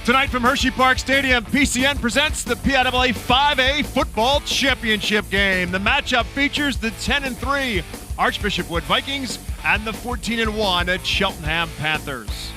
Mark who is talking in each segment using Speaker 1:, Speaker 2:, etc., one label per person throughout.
Speaker 1: Tonight from Hersheypark Stadium, PCN presents the PIAA 5A Football Championship game. The matchup features the 10-3 Archbishop Wood Vikings and the 14-1 Cheltenham Panthers.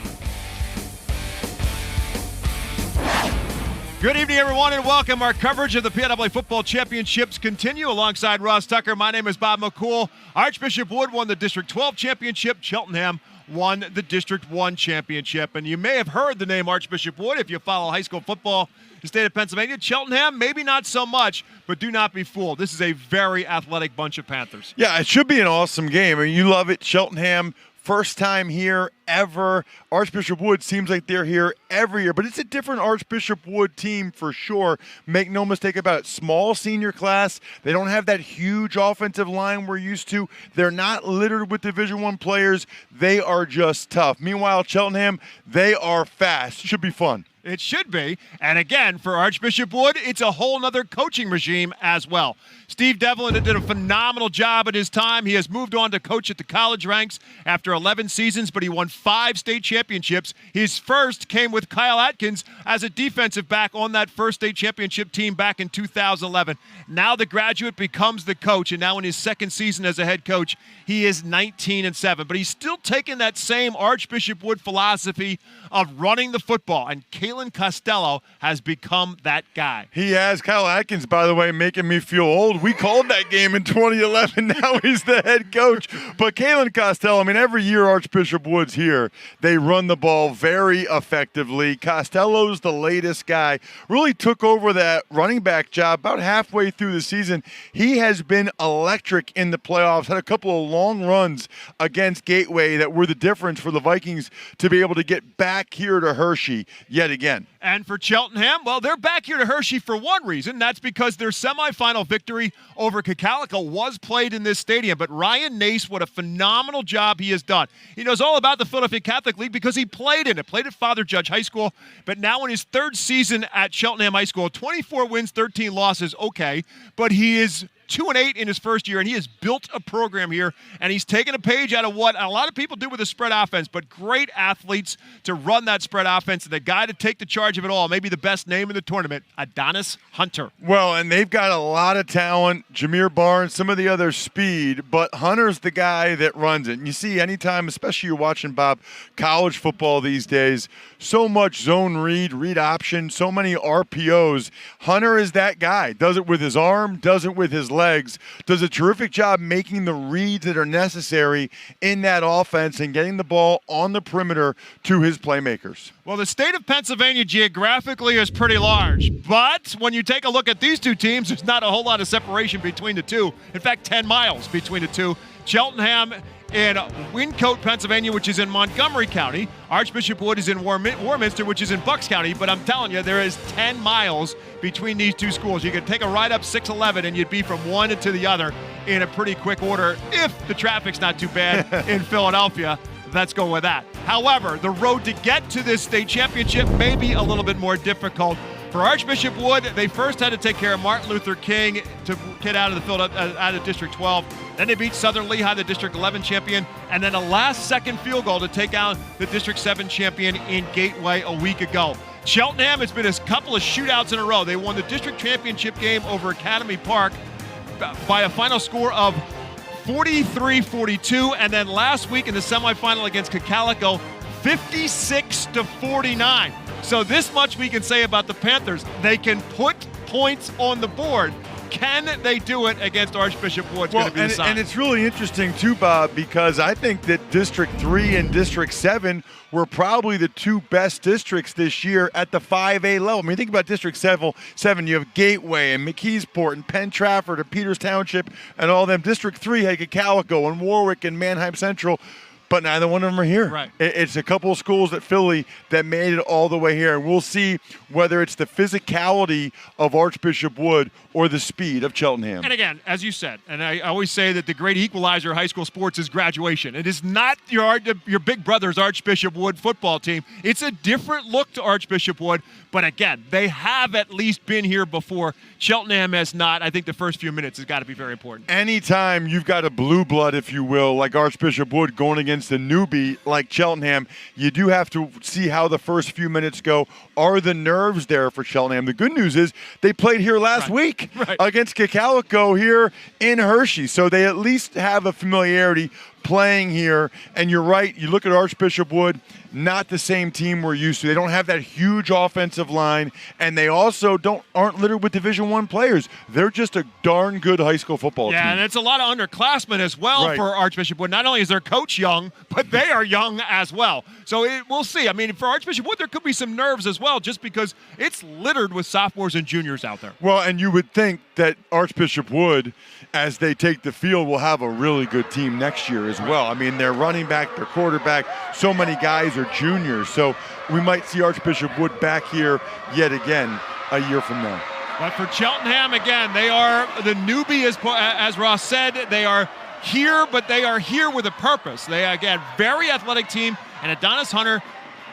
Speaker 1: Good evening, everyone, and welcome. Our coverage of the PIAA Football Championships continue alongside Ross Tucker. My name is Bob McCool. Archbishop Wood won the District 12 championship. Cheltenham won the District 1 championship. And you may have heard the name Archbishop Wood if you follow high school football in the state of Pennsylvania. Cheltenham, maybe not so much, but do not be fooled. This is a very athletic bunch of Panthers.
Speaker 2: Yeah, it should be an awesome game. I mean, you love it. Cheltenham, first time here ever. Archbishop Wood seems like they're here every year, but it's a different Archbishop Wood team for sure. Make no mistake about it. Small senior class. They don't have that huge offensive line we're used to. They're not littered with Division I players. They are just tough. Meanwhile, Cheltenham, they are fast. Should be fun.
Speaker 1: It should be. And again, for Archbishop Wood, it's a whole nother coaching regime as well. Steve Devlin did a phenomenal job at his time. He has moved on to coach at the college ranks after 11 seasons, but he won 5 state championships. His first came with Kyle Atkins as a defensive back on that first state championship team back in 2011. Now the graduate becomes the coach, and now in his second season as a head coach, he is 19-7. But he's still taking that same Archbishop Wood philosophy of running the football, and Kalen Costello has become that guy.
Speaker 2: He has. Kyle Atkins, by the way, making me feel old. We called that game in 2011. Now he's the head coach. But Kalen Costello, I mean, every year Archbishop Wood's here, they run the ball very effectively. Costello's the latest guy. Really took over that running back job about halfway through the season. He has been electric in the playoffs. Had a couple of long runs against Gateway that were the difference for the Vikings to be able to get back here to Hershey yet again.
Speaker 1: And for Cheltenham, well, they're back here to Hershey for one reason. That's because their semifinal victory over Cacalico was played in this stadium. But Ryan Nace, what a phenomenal job he has done. He knows all about the Philadelphia Catholic League because he played in it, played at Father Judge High School. But now in his third season at Cheltenham High School, 24 wins, 13 losses, okay. But he is 2-8 in his first year, and he has built a program here, and he's taken a page out of what a lot of people do with a spread offense, but great athletes to run that spread offense, and the guy to take the charge of it all, maybe the best name in the tournament, Adonis Hunter.
Speaker 2: Well, and they've got a lot of talent, Jameer Barnes, some of the other speed, but Hunter's the guy that runs it. And you see anytime, especially you're watching, Bob, college football these days, so much zone read option, so many RPOs. Hunter is that guy. Does it with his arm, does it with his legs, does a terrific job making the reads that are necessary in that offense and getting the ball on the perimeter to his playmakers.
Speaker 1: Well, the state of Pennsylvania geographically is pretty large, but when you take a look at these two teams, there's not a whole lot of separation between the two. In fact, 10 miles between the two. Cheltenham in Wyncote, Pennsylvania, which is in Montgomery County. Archbishop Wood is in Warminster, which is in Bucks County. But I'm telling you, there is 10 miles between these two schools. You could take a ride up 611 and you'd be from one to the other in a pretty quick order if the traffic's not too bad in Philadelphia. Let's go with that. However, the road to get to this state championship may be a little bit more difficult. For Archbishop Wood, they first had to take care of Martin Luther King to get out of District 12. Then they beat Southern Lehigh, the District 11 champion, and then a last-second field goal to take out the District 7 champion in Gateway a week ago. Cheltenham has been a couple of shootouts in a row. They won the district championship game over Academy Park by a final score of 43-42, and then last week in the semifinal against Cacalico, 56-49. So this much we can say about the Panthers. They can put points on the board. Can they do it against Archbishop Wood? Well,
Speaker 2: and it's really interesting too, Bob, because I think that District 3 and District 7 were probably the two best districts this year at the 5A level. I mean, think about District 7, you have Gateway and McKeesport and Penn Trafford and Peters Township and all them. District 3 had Cacalico and Warwick and Manheim Central. But neither one of them are here.
Speaker 1: Right.
Speaker 2: It's a couple of schools at Philly that made it all the way here. And we'll see whether it's the physicality of Archbishop Wood or the speed of Cheltenham.
Speaker 1: And again, as you said, and I always say that the great equalizer of high school sports is graduation. It is not your big brother's Archbishop Wood football team. It's a different look to Archbishop Wood. But again, they have at least been here before. Cheltenham has not. I think the first few minutes has got to be very important.
Speaker 2: Anytime you've got a blue blood, if you will, like Archbishop Wood going against against a newbie like Cheltenham, you do have to see how the first few minutes go. Are the nerves there for Cheltenham? The good news is they played here last week against Cacalico here in Hershey, so they at least have a familiarity playing here. And you're right, you look at Archbishop Wood, not the same team we're used to. They don't have that huge offensive line, and they also aren't littered with Division I players. They're just a darn good high school football team.
Speaker 1: Yeah, and it's a lot of underclassmen as well for Archbishop Wood. Not only is their coach young, but they are young as well. So we'll see. I mean, for Archbishop Wood, there could be some nerves as well, just because it's littered with sophomores and juniors out there.
Speaker 2: Well, and you would think that Archbishop Wood, as they take the field, will have a really good team next year as well. I mean, their running back, their quarterback, so many guys are juniors. So we might see Archbishop Wood back here yet again a year from now.
Speaker 1: But for Cheltenham, again, they are the newbie, as Ross said. They are here, but they are here with a purpose. They, again, very athletic team. And Adonis Hunter,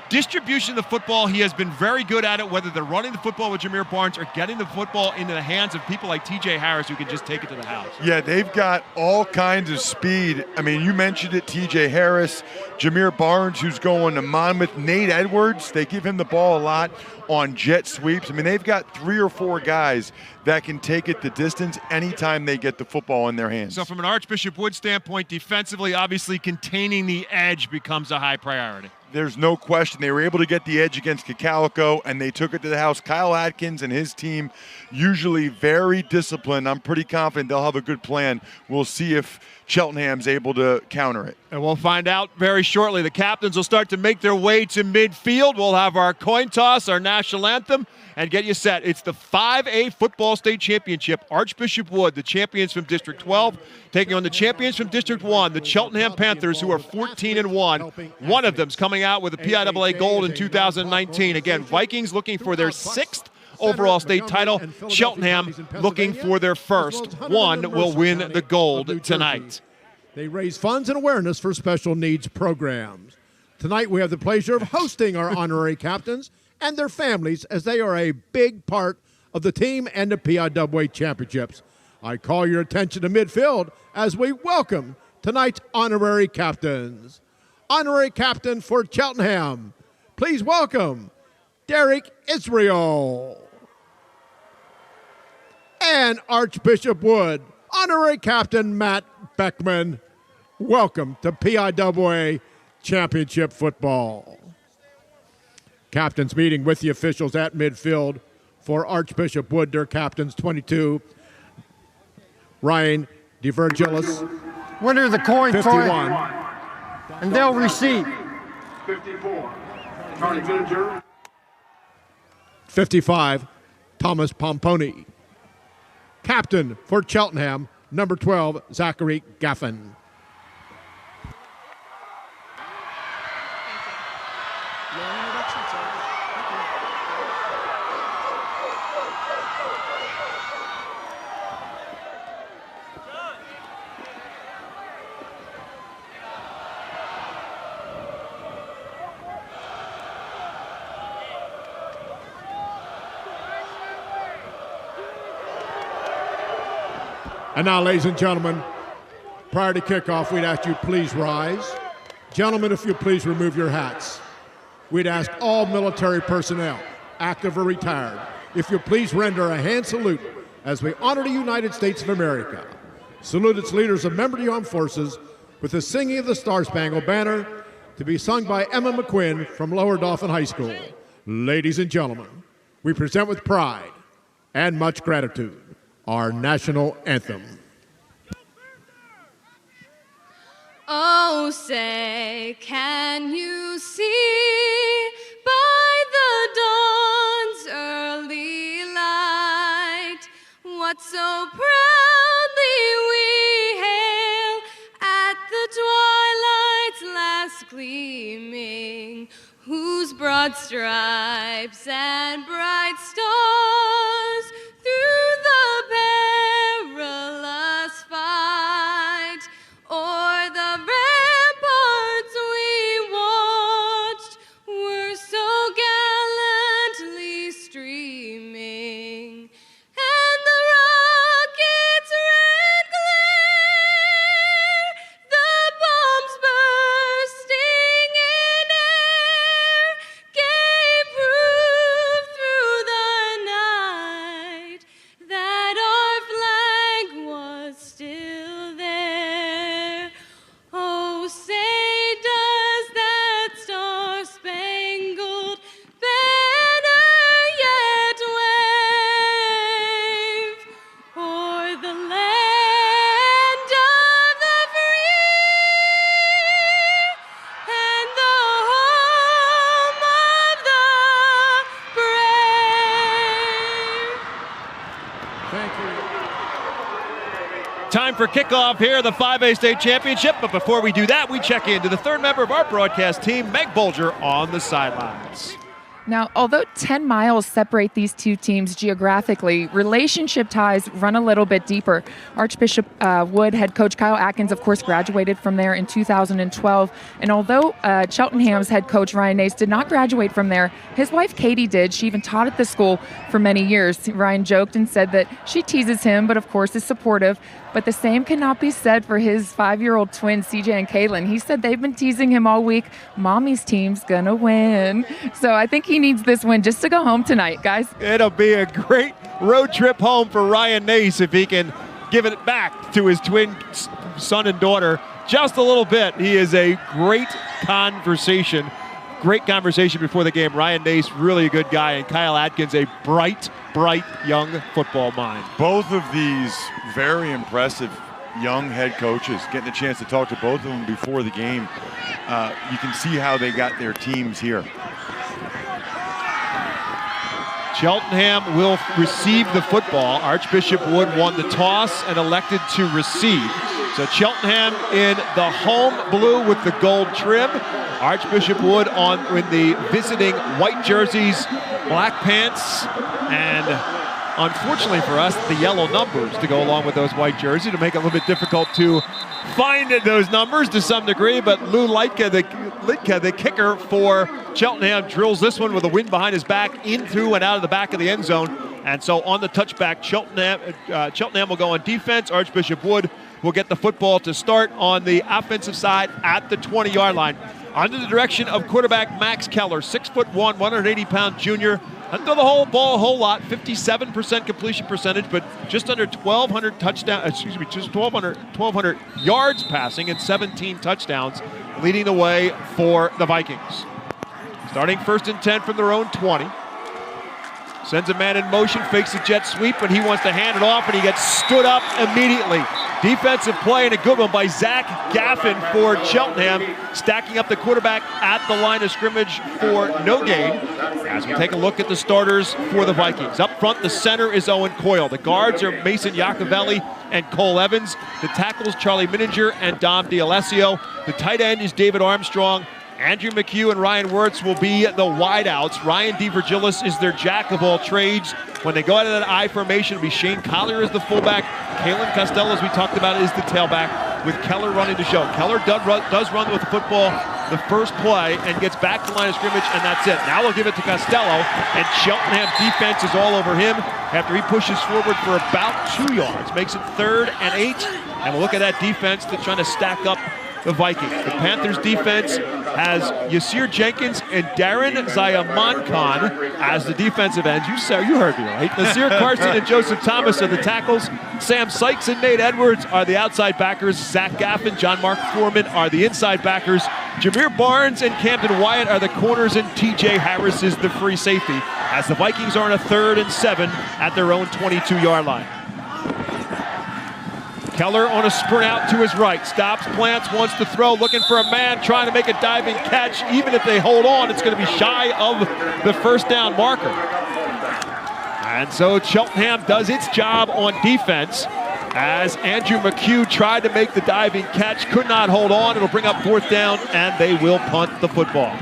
Speaker 1: distribution of the football, he has been very good at it, whether they're running the football with Jameer Barnes or getting the football into the hands of people like TJ Harris who can just take it to the house.
Speaker 2: Yeah, they've got all kinds of speed. I mean, you mentioned it, TJ Harris, Jameer Barnes, who's going to Monmouth, Nate Edwards. They give him the ball a lot on jet sweeps. I mean, they've got 3 or 4 guys that can take it the distance anytime they get the football in their hands.
Speaker 1: So from an Archbishop Wood standpoint, defensively, obviously containing the edge becomes a high priority.
Speaker 2: There's no question. They were able to get the edge against Cacalico, and they took it to the house. Kyle Atkins and his team, usually very disciplined. I'm pretty confident they'll have a good plan. We'll see if Cheltenham's able to counter it.
Speaker 1: And we'll find out very shortly. The captains will start to make their way to midfield. We'll have our coin toss, our national anthem, and get you set. It's the 5A Football State Championship. Archbishop Wood, the champions from District 12, taking on the champions from District 1, the Cheltenham Panthers, who are 14-1. One of them's coming out with a PIAA Gold in 2019. Again, Vikings looking for their 6th overall state title. Cheltenham looking for their first. One will win the gold tonight.
Speaker 3: They raise funds and awareness for special needs programs. Tonight we have the pleasure of hosting our honorary captains and their families, as they are a big part of the team and the PIAA championships. I call your attention to midfield as we welcome tonight's honorary captains. Honorary captain for Cheltenham, please welcome Derek Israel. And Archbishop Wood, honorary captain Matt Beckman. Welcome to PIAA Championship Football. Captains meeting with the officials at midfield for Archbishop Wood. Their captains 22, Ryan DeVirgilis.
Speaker 4: Winner of the coin
Speaker 3: 51.
Speaker 4: And they'll receive.
Speaker 5: 54. Charlie Villager.
Speaker 3: 55, Thomas Pomponi. Captain for Cheltenham, number 12, Zachary Gaffin. And now, ladies and gentlemen, prior to kickoff, we'd ask you please rise. Gentlemen, if you please remove your hats. We'd ask all military personnel, active or retired, if you please render a hand salute as we honor the United States of America. Salute its leaders and members of the armed forces with the singing of the Star-Spangled Banner, to be sung by Emma McQuinn from Lower Dauphin High School. Ladies and gentlemen, we present with pride and much gratitude our national anthem.
Speaker 6: Oh, say, can you see by the dawn's early light what so proudly we hail at the twilight's last gleaming, whose broad stripes and bright stars through the perilous fight o'er the ramparts we watched were so gallantly streaming, and the rocket's red glare, the bombs burst
Speaker 1: Time for kickoff here, the 5A State Championship. But before we do that, we check into the third member of our broadcast team, Meg Bolger, on the sidelines.
Speaker 7: Now, although 10 miles separate these two teams geographically, relationship ties run a little bit deeper. Archbishop Wood head coach Kyle Atkins, of course, graduated from there in 2012. And although Cheltenham's head coach Ryan Nace did not graduate from there, his wife Katie did. She even taught at the school for many years. Ryan joked and said that she teases him, but of course is supportive. But the same cannot be said for his 5-year-old twins, CJ and Kaylin. He said they've been teasing him all week. Mommy's team's gonna win. So I think he needs this win just to go home tonight, guys.
Speaker 1: It'll be a great road trip home for Ryan Nace if he can give it back to his twin son and daughter just a little bit. He is a great conversation before the game. Ryan Nace, really a good guy, and Kyle Atkins, a bright young football mind.
Speaker 2: Both of these very impressive young head coaches. Getting a chance to talk to both of them before the game. You can see how they got their teams here.
Speaker 1: Cheltenham will receive the football. Archbishop Wood won the toss and elected to receive. So Cheltenham in the home blue with the gold trim. Archbishop Wood with the visiting white jerseys, black pants, and unfortunately for us, the yellow numbers to go along with those white jerseys to make it a little bit difficult to find those numbers to some degree. But Lou Litka, the kicker for Cheltenham, drills this one with a wind behind his back in through and out of the back of the end zone. And so on the touchback, Cheltenham will go on defense. Archbishop Wood will get the football to start on the offensive side at the 20-yard line. Under the direction of quarterback Max Keller, 6'1", 180-pound junior. Doesn't throw the whole ball a whole lot, 57% completion percentage, but just under 1,200 yards passing and 17 touchdowns, leading the way for the Vikings. Starting 1st and 10 from their own 20. Sends a man in motion, fakes a jet sweep, and he wants to hand it off, and he gets stood up immediately. Defensive play and a good one by Zach Gaffin for Cheltenham, stacking up the quarterback at the line of scrimmage for no gain. As we take a look at the starters for the Vikings. Up front, the center is Owen Coyle. The guards are Mason Iacovelli and Cole Evans. The tackles, Charlie Mininger and Dom D'Alessio. The tight end is David Armstrong. Andrew McHugh and Ryan Wirtz will be the wideouts. Ryan DeVirgilis is their jack of all trades. When they go out of that I formation, it'll be Shane Collier as the fullback. Kalen Costello, as we talked about, is the tailback, with Keller running the show. Keller does run with the football the first play and gets back to the line of scrimmage, and that's it. Now we'll give it to Costello, and Cheltenham defense is all over him after he pushes forward for about 2 yards. Makes it 3rd and 8, and we'll look at that defense that's trying to stack up the Vikings. The Panthers defense has Yasir Jenkins and Darren Zayamankan as the defensive ends. You heard me right. Nasir Carson and Joseph Thomas are the tackles. Sam Sykes and Nate Edwards are the outside backers. Zach Gaffin, John Mark Foreman are the inside backers. Jameer Barnes and Camden Wyatt are the corners, and TJ Harris is the free safety, as the Vikings are on a 3rd and 7 at their own 22-yard line. Keller on a sprint out to his right. Stops, plants, wants to throw, looking for a man, trying to make a diving catch. Even if they hold on, it's going to be shy of the first down marker. And so Cheltenham does its job on defense as Andrew McHugh tried to make the diving catch, could not hold on. It'll bring up 4th down, and they will punt the football.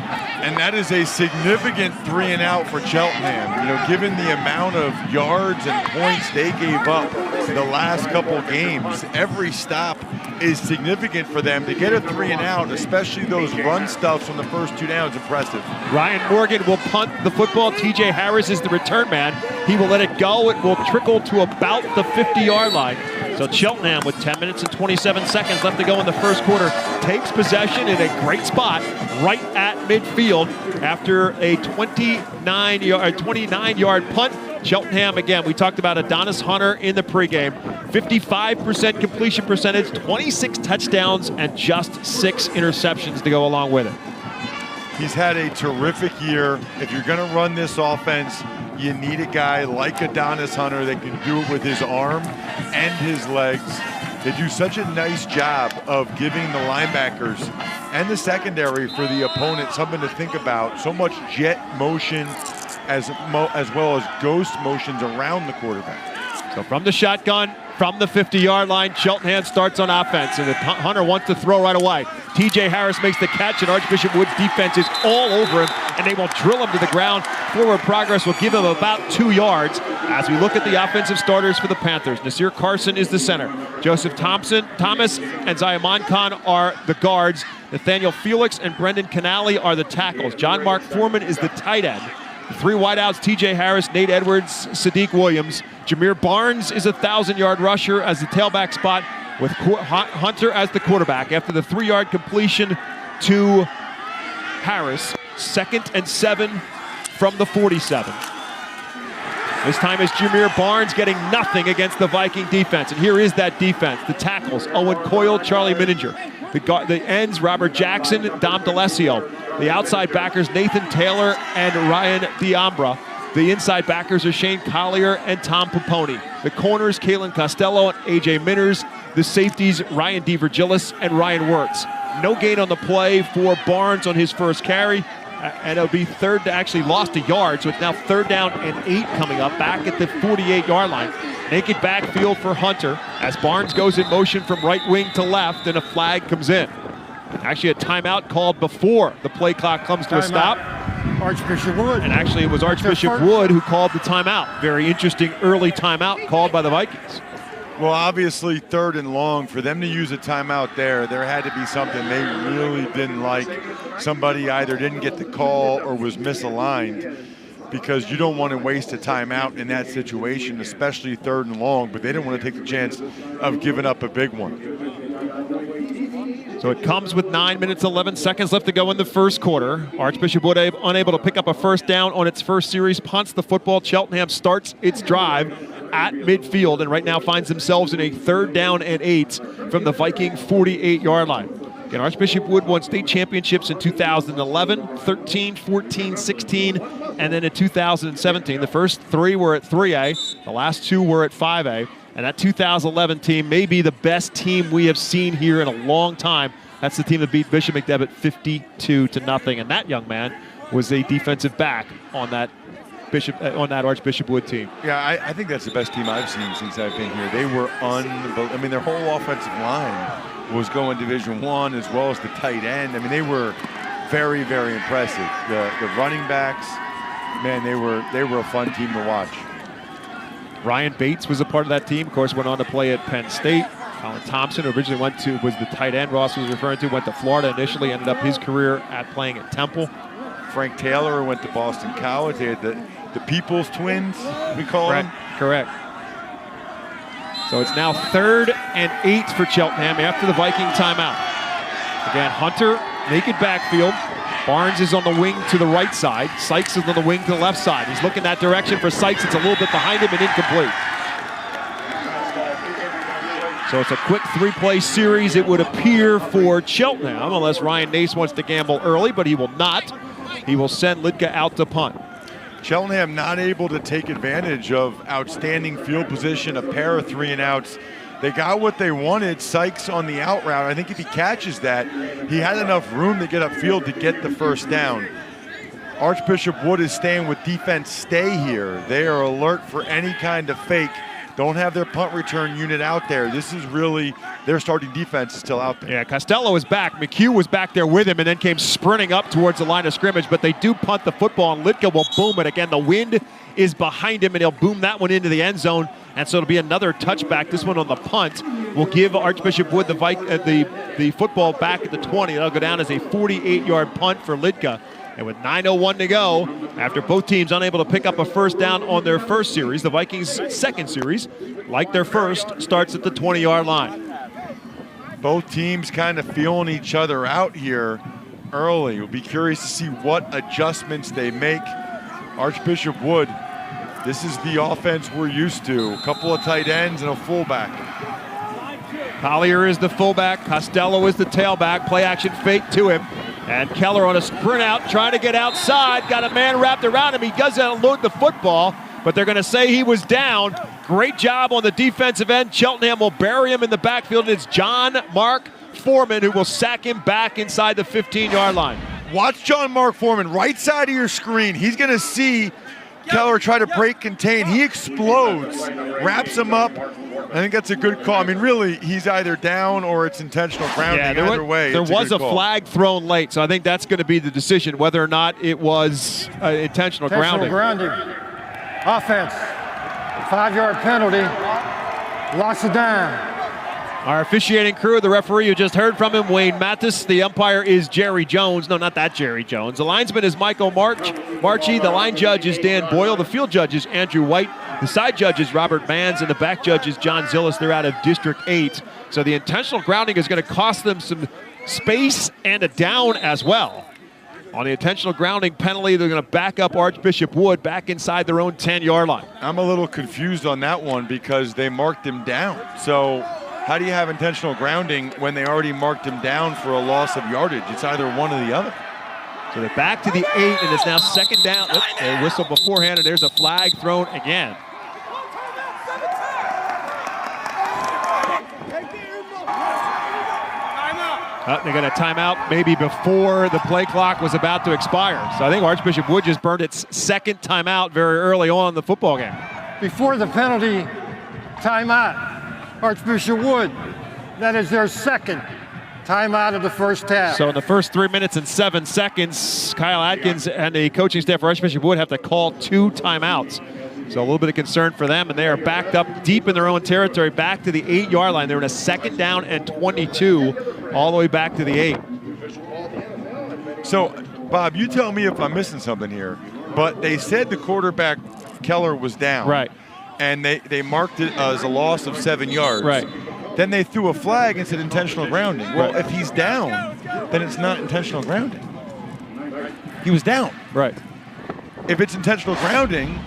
Speaker 2: And that is a significant 3 and out for Cheltenham. You know, given the amount of yards and points they gave up the last couple games, every stop is significant for them. To get a 3 and out, especially those run stuffs on the first 2 downs, impressive.
Speaker 1: Ryan Morgan will punt the football. TJ Harris is the return man. He will let it go. It will trickle to about the 50-yard line. So Cheltenham, with 10 minutes and 27 seconds left to go in the first quarter, takes possession in a great spot right at midfield after a 29-yard punt. Cheltenham, again, we talked about Adonis Hunter in the pregame. 55% completion percentage, 26 touchdowns, and just 6 interceptions to go along with it.
Speaker 2: He's had a terrific year. If you're going to run this offense, you need a guy like Adonis Hunter that can do it with his arm and his legs. They do such a nice job of giving the linebackers and the secondary for the opponent something to think about. So much jet motion as well as ghost motions around the quarterback.
Speaker 1: So from the shotgun, from the 50-yard line, Cheltenham starts on offense, and Hunter wants to throw right away. TJ Harris makes the catch, and Archbishop Wood's defense is all over him, and they will drill him to the ground. Forward progress will give him about 2 yards. As we look at the offensive starters for the Panthers, Nasir Carson is the center. Joseph Thomas and Ziaman Khan are the guards. Nathaniel Felix and Brendan Canali are the tackles. John Mark Foreman is the tight end. The 3 wideouts, TJ Harris, Nate Edwards, Sadiq Williams. Jameer Barnes is a 1,000-yard rusher as the tailback spot, with Hunter as the quarterback. After the 3-yard completion to Harris, 2nd and 7 from the 47. This time is Jameer Barnes getting nothing against the Viking defense. And here is that defense. The tackles, Owen Coyle, Charlie Mininger. The ends, Robert Jackson, Dom DeLessio. The outside backers, Nathan Taylor and Ryan Diambra. The inside backers are Shane Collier and Tom Poponi. The corners, Kalen Costello and AJ Minners. The safeties, Ryan DeVirgilis and Ryan Wirtz. No gain on the play for Barnes on his first carry. And it'll be actually lost a yard, so it's now 3rd down and 8 coming up, back at the 48-yard line. Naked backfield for Hunter as Barnes goes in motion from right wing to left, and a flag comes in. Actually, a timeout called before the play clock comes to a stop.
Speaker 4: Archbishop Wood.
Speaker 1: And actually, it was Archbishop Wood who called the timeout. Very interesting early timeout called by the Vikings.
Speaker 2: Well, obviously, 3rd and long, for them to use a timeout there had to be something they really didn't like. Somebody either didn't get the call or was misaligned, because you don't want to waste a timeout in that situation, especially 3rd and long, but they didn't want to take the chance of giving up a big one.
Speaker 1: So it comes with 9 minutes, 11 seconds left to go in the first quarter. Archbishop Wood unable to pick up a first down on its first series, punts the football. Cheltenham starts its drive at midfield and right now finds themselves in a 3rd down and 8 from the Viking 48-yard line. Again, Archbishop Wood won state championships in 2011, 13, 14, 16, and then in 2017. The first 3 were at 3A, the last 2 were at 5A. And that 2011 team may be the best team we have seen here in a long time. That's the team that beat Bishop McDevitt 52-0. And that young man was a defensive back on that Archbishop Wood team.
Speaker 2: Yeah, I think that's the best team I've seen since I've been here. They were unbelievable. I mean, their whole offensive line was going Division I, as well as the tight end. I mean, they were very, very impressive. The running backs, man, they were a fun team to watch.
Speaker 1: Ryan Bates was a part of that team. Of course, went on to play at Penn State. Colin Thompson, who originally was the tight end Ross was referring to, went to Florida initially, ended up his career playing at Temple.
Speaker 2: Frank Taylor went to Boston College. They had the People's Twins, we call them.
Speaker 1: Correct. So it's now 3rd and 8 for Cheltenham after the Viking timeout. Again, Hunter, naked backfield. Barnes is on the wing to the right side. Sykes is on the wing to the left side. He's looking that direction for Sykes. It's a little bit behind him and incomplete. So it's a quick 3-play series, it would appear, for Cheltenham, unless Ryan Nace wants to gamble early, but he will not. He will send Lidka out to punt.
Speaker 2: Cheltenham not able to take advantage of outstanding field position, a pair of 3-and-outs. They got what they wanted. Sykes on the out route. I think if he catches that, he had enough room to get upfield to get the first down. Archbishop Wood is staying with defense. Stay here. They are alert for any kind of fake. Don't have their punt return unit out there. This is really their starting defense is still out there.
Speaker 1: Yeah, Costello is back. McHugh was back there with him and then came sprinting up towards the line of scrimmage, but they do punt the football, and Lidka will boom it. Again, the wind is behind him, and he'll boom that one into the end zone, and so it'll be another touchback. This one on the punt will give Archbishop Wood the football back at the 20. It'll go down as a 48-yard punt for Lidka. And with 9:01 to go, after both teams unable to pick up a first down on their first series, the Vikings' second series, like their first, starts at the 20-yard line.
Speaker 2: Both teams kind of feeling each other out here early. We'll be curious to see what adjustments they make. Archbishop Wood, this is the offense we're used to. A couple of tight ends and a fullback.
Speaker 1: Collier is the fullback. Costello is the tailback. Play action fake to him. And Keller on a sprint out, trying to get outside. Got a man wrapped around him. He does unload the football, but they're going to say he was down. Great job on the defensive end. Cheltenham will bury him in the backfield. It's John Mark Foreman who will sack him back inside the 15-yard line.
Speaker 2: Watch John Mark Foreman, right side of your screen. He's going to see Keller try to break contain. He explodes, wraps him up. I think that's a good call. I mean, really, he's either down or it's intentional grounding. Either way,
Speaker 1: there was a flag thrown late, so I think that's going to be the decision, whether or not it was intentional grounding.
Speaker 4: Offense. 5-yard penalty. Locks it down.
Speaker 1: Our officiating crew, the referee you just heard from him, Wayne Mathis. The umpire is Jerry Jones. No, not that Jerry Jones. The linesman is Michael Marchie. The line judge is Dan Boyle. The field judge is Andrew White. The side judge is Robert Manns. And the back judge is John Zillis. They're out of District 8. So the intentional grounding is going to cost them some space and a down as well. On the intentional grounding penalty, they're going to back up Archbishop Wood back inside their own 10-yard line.
Speaker 2: I'm a little confused on that one because they marked him down. So how do you have intentional grounding when they already marked him down for a loss of yardage? It's either one or the other.
Speaker 1: So they're back to the 8, and it's now second down. They whistled beforehand, and there's a flag thrown again. They got a timeout maybe before the play clock was about to expire. So I think Archbishop Wood just burned its second timeout very early on in the football game.
Speaker 4: Before the penalty timeout, Archbishop Wood, that is their second timeout of the first half.
Speaker 1: So in the first 3 minutes and 7 seconds, Kyle Atkins and the coaching staff for Archbishop Wood have to call 2 timeouts. So a little bit of concern for them, and they are backed up deep in their own territory, back to the 8-yard line. They're in a second down and 22, all the way back to the 8.
Speaker 2: So, Bob, you tell me if I'm missing something here, but they said the quarterback, Keller, was down.
Speaker 1: Right.
Speaker 2: And they marked it as a loss of 7 yards.
Speaker 1: Right.
Speaker 2: Then they threw a flag and said intentional grounding. Well, if he's down, then it's not intentional grounding. He was down.
Speaker 1: Right.
Speaker 2: If it's intentional grounding,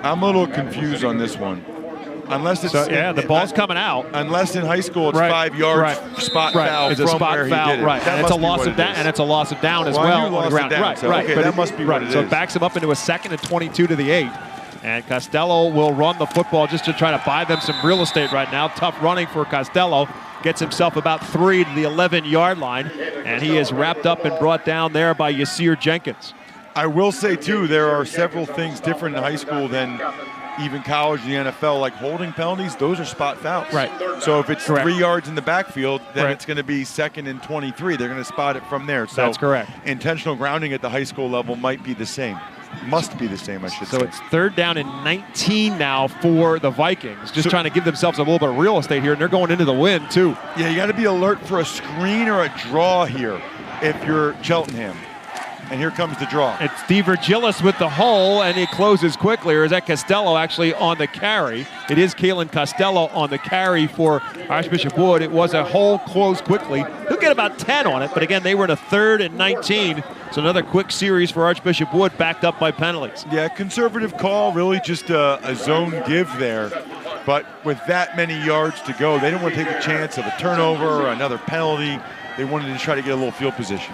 Speaker 2: I'm a little confused on this one. Unless it's
Speaker 1: the ball's coming out.
Speaker 2: Unless in high school it's 5 yards spot foul
Speaker 1: it's a
Speaker 2: from
Speaker 1: spot
Speaker 2: where
Speaker 1: foul,
Speaker 2: he did it.
Speaker 1: right? And it's a loss of down, and it's a loss of down as well on the ground.
Speaker 2: Right. Okay, that must be what it is.
Speaker 1: So it backs him up into a second and 22 to the 8. And Costello will run the football just to try to buy them some real estate right now. Tough running for Costello. Gets himself about 3 to the 11-yard line, and he is wrapped up and brought down there by Yasir Jenkins.
Speaker 2: I will say, too, there are several things different in high school than even college and the NFL, like holding penalties. Those are spot fouls.
Speaker 1: Right.
Speaker 2: So if it's 3 yards in the backfield, then
Speaker 1: Right.
Speaker 2: it's going to be 2nd and 23. They're going to spot it from there. So
Speaker 1: That's correct.
Speaker 2: Intentional grounding at the high school level might be the same. Must be the same, I should say.
Speaker 1: So it's 3rd down and 19 now for the Vikings. Just trying to give themselves a little bit of real estate here, and they're going into the wind, too.
Speaker 2: Yeah, you got to be alert for a screen or a draw here if you're Cheltenham. And here comes the draw.
Speaker 1: It's DeVirgilis with the hole, and he closes quickly. Or is that Costello actually on the carry? It is Kalen Costello on the carry for Archbishop Wood. It was a hole closed quickly. He'll get about 10 on it, but again, they were in a 3rd and 19. So another quick series for Archbishop Wood, backed up by penalties.
Speaker 2: Yeah, conservative call, really just a zone give there. But with that many yards to go, they didn't want to take a chance of a turnover or another penalty. They wanted to try to get a little field position.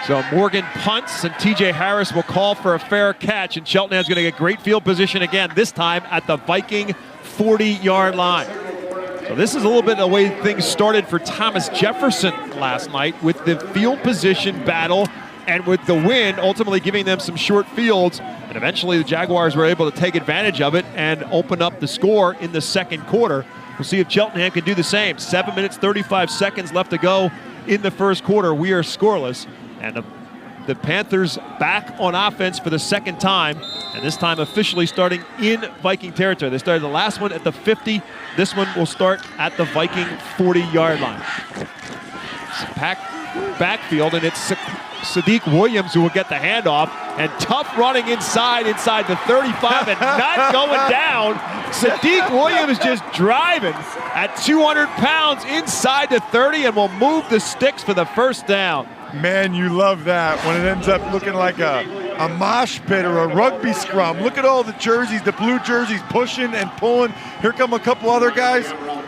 Speaker 1: So Morgan punts, and TJ Harris will call for a fair catch, and Cheltenham's going to get great field position again, this time at the Viking 40-yard line. So this is a little bit the way things started for Thomas Jefferson last night, with the field position battle and with the wind ultimately giving them some short fields. And eventually the Jaguars were able to take advantage of it and open up the score in the second quarter. We'll see if Cheltenham can do the same. 7 minutes, 35 seconds left to go in the first quarter. We are scoreless. And the Panthers back on offense for the second time, and this time officially starting in Viking territory. They started the last one at the 50. This one will start at the Viking 40-yard line. It's packed backfield, and it's Sadiq Williams who will get the handoff, and tough running inside the 35 and not going down. Sadiq Williams just driving at 200 pounds inside the 30 and will move the sticks for the first down.
Speaker 2: Man, you love that when it ends up looking like a mosh pit or a rugby scrum. Look at all the jerseys, the blue jerseys pushing and pulling. Here come a couple other guys.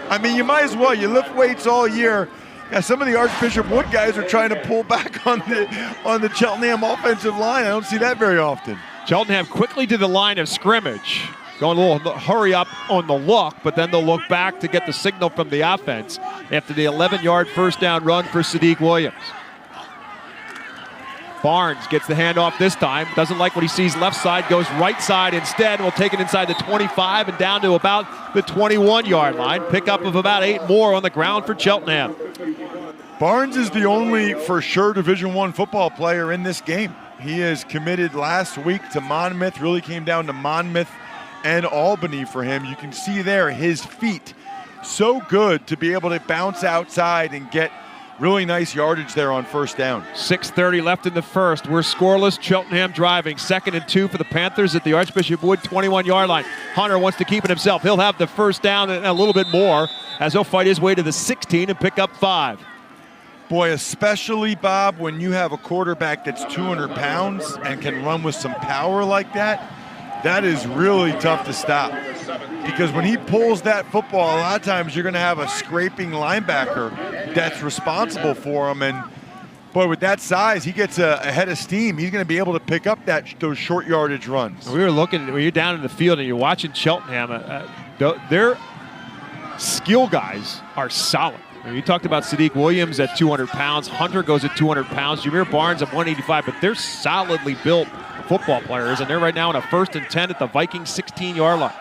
Speaker 2: I mean, you might as well. You lift weights all year. Yeah, some of the Archbishop Wood guys are trying to pull back on the Cheltenham offensive line. I don't see that very often.
Speaker 1: Cheltenham quickly to the line of scrimmage. Going a little hurry up on the look, but then they'll look back to get the signal from the offense after the 11-yard first down run for Sadiq Williams. Barnes gets the handoff this time. Doesn't like what he sees left side. Goes right side instead. Will take it inside the 25 and down to about the 21-yard line. Pickup of about 8 more on the ground for Cheltenham.
Speaker 2: Barnes is the only for sure Division I football player in this game. He is committed last week to Monmouth. Really came down to Monmouth and Albany for him. You can see there his feet so good to be able to bounce outside and get really nice yardage there on first down.
Speaker 1: 6:30 left in the first. We're scoreless. Cheltenham driving. 2nd and 2 for the Panthers at the Archbishop Wood 21-yard line. Hunter wants to keep it himself. He'll have the first down and a little bit more as he'll fight his way to the 16 and pick up 5.
Speaker 2: Boy, especially, Bob, when you have a quarterback that's 200 pounds and can run with some power like that, that is really tough to stop. Because when he pulls that football, a lot of times you're going to have a scraping linebacker that's responsible for him. And, boy, with that size, he gets a head of steam. He's going to be able to pick up those short yardage runs.
Speaker 1: We were looking, when you're down in the field and you're watching Cheltenham, their skill guys are solid. You talked about Sadiq Williams at 200 pounds. Hunter goes at 200 pounds. Jameer Barnes at 185, but they're solidly built football players, and they're right now in a 1st and 10 at the Vikings 16-yard line.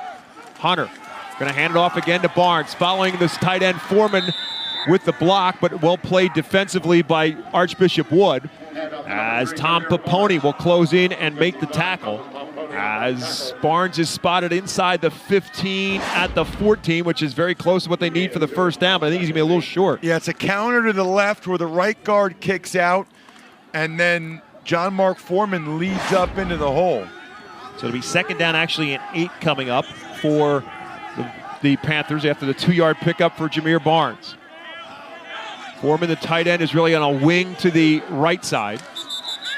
Speaker 1: Hunter going to hand it off again to Barnes, following this tight end Foreman with the block, but well played defensively by Archbishop Wood, as Tom Paponi will close in and make the tackle, as Barnes is spotted inside the 15 at the 14, which is very close to what they need for the first down, but I think he's going to be a little short.
Speaker 2: Yeah, it's a counter to the left where the right guard kicks out, and then John Mark Foreman leads up into the hole.
Speaker 1: So it'll be 2nd down, actually, and 8 coming up for the Panthers after the 2-yard pickup for Jameer Barnes. Foreman, the tight end, is really on a wing to the right side.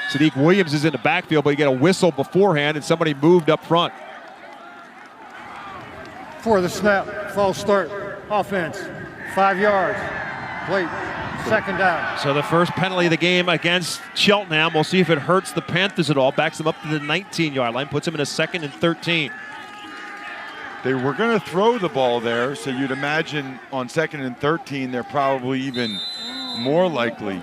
Speaker 1: Sadiq Williams is in the backfield, but you get a whistle beforehand, and somebody moved up front.
Speaker 4: For the snap, false start, offense, 5 yards, plate, 2nd down.
Speaker 1: So the first penalty of the game against Cheltenham. We'll see if it hurts the Panthers at all. Backs them up to the 19-yard line, puts them in a 2nd and 13.
Speaker 2: They were going to throw the ball there, so you'd imagine on 2nd and 13, they're probably even more likely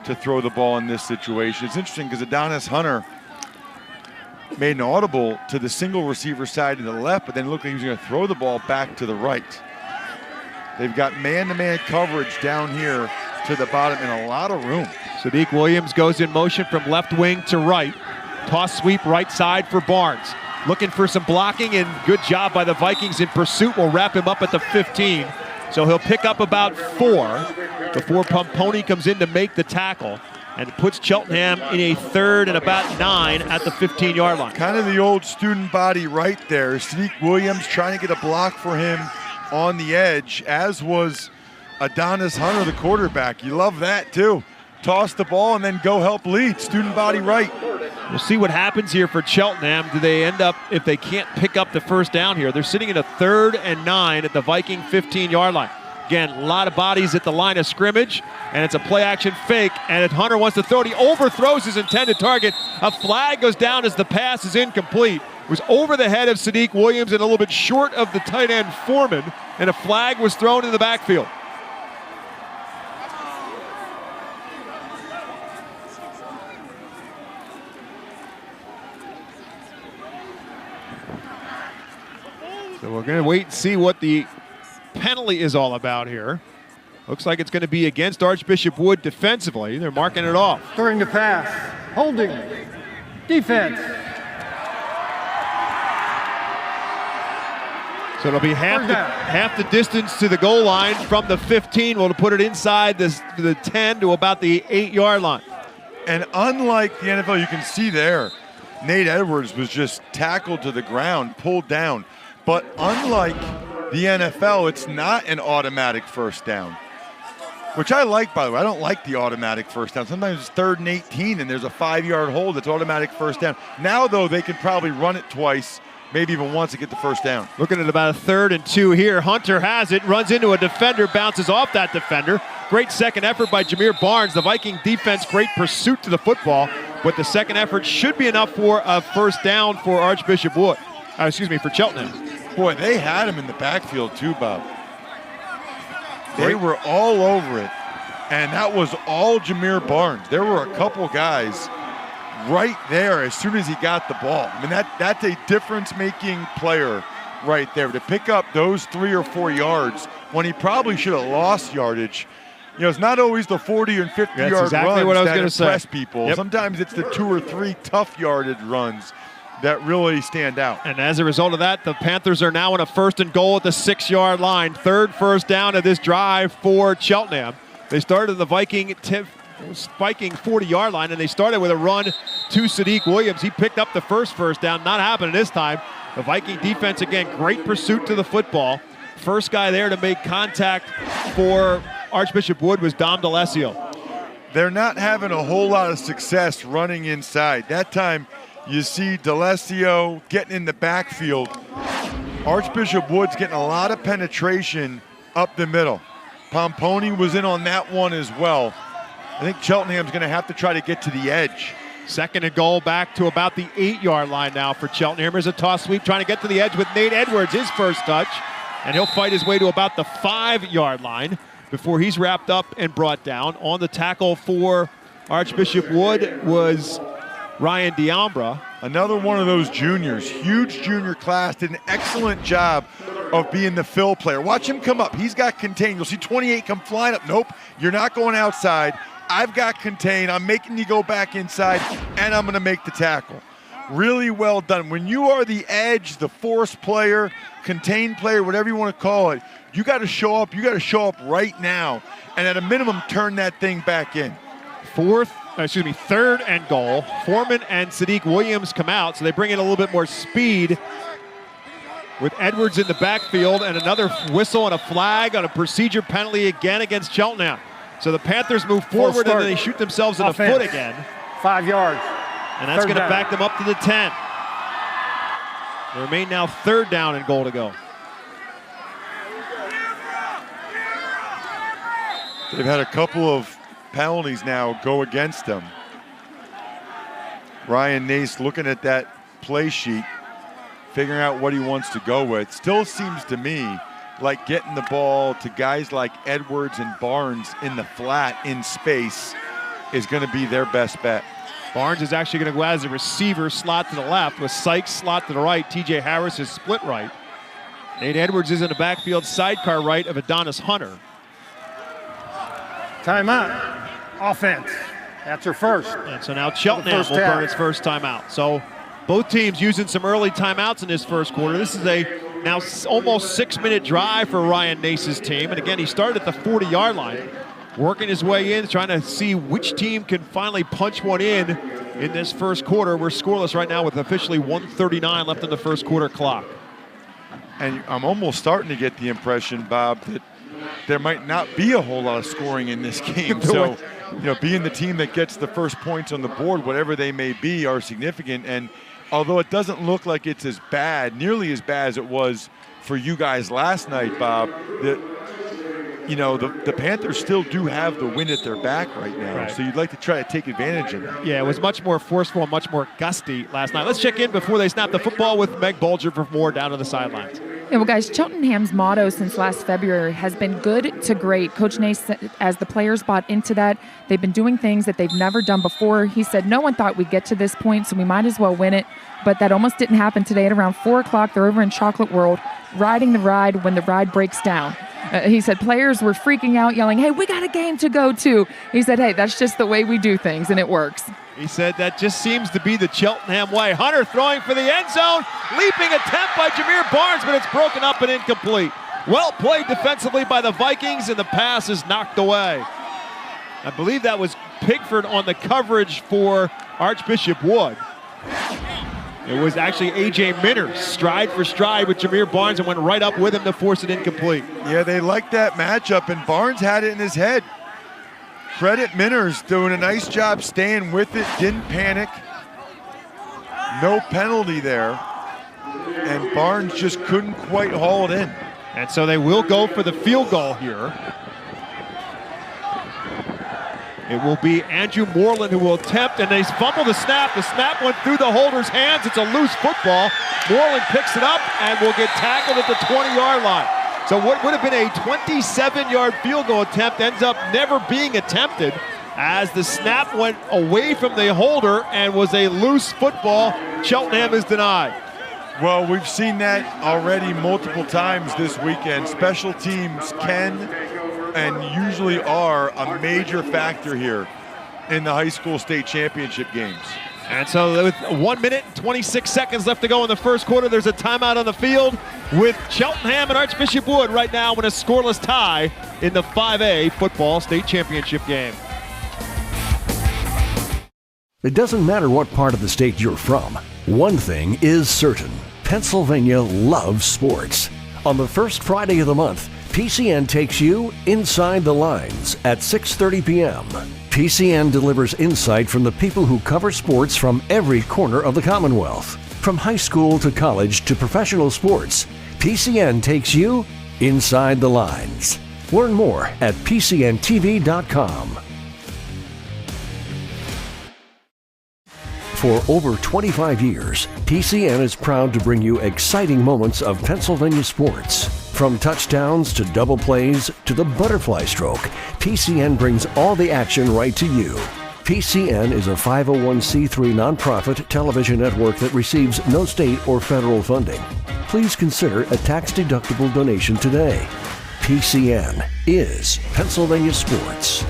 Speaker 2: to throw the ball in this situation. It's interesting because Adonis Hunter made an audible to the single receiver side to the left, but then it looked like he was going to throw the ball back to the right. They've got man-to-man coverage down here to the bottom and a lot of room.
Speaker 1: Sadiq Williams goes in motion from left wing to right. Toss sweep right side for Barnes. Looking for some blocking, and good job by the Vikings in pursuit. Will wrap him up at the 15. So he'll pick up about 4 before Pomponi comes in to make the tackle, and puts Cheltenham in a 3rd and about 9 at the 15-yard line.
Speaker 2: Kind of the old student body right there. Sadiq Williams trying to get a block for him on the edge, as was Adonis Hunter, the quarterback. You love that too. Toss the ball and then go help lead. Student body right.
Speaker 1: We'll see what happens here for Cheltenham. Do they end up, if they can't pick up the first down here, they're sitting in a 3rd and 9 at the Viking 15-yard line. Again, a lot of bodies at the line of scrimmage, and it's a play-action fake, and if Hunter wants to throw it, he overthrows his intended target. A flag goes down as the pass is incomplete. It was over the head of Sadiq Williams and a little bit short of the tight end Foreman, and a flag was thrown in the backfield. So we're going to wait and see what the penalty is all about here. Looks like it's going to be against Archbishop Wood defensively. They're marking it off.
Speaker 4: During the pass, holding, defense.
Speaker 1: So it'll be half the distance to the goal line from the 15. We'll put it inside the 10 to about the 8-yard line.
Speaker 2: And unlike the NFL, you can see there, Nate Edwards was just tackled to the ground, pulled down. But unlike the NFL, it's not an automatic first down, which I like, by the way. I don't like the automatic first down. Sometimes it's 3rd and 18 and there's a 5-yard hold. It's automatic first down. Now, though, they can probably run it twice, maybe even once to get the first down.
Speaker 1: Looking at about a 3rd and 2 here. Hunter has it, runs into a defender, bounces off that defender. Great second effort by Jameer Barnes. The Viking defense, great pursuit to the football, but the second effort should be enough for a first down for Archbishop Wood. For Cheltenham.
Speaker 2: Boy, they had him in the backfield too, Bob. They were all over it, and that was all Jameer Barnes. There were a couple guys right there as soon as he got the ball. I mean, that's a difference-making player right there. To pick up those 3 or 4 yards when he probably should have lost yardage. You know, it's not always the 40 and 50-yard
Speaker 1: exactly
Speaker 2: runs that
Speaker 1: say.
Speaker 2: impress people.
Speaker 1: Yep.
Speaker 2: Sometimes it's the 2 or 3 tough yardage runs that really stand out.
Speaker 1: And as a result of that, the Panthers are now in a 1st and goal at the 6-yard line. 3rd first down of this drive for Cheltenham. They started the Viking 40-yard line, and they started with a run to Sadiq Williams. He picked up the first down. Not happening this time. The Viking defense, again, great pursuit to the football. First guy there to make contact for Archbishop Wood was Dom DeLessio.
Speaker 2: They're not having a whole lot of success running inside. That time, you see DeLessio getting in the backfield. Archbishop Wood's getting a lot of penetration up the middle. Pomponi was in on that one as well. I think Cheltenham's going to have to try to get to the edge.
Speaker 1: 2nd and goal back to about the 8-yard line now for Cheltenham. Here's a toss sweep trying to get to the edge with Nate Edwards, his first touch. And he'll fight his way to about the 5-yard line before he's wrapped up and brought down. On the tackle for Archbishop Wood was Ryan Diambra.
Speaker 2: Another one of those juniors, huge junior class, did an excellent job of being the fill player. Watch him come up. He's got contained. You'll see 28 come flying up. Nope, you're not going outside. I've got contained. I'm making you go back inside, and I'm going to make the tackle. Really well done. When you are the edge, the force player, contained player, whatever you want to call it, you got to show up. You got to show up right now, and at a minimum, turn that thing back in.
Speaker 1: 3rd and goal. Foreman and Sadiq Williams come out, so they bring in a little bit more speed with Edwards in the backfield, and another whistle and a flag on a procedure penalty again against Cheltenham. So the Panthers move forward and then they shoot themselves in the foot again.
Speaker 4: 5 yards.
Speaker 1: And that's going to back them up to the 10. They remain now 3rd down and goal to go.
Speaker 2: They've had a couple of penalties now go against them. Ryan Nace looking at that play sheet, figuring out what he wants to go with. Still seems to me like getting the ball to guys like Edwards and Barnes in the flat in space is going to be their best bet.
Speaker 1: Barnes is actually going to go as a receiver, slot to the left, with Sykes slot to the right. TJ Harris is split right. Nate Edwards is in the backfield, sidecar right of Adonis Hunter.
Speaker 4: Timeout. Offense. That's her first.
Speaker 1: And so now Cheltenham will burn its first timeout. So both teams using some early timeouts in this first quarter. This is a now almost 6-minute drive for Ryan Nace's team. And again, he started at the 40-yard line, working his way in, trying to see which team can finally punch one in this first quarter. We're scoreless right now with officially 1:39 left in the first quarter clock.
Speaker 2: And I'm almost starting to get the impression, Bob, that there might not be a whole lot of scoring in this game. So, you know, being the team that gets the first points on the board, whatever they may be, are significant. And although it doesn't look like it's as bad, nearly as bad as it was for you guys last night, Bob, the Panthers still do have the wind at their back right now. Right. So you'd like to try to take advantage of that.
Speaker 1: Yeah, it was much more forceful and much more gusty last night. Let's check in before they snap the football with Meg Bulger for more down to the sidelines.
Speaker 7: Yeah, well, guys, Cheltenham's motto since last February has been good to great. Coach Nace, as the players bought into that, they've been doing things that they've never done before. He said, no one thought we'd get to this point, so we might as well win it. But that almost didn't happen today. At around 4 o'clock, they're over in Chocolate World, riding the ride when the ride breaks down. He said players were freaking out, yelling, hey, we got a game to go to. He said, hey, that's just the way we do things, and it works.
Speaker 1: He said that just seems to be the Cheltenham way. Hunter throwing for the end zone. Leaping attempt by Jameer Barnes, but it's broken up and incomplete. Well played defensively by the Vikings, and the pass is knocked away. I believe that was Pigford on the coverage for Archbishop Wood. It was actually A.J. Minner, stride for stride with Jameer Barnes, and went right up with him to force it incomplete.
Speaker 2: Yeah, they liked that matchup, and Barnes had it in his head. Credit Minner's doing a nice job staying with it, didn't panic. No penalty there. And Barnes just couldn't quite haul it in.
Speaker 1: And so they will go for the field goal here. It will be Andrew Moreland who will attempt, and they fumble the snap. The snap went through the holder's hands. It's a loose football. Moreland picks it up and will get tackled at the 20-yard line. So what would have been a 27-yard field goal attempt ends up never being attempted. as the snap went away from the holder and was a loose football. Cheltenham is denied.
Speaker 2: Well, we've seen that already multiple times this weekend. Special teams can and usually are a major factor here in the high school state championship games.
Speaker 1: And so with 1 minute and 26 seconds left to go in the first quarter, there's a timeout on the field with Cheltenham and Archbishop Wood right now in a scoreless tie in the 5A football state championship game.
Speaker 8: It doesn't matter what part of the state you're from. One thing is certain. Pennsylvania loves sports. On the first Friday of the month, PCN takes you inside the lines at 6:30 p.m. PCN delivers insight from the people who cover sports from every corner of the Commonwealth. From high school to college to professional sports, PCN takes you inside the lines. Learn more at PCNTV.com. For over 25 years, PCN is proud to bring you exciting moments of Pennsylvania sports. From touchdowns to double plays to the butterfly stroke, PCN brings all the action right to you. PCN is a 501c3 nonprofit television network that receives no state or federal funding. Please consider a tax-deductible donation today. PCN is Pennsylvania Sports.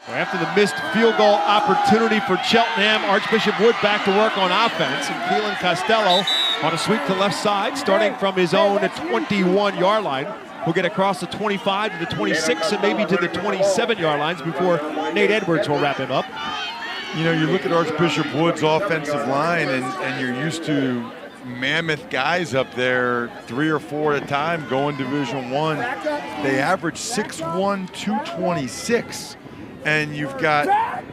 Speaker 1: After the missed field goal opportunity for Cheltenham, Archbishop Wood back to work on offense, and Keelan Costello on a sweep to left side, starting from his own 21-yard line. He'll get across the 25 to the 26 and maybe to the 27-yard lines before Nate Edwards will wrap him up.
Speaker 2: You know, you look at Archbishop Wood's offensive line and you're used to mammoth guys up there, 3 or 4 at a time going Division I. They average 6'1", 226. And you've got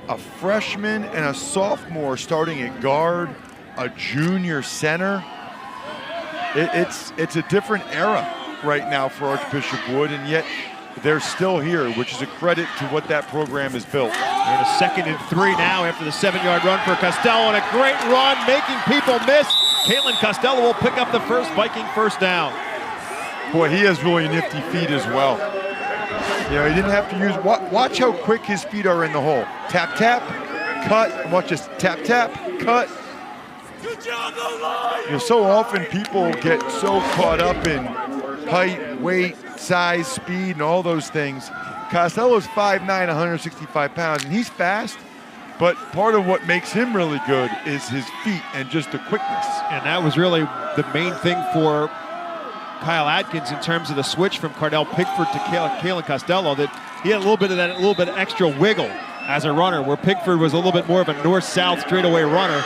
Speaker 2: a freshman and a sophomore starting at guard, a junior center. It's a different era right now for Archbishop Wood, and yet they're still here, which is a credit to what that program has built.
Speaker 1: They're in a 2nd and 3 now after the 7-yard run for Costello, and a great run, making people miss. Keelan Costello will pick up the first Viking first down.
Speaker 2: Boy, he has really nifty feet as well. You know, he didn't have to use, watch how quick his feet are in the hole. Tap, tap, cut, watch this, tap, tap, cut. You know, so often people get so caught up in height, weight, size, speed, and all those things. Costello's 5'9", 165 pounds, and he's fast, but part of what makes him really good is his feet and just the quickness.
Speaker 1: And that was really the main thing for Kyle Atkins in terms of the switch from Cardell Pickford to Keelan Costello, that he had a little bit of that, extra wiggle as a runner, where Pickford was a little bit more of a north-south straightaway runner.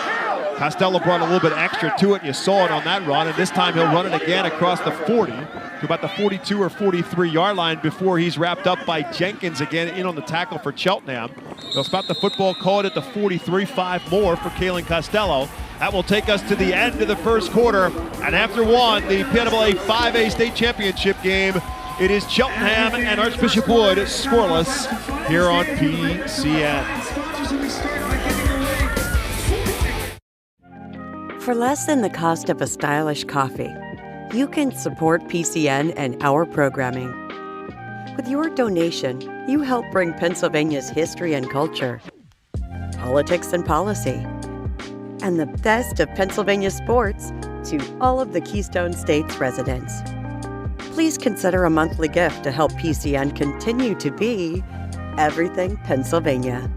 Speaker 1: Costello brought a little bit extra to it, and you saw it on that run, and this time he'll run it again across the 40 to about the 42 or 43-yard line before he's wrapped up by Jenkins again in on the tackle for Cheltenham. They'll spot the football, call it at the 43, 5 more for Keelan Costello. That will take us to the end of the first quarter, and after one, the PIAA 5A state championship game, it is Cheltenham and Archbishop Wood scoreless here on PCN.
Speaker 9: For less than the cost of a stylish coffee, you can support PCN and our programming. With your donation, you help bring Pennsylvania's history and culture, politics and policy, and the best of Pennsylvania sports to all of the Keystone States residents. Please consider a monthly gift to help PCN continue to be everything Pennsylvania.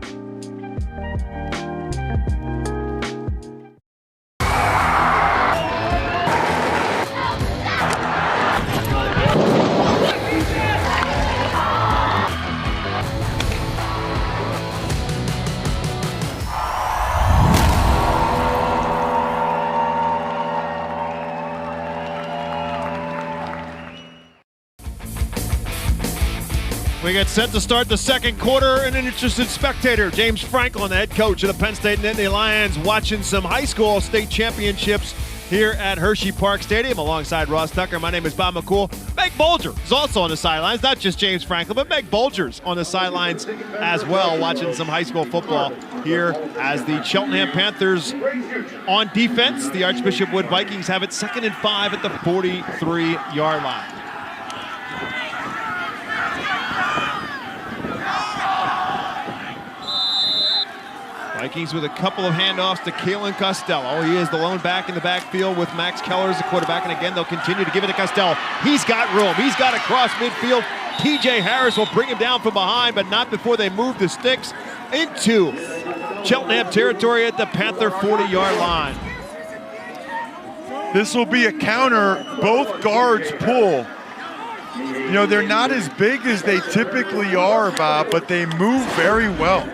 Speaker 1: We get set to start the second quarter, and an interested spectator, James Franklin, the head coach of the Penn State Nittany Lions, watching some high school state championships here at Hersheypark Stadium alongside Ross Tucker. My name is Bob McCool. Meg Bolger is also on the sidelines, not just James Franklin, but Meg Bolger's on the sidelines as well, watching some high school football here as the Cheltenham Panthers on defense. The Archbishop Wood Vikings have it 2nd and 5 at the 43-yard line. Vikings with a couple of handoffs to Kalen Costello. He is the lone back in the backfield with Max Keller as the quarterback. And again, they'll continue to give it to Costello. He's got room. He's got to cross midfield. TJ Harris will bring him down from behind, but not before they move the sticks into Cheltenham territory at the Panther 40-yard line.
Speaker 2: This will be a counter. Both guards pull. You know, they're not as big as they typically are, Bob, but they move very well.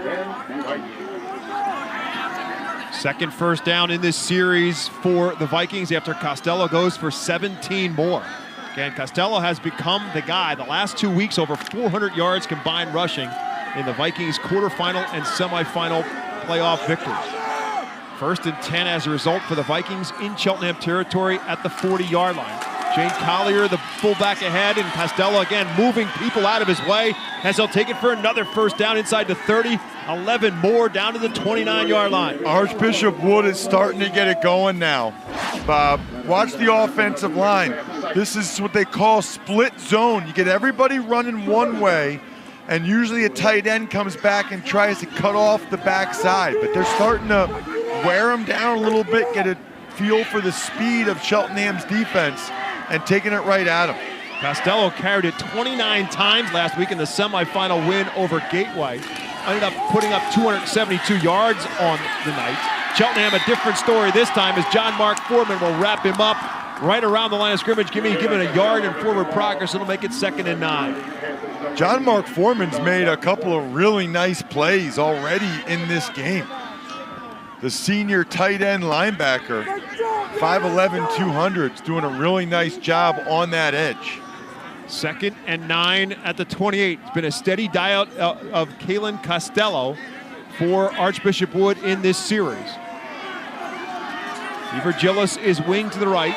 Speaker 1: Second first down in this series for the Vikings after Costello goes for 17 more. Again, Costello has become the guy. The last 2 weeks, over 400 yards combined rushing in the Vikings quarterfinal and semifinal playoff victories. 1st and 10 as a result for the Vikings in Cheltenham territory at the 40-yard line. Shane Collier, the fullback ahead, and Costello again moving people out of his way as they'll take it for another first down inside the 30. 11 more down to the 29-yard line.
Speaker 2: Archbishop Wood is starting to get it going now. Bob, watch the offensive line. This is what they call split zone. You get everybody running one way, and usually a tight end comes back and tries to cut off the backside. But they're starting to wear them down a little bit, get a feel for the speed of Cheltenham's defense, and taking it right at him.
Speaker 1: Costello carried it 29 times last week in the semifinal win over Gateway. Ended up putting up 272 yards on the night. Cheltenham, a different story this time, as John Mark Foreman will wrap him up right around the line of scrimmage, giving a yard in forward progress. It'll make it 2nd and 9.
Speaker 2: John Mark Foreman's made a couple of really nice plays already in this game. The senior tight end linebacker, 5'11", 200, is doing a really nice job on that edge.
Speaker 1: 2nd and 9 at the 28. It's been a steady diet of Kalen Costello for Archbishop Wood in this series. Evergillis is wing to the right.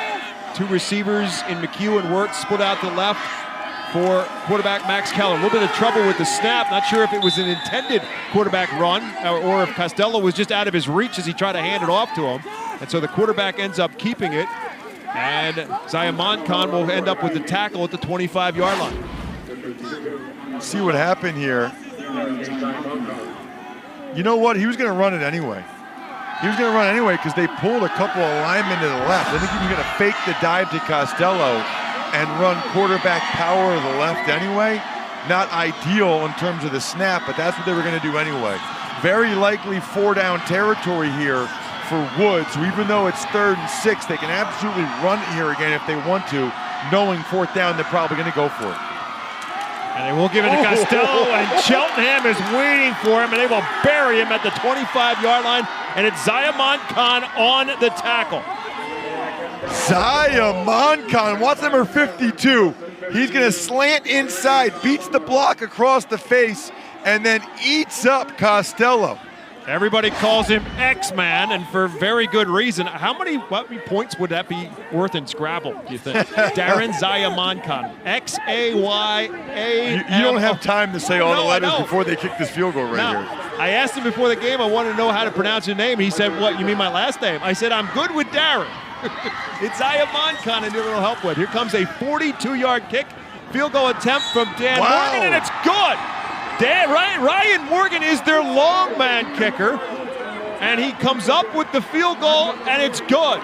Speaker 1: 2 receivers in McHugh and Wirtz split out to the left for quarterback Max Keller. A little bit of trouble with the snap. Not sure if it was an intended quarterback run or if Costello was just out of his reach as he tried to hand it off to him. And so the quarterback ends up keeping it. And Zion Khan will end up with the tackle at the 25-yard line.
Speaker 2: See what happened here. You know what? He was going to run it anyway. He was going to run anyway because they pulled a couple of linemen to the left. I think he was going to fake the dive to Costello and run quarterback power to the left anyway. Not ideal in terms of the snap, but that's what they were going to do anyway. Very likely 4-down territory here for Wood. So even though it's 3rd and 6, they can absolutely run it here again if they want to, knowing 4th down, they're probably going to go for it.
Speaker 1: And they will give it to Costello, and Cheltenham is waiting for him, and they will bury him at the 25-yard line, and it's Zion Khan on the tackle.
Speaker 2: Zion Khan, watch number 52. He's going to slant inside, beats the block across the face, and then eats up Costello.
Speaker 1: Everybody calls him X-Man, and for very good reason. What many points would that be worth in Scrabble, do you think? Darren Zayamankan. X-A-Y-A.
Speaker 2: You don't have time to say all the letters before they kick this field goal right here.
Speaker 1: I asked him before the game, I wanted to know how to pronounce your name. He said, what, you mean my last name? I said, I'm good with Darren. It's Zayamankan I need a little help with. Here comes a 42-yard kick. Field goal attempt from Dan Morgan, and it's good. Ryan Morgan is their long man kicker, and he comes up with the field goal, and it's good.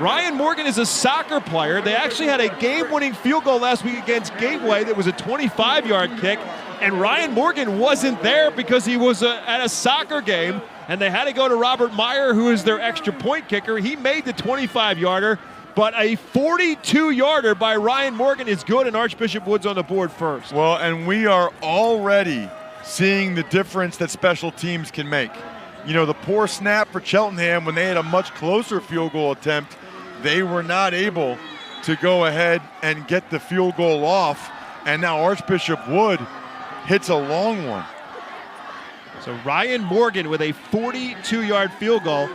Speaker 1: Ryan Morgan is a soccer player. They actually had a game-winning field goal last week against Gateway that was a 25-yard kick, and Ryan Morgan wasn't there because he was at a soccer game, and they had to go to Robert Meyer, who is their extra point kicker. He made the 25-yarder, but a 42-yarder by Ryan Morgan is good, and Archbishop Wood's on the board first.
Speaker 2: Well, and we are already seeing the difference that special teams can make. You know, the poor snap for Cheltenham, when they had a much closer field goal attempt, they were not able to go ahead and get the field goal off, and now Archbishop Wood hits a long one.
Speaker 1: So Ryan Morgan with a 42-yard field goal,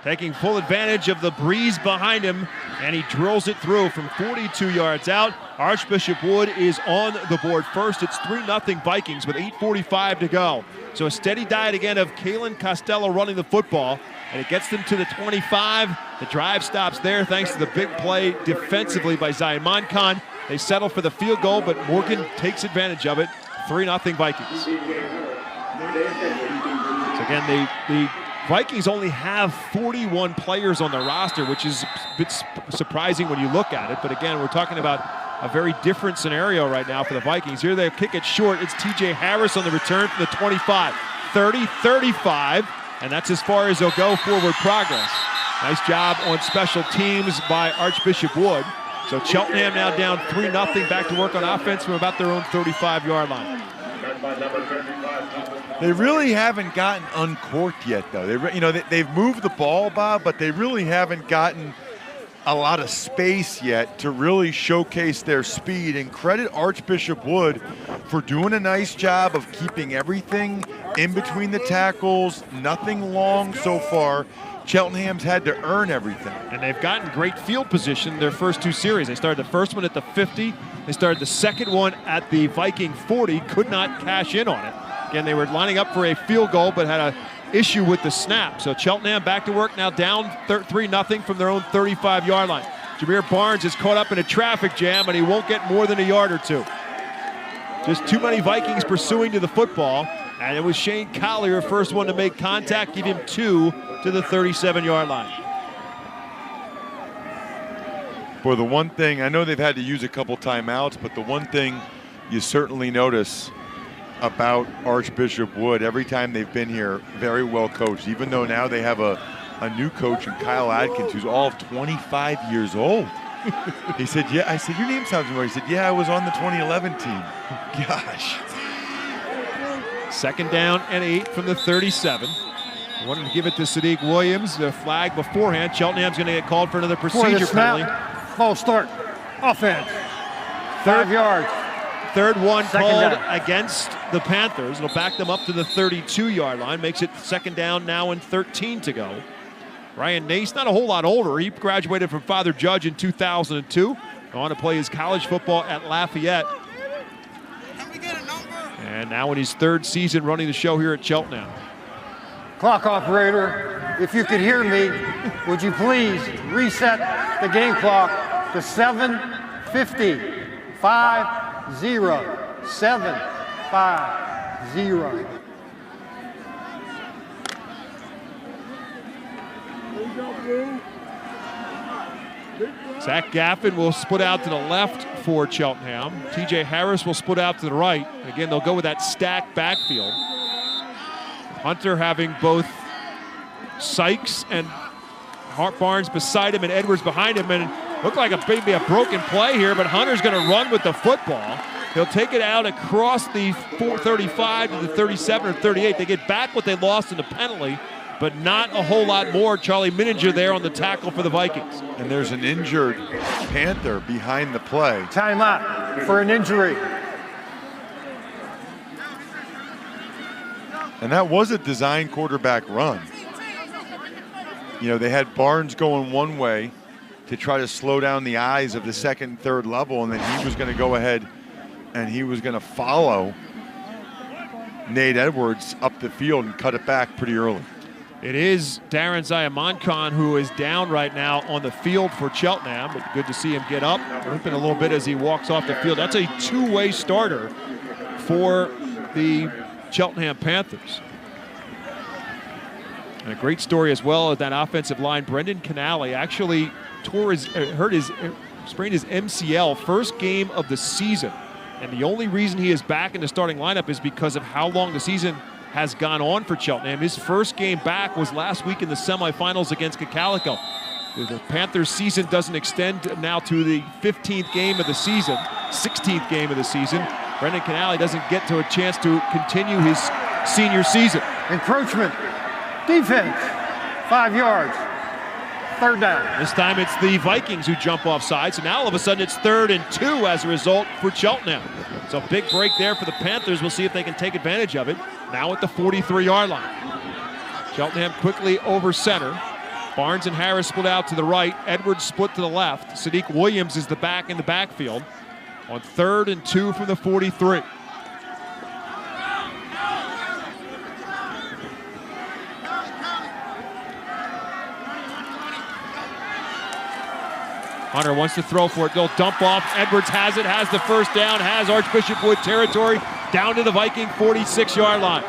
Speaker 1: taking full advantage of the breeze behind him, and he drills it through from 42 yards out. Archbishop Wood is on the board first. It's 3-0 Vikings with 8:45 to go. So a steady diet again of Kalen Costello running the football, and it gets them to the 25. The drive stops there thanks to the big play defensively by Zion Khan. They settle for the field goal, but Morgan takes advantage of it. 3-0 Vikings. So again, the Vikings only have 41 players on the roster, which is a bit surprising when you look at it. But again, we're talking about a very different scenario right now for the Vikings. Here they kick it short. It's T.J. Harris on the return from the 25. 30, 35, and that's as far as they'll go forward progress. Nice job on special teams by Archbishop Wood. So Cheltenham now down 3-0, back to work on offense from about their own 35-yard line.
Speaker 2: They really haven't gotten uncorked yet, though. They've moved the ball, Bob, but they really haven't gotten a lot of space yet to really showcase their speed. And credit Archbishop Wood for doing a nice job of keeping everything in between the tackles, nothing long so far. Cheltenham's had to earn everything.
Speaker 1: And they've gotten great field position their first two series. They started the first one at the 50. They started the second one at the Viking 40. Could not cash in on it. Again, they were lining up for a field goal, but had an issue with the snap. So Cheltenham back to work now, down 3-0 from their own 35-yard line. Jameer Barnes is caught up in a traffic jam, and he won't get more than a yard or two. Just too many Vikings pursuing to the football. And it was Shane Collier, first one to make contact, give him 2 to the 37-yard line.
Speaker 2: Boy, the one thing, I know they've had to use a couple timeouts, but the one thing you certainly notice about Archbishop Wood, every time they've been here, very well coached, even though now they have a new coach in Kyle Adkins, who's all of 25 years old. He said, yeah, I said, your name sounds familiar. He said, yeah, I was on the 2011 team. Gosh.
Speaker 1: Second down and 8 from the 37. I wanted to give it to Sadiq Williams, the flag beforehand. Cheltenham's going to get called for another procedure penalty.
Speaker 4: False start. Offense. 5 yards.
Speaker 1: Third one
Speaker 4: Second
Speaker 1: called
Speaker 4: down
Speaker 1: against the Panthers. It'll back them up to the 32-yard line. Makes it second down now and 13 to go. Ryan Nace, not a whole lot older. He graduated from Father Judge in 2002. On to play his college football at Lafayette. And now in his third season running the show here at Cheltenham.
Speaker 4: Clock operator, if you could hear me, would you please reset the game clock to 7:50. 7:50.
Speaker 1: Zach Gaffin will split out to the left for Cheltenham. T.J. Harris will split out to the right. Again, they'll go with that stacked backfield. Hunter having both Sykes and Hart Barnes beside him and Edwards behind him. And it looked like maybe a broken play here, but Hunter's going to run with the football. He'll take it out across the 435 to the 37 or 38. They get back what they lost in the penalty, but not a whole lot more. Charlie Mininger there on the tackle for the Vikings.
Speaker 2: And there's an injured Panther behind the play.
Speaker 4: Timeout for an injury.
Speaker 2: And that was a design quarterback run. You know, they had Barnes going one way to try to slow down the eyes of the second and third level, and then he was going to go ahead and he was going to follow Nate Edwards up the field and cut it back pretty early.
Speaker 1: It is Darren Ziamonkon who is down right now on the field for Cheltenham, but good to see him get up, limping a little bit as he walks off the field. That's a two-way starter for the Cheltenham Panthers. And a great story as well at that offensive line. Brendan Canale actually sprained his MCL first game of the season. And the only reason he is back in the starting lineup is because of how long the season has gone on for Cheltenham. His first game back was last week in the semifinals against Cacalico. The Panthers season doesn't extend now to the 15th game of the season, 16th game of the season. Brendan Canale doesn't get to a chance to continue his senior season.
Speaker 4: Encroachment. Defense. 5 yards. Third down.
Speaker 1: This time it's the Vikings who jump off side. So now all of a sudden it's 3rd and 2 as a result for Cheltenham. So a big break there for the Panthers. We'll see if they can take advantage of it. Now at the 43-yard line. Cheltenham quickly over center. Barnes and Harris split out to the right. Edwards split to the left. Sadiq Williams is the back in the backfield on 3rd and 2 from the 43. Hunter wants to throw for it. They'll dump off. Edwards has it, has the first down, has Archbishop Wood territory down to the Viking 46-yard line.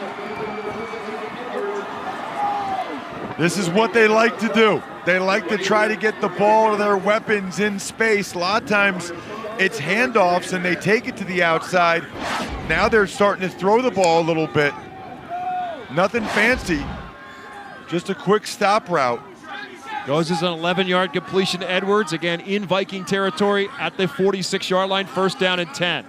Speaker 2: This is what they like to do. They like to try to get the ball or their weapons in space. A lot of times it's handoffs and they take it to the outside. Now they're starting to throw the ball a little bit. Nothing fancy, just a quick stop route.
Speaker 1: Goes as an 11-yard completion to Edwards, again in Viking territory at the 46-yard line, 1st down and 10.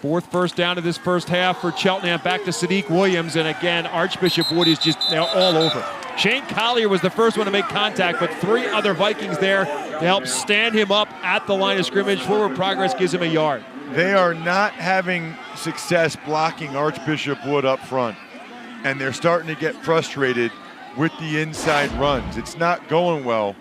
Speaker 1: 4th first down of this first half for Cheltenham, back to Sadiq Williams, and again, Archbishop Wood is just all over. Shane Collier was the first one to make contact, but 3 other Vikings there to help stand him up at the line of scrimmage. Forward progress gives him a yard.
Speaker 2: They are not having success blocking Archbishop Wood up front, and they're starting to get frustrated with the inside runs. It's not going well.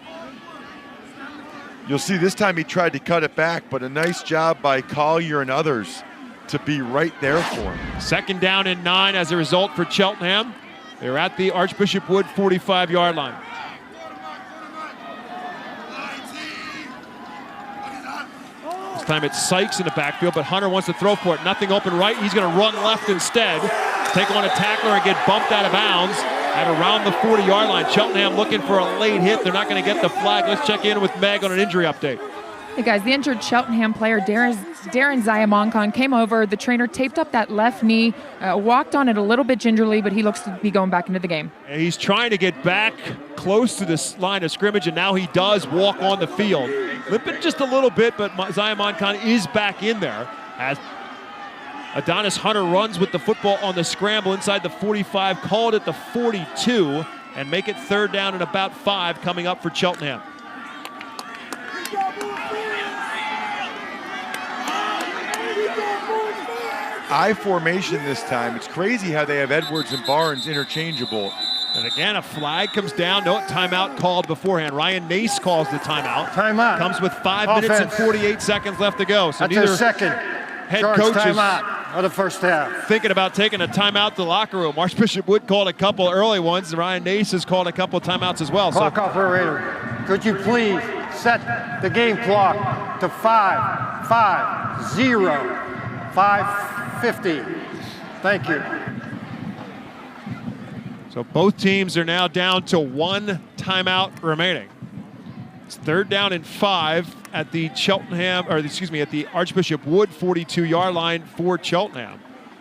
Speaker 2: You'll see this time he tried to cut it back, but a nice job by Collier and others to be right there for him.
Speaker 1: 2nd down and 9 as a result for Cheltenham. They're at the Archbishop Wood 45-yard line. This time it's Sykes in the backfield, but Hunter wants to throw for it. Nothing open right. He's going to run left instead. Take on a tackler and get bumped out of bounds at around the 40-yard line. Cheltenham looking for a late hit. They're not going to get the flag. Let's check in with Meg on an injury update.
Speaker 7: Hey guys, the injured Cheltenham player Darren Ziamonkon came over. The trainer taped up that left knee, walked on it a little bit gingerly, but he looks to be going back into the game.
Speaker 1: He's trying to get back close to this line of scrimmage, and now he does walk on the field. Limping just a little bit, but Ziamonkon is back in there as Adonis Hunter runs with the football on the scramble inside the 45, called it the 42, and make it 3rd down and about 5 coming up for Cheltenham.
Speaker 2: I formation this time. It's crazy how they have Edwards and Barnes interchangeable.
Speaker 1: And again, a flag comes down. No timeout called beforehand. Ryan Nace calls the timeout.
Speaker 4: Timeout.
Speaker 1: Comes with 5 minutes and 48 seconds left to go. So
Speaker 4: that's their second
Speaker 1: head coaches
Speaker 4: timeout of the first half.
Speaker 1: Thinking about taking a timeout to the locker room. Archbishop Wood called a couple early ones. Ryan Nace has called a couple timeouts as well.
Speaker 4: Clock operator, could you please set the game clock to 5:50. Thank you.
Speaker 1: So both teams are now down to 1 timeout remaining. It's 3rd down and 5 at the at the Archbishop Wood 42-yard line for Cheltenham.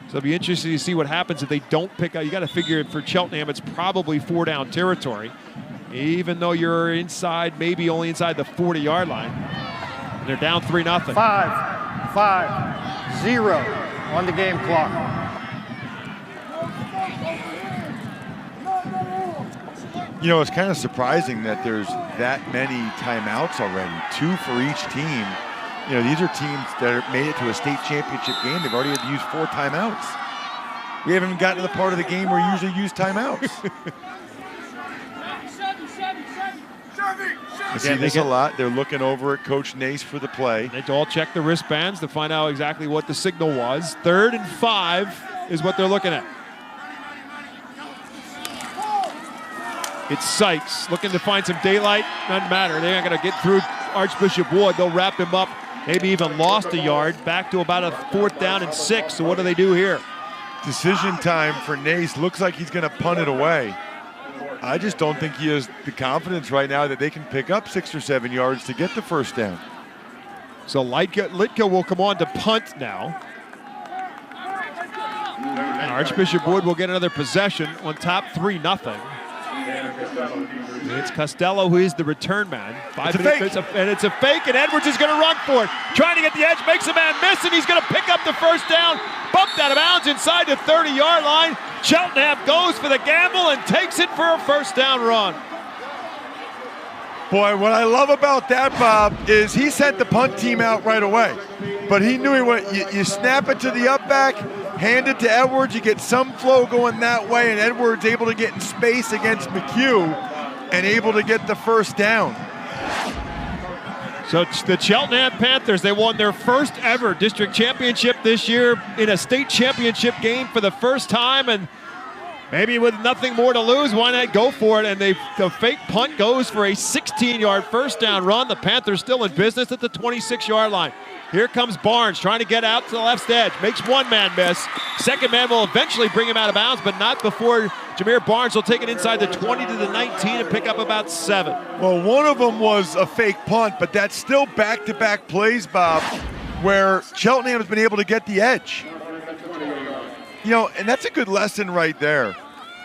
Speaker 1: So it'll be interesting to see what happens if they don't pick up. You got to figure for Cheltenham, it's probably 4-down territory, even though you're inside, maybe only inside the 40-yard line. And they're down 3-0.
Speaker 4: 5-0 on the game clock.
Speaker 2: You know, it's kind of surprising that there's that many timeouts already, 2 for each team. You know, these are teams that made it to a state championship game. They've already had to use 4 timeouts. We haven't even gotten to the part of the game where we usually use timeouts. I see this a lot. They're looking over at Coach Nace for the play.
Speaker 1: They all check the wristbands to find out exactly what the signal was. 3rd and 5 is what they're looking at. It's Sykes looking to find some daylight. Doesn't matter. They're not going to get through Archbishop Wood. They'll wrap him up. Maybe even lost a yard. Back to about a 4th down and 6. So what do they do here?
Speaker 2: Decision time for Nace. Looks like he's going to punt it away. I just don't think he has the confidence right now that they can pick up 6 or 7 yards to get the 1st down.
Speaker 1: So Litka will come on to punt now. And Archbishop Wood will get another possession on top 3-0. It's Costello who is the return man. 5 minutes, and it's a fake, and Edwards is going to run for it. Trying to get the edge, makes a man miss, and he's going to pick up the 1st down. Bumped out of bounds inside the 30-yard line. Cheltenham goes for the gamble and takes it for a 1st down run.
Speaker 2: Boy, what I love about that, Bob, is he sent the punt team out right away. But he knew he went, you snap it to the up back, hand it to Edwards, you get some flow going that way, and Edwards able to get in space against McHugh and able to get the 1st down.
Speaker 1: So the Cheltenham Panthers, they won their first ever district championship this year in a state championship game for the first time, and maybe with nothing more to lose, why not go for it? And the fake punt goes for a 16-yard 1st down run. The Panthers still in business at the 26-yard line. Here comes Barnes trying to get out to the left edge. Makes one man miss. Second man will eventually bring him out of bounds, but not before Jameer Barnes will take it inside the 20 to the 19 and pick up about 7.
Speaker 2: Well, one of them was a fake punt, but that's still back-to-back plays, Bob, where Cheltenham has been able to get the edge. You know, and that's a good lesson right there.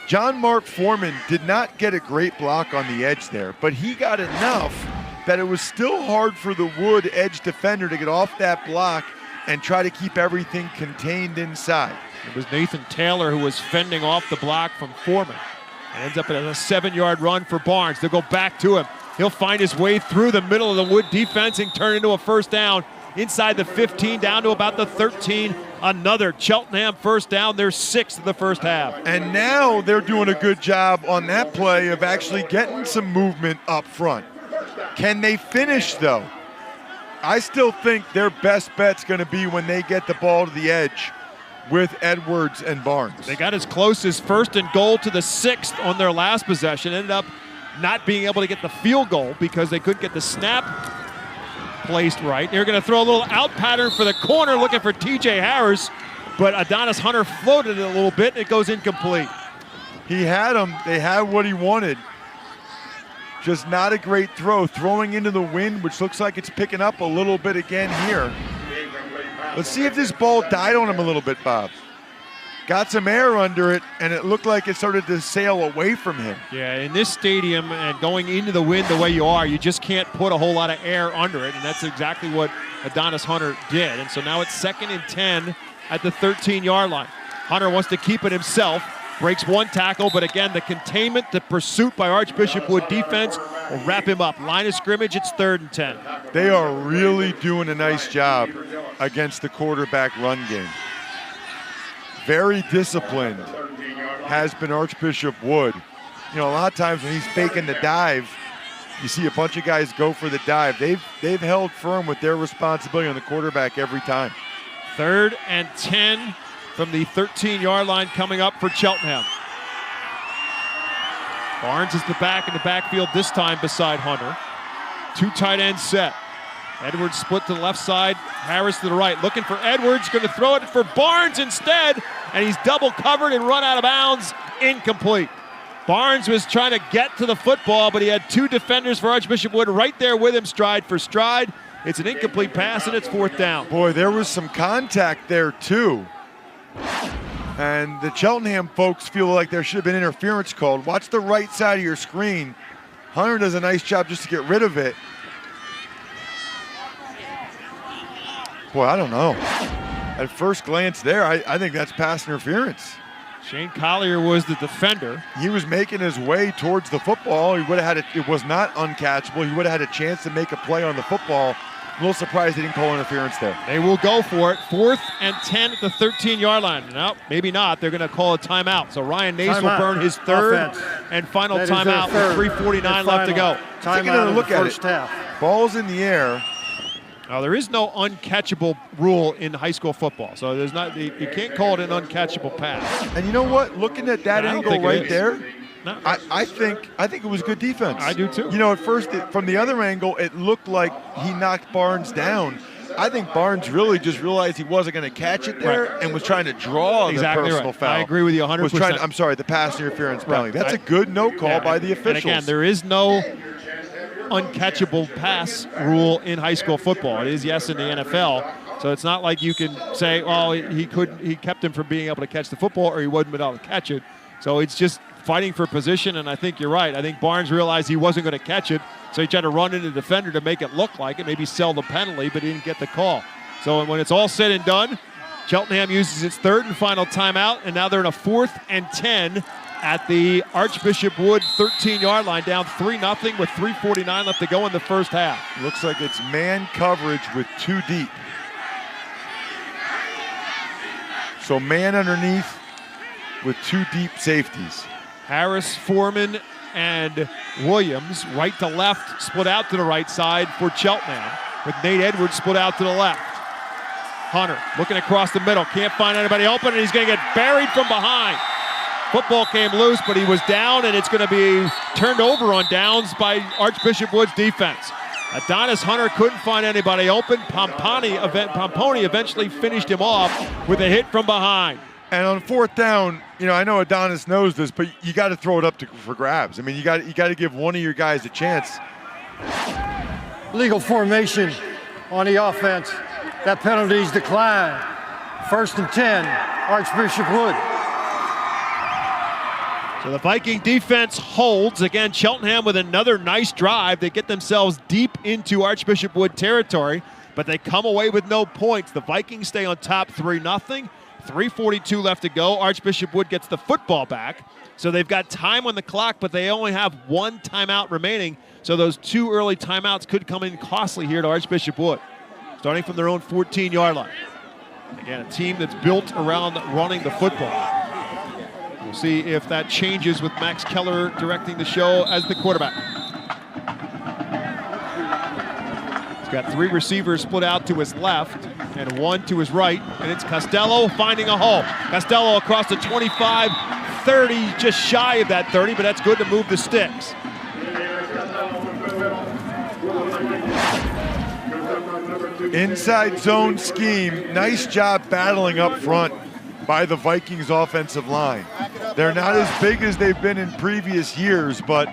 Speaker 2: John Mark Foreman did not get a great block on the edge there, but he got enough that it was still hard for the Wood edge defender to get off that block and try to keep everything contained inside.
Speaker 1: It was Nathan Taylor who was fending off the block from Foreman. And ends up at a 7-yard run for Barnes. They'll go back to him. He'll find his way through the middle of the Wood defense and turn into a first down inside the 15 down to about the 13. Another Cheltenham first down, their 6th of the first half.
Speaker 2: And now they're doing a good job on that play of actually getting some movement up front. Can they finish, though? I still think their best bet's going to be when they get the ball to the edge with Edwards and Barnes.
Speaker 1: They got as close as 1st and goal to the 6th on their last possession. Ended up not being able to get the field goal because they couldn't get the snap placed right. They're going to throw a little out pattern for the corner looking for TJ Harris, but Adonis Hunter floated it a little bit and it goes incomplete.
Speaker 2: He had him. They had what he wanted. Just not a great throw. Throwing into the wind, which looks like it's picking up a little bit again here. Let's see if this ball died on him a little bit, Bob. Got some air under it, and it looked like it started to sail away from him.
Speaker 1: Yeah, in this stadium and going into the wind the way you are, you just can't put a whole lot of air under it, and that's exactly what Adonis Hunter did. And so now it's 2nd and 10 at the 13-yard line. Hunter wants to keep it himself. Breaks one tackle, but again, the containment, the pursuit by Archbishop Wood defense will wrap him up. Line of scrimmage, it's 3rd and 10.
Speaker 2: They are really doing a nice job against the quarterback run game. Very disciplined has been Archbishop Wood. You know, a lot of times when he's faking the dive, you see a bunch of guys go for the dive. They've held firm with their responsibility on the quarterback every time.
Speaker 1: 3rd and 10. From the 13-yard line coming up for Cheltenham. Barnes is the back in the backfield this time beside Hunter. 2 tight ends set. Edwards split to the left side, Harris to the right. Looking for Edwards, going to throw it for Barnes instead, and he's double covered and run out of bounds. Incomplete. Barnes was trying to get to the football, but he had 2 defenders for Archbishop Wood right there with him, stride for stride. It's an incomplete pass, and it's 4th down.
Speaker 2: Boy, there was some contact there, too. And the Cheltenham folks feel like there should have been interference called. Watch the right side of your screen. Hunter does a nice job just to get rid of it. Boy, I don't know. At first glance there, I think that's pass interference.
Speaker 1: Shane Collier was the defender.
Speaker 2: He was making his way towards the football. He would have had it was not uncatchable. He would have had a chance to make a play on the football. A little surprised they didn't call interference there.
Speaker 1: They will go for it. 4th and 10 at the 13-yard line. No, maybe not. They're going to call a timeout. So Ryan Nace will burn his 3rd and final timeout with 3:49 left to go.
Speaker 2: Take another look at it. Ball's in the air.
Speaker 1: Now, there is no uncatchable rule in high school football. So there's not. You can't call it an uncatchable pass.
Speaker 2: And you know what? Looking at that angle right there,
Speaker 1: no.
Speaker 2: I think it was good defense.
Speaker 1: I do too.
Speaker 2: You know, at first, from the other angle, it looked like he knocked Barnes down. I think Barnes really just realized he wasn't going to catch it there and was trying to draw the personal foul.
Speaker 1: I agree with you 100%.
Speaker 2: I'm sorry, the pass interference penalty. That's a good no call by the officials.
Speaker 1: And again, there is no uncatchable pass rule in high school football. It is yes in the NFL. So it's not like you can say, oh, he kept him from being able to catch the football or he wasn't able to catch it. So it's just fighting for position, and I think you're right. I think Barnes realized he wasn't going to catch it, so he tried to run into the defender to make it look like it, maybe sell the penalty, but he didn't get the call. So when it's all said and done, Cheltenham uses its 3rd and final timeout, and now they're in a 4th and 10 at the Archbishop Wood 13-yard line, down 3-0 with 3:49 left to go in the first half.
Speaker 2: Looks like it's man coverage with 2 deep. So man underneath with 2 deep safeties.
Speaker 1: Harris, Foreman, and Williams, right to left, split out to the right side for Cheltenham, with Nate Edwards split out to the left. Hunter looking across the middle, can't find anybody open, and he's going to get buried from behind. Football came loose, but he was down, and it's going to be turned over on downs by Archbishop Wood's defense. Adonis Hunter couldn't find anybody open. Pomponi eventually finished him off with a hit from behind.
Speaker 2: And on 4th down, you know, I know Adonis knows this, but you got to throw it up for grabs. I mean, you got to give one of your guys a chance.
Speaker 4: Legal formation on the offense. That penalty's declined. 1st and 10, Archbishop Wood.
Speaker 1: So the Viking defense holds. Again, Cheltenham with another nice drive. They get themselves deep into Archbishop Wood territory, but they come away with no points. The Vikings stay on top 3-0. 3:42 left to go. Archbishop Wood gets the football back. So they've got time on the clock, but they only have 1 timeout remaining. So those 2 early timeouts could come in costly here to Archbishop Wood. Starting from their own 14-yard line. Again, a team that's built around running the football. We'll see if that changes with Max Keller directing the show as the quarterback. He's got 3 receivers split out to his left and 1 to his right, and it's Costello finding a hole. Costello across the 25, 30, just shy of that 30, but that's good to move the sticks.
Speaker 2: Inside zone scheme. Nice job battling up front by the Vikings offensive line. They're not as big as they've been in previous years, but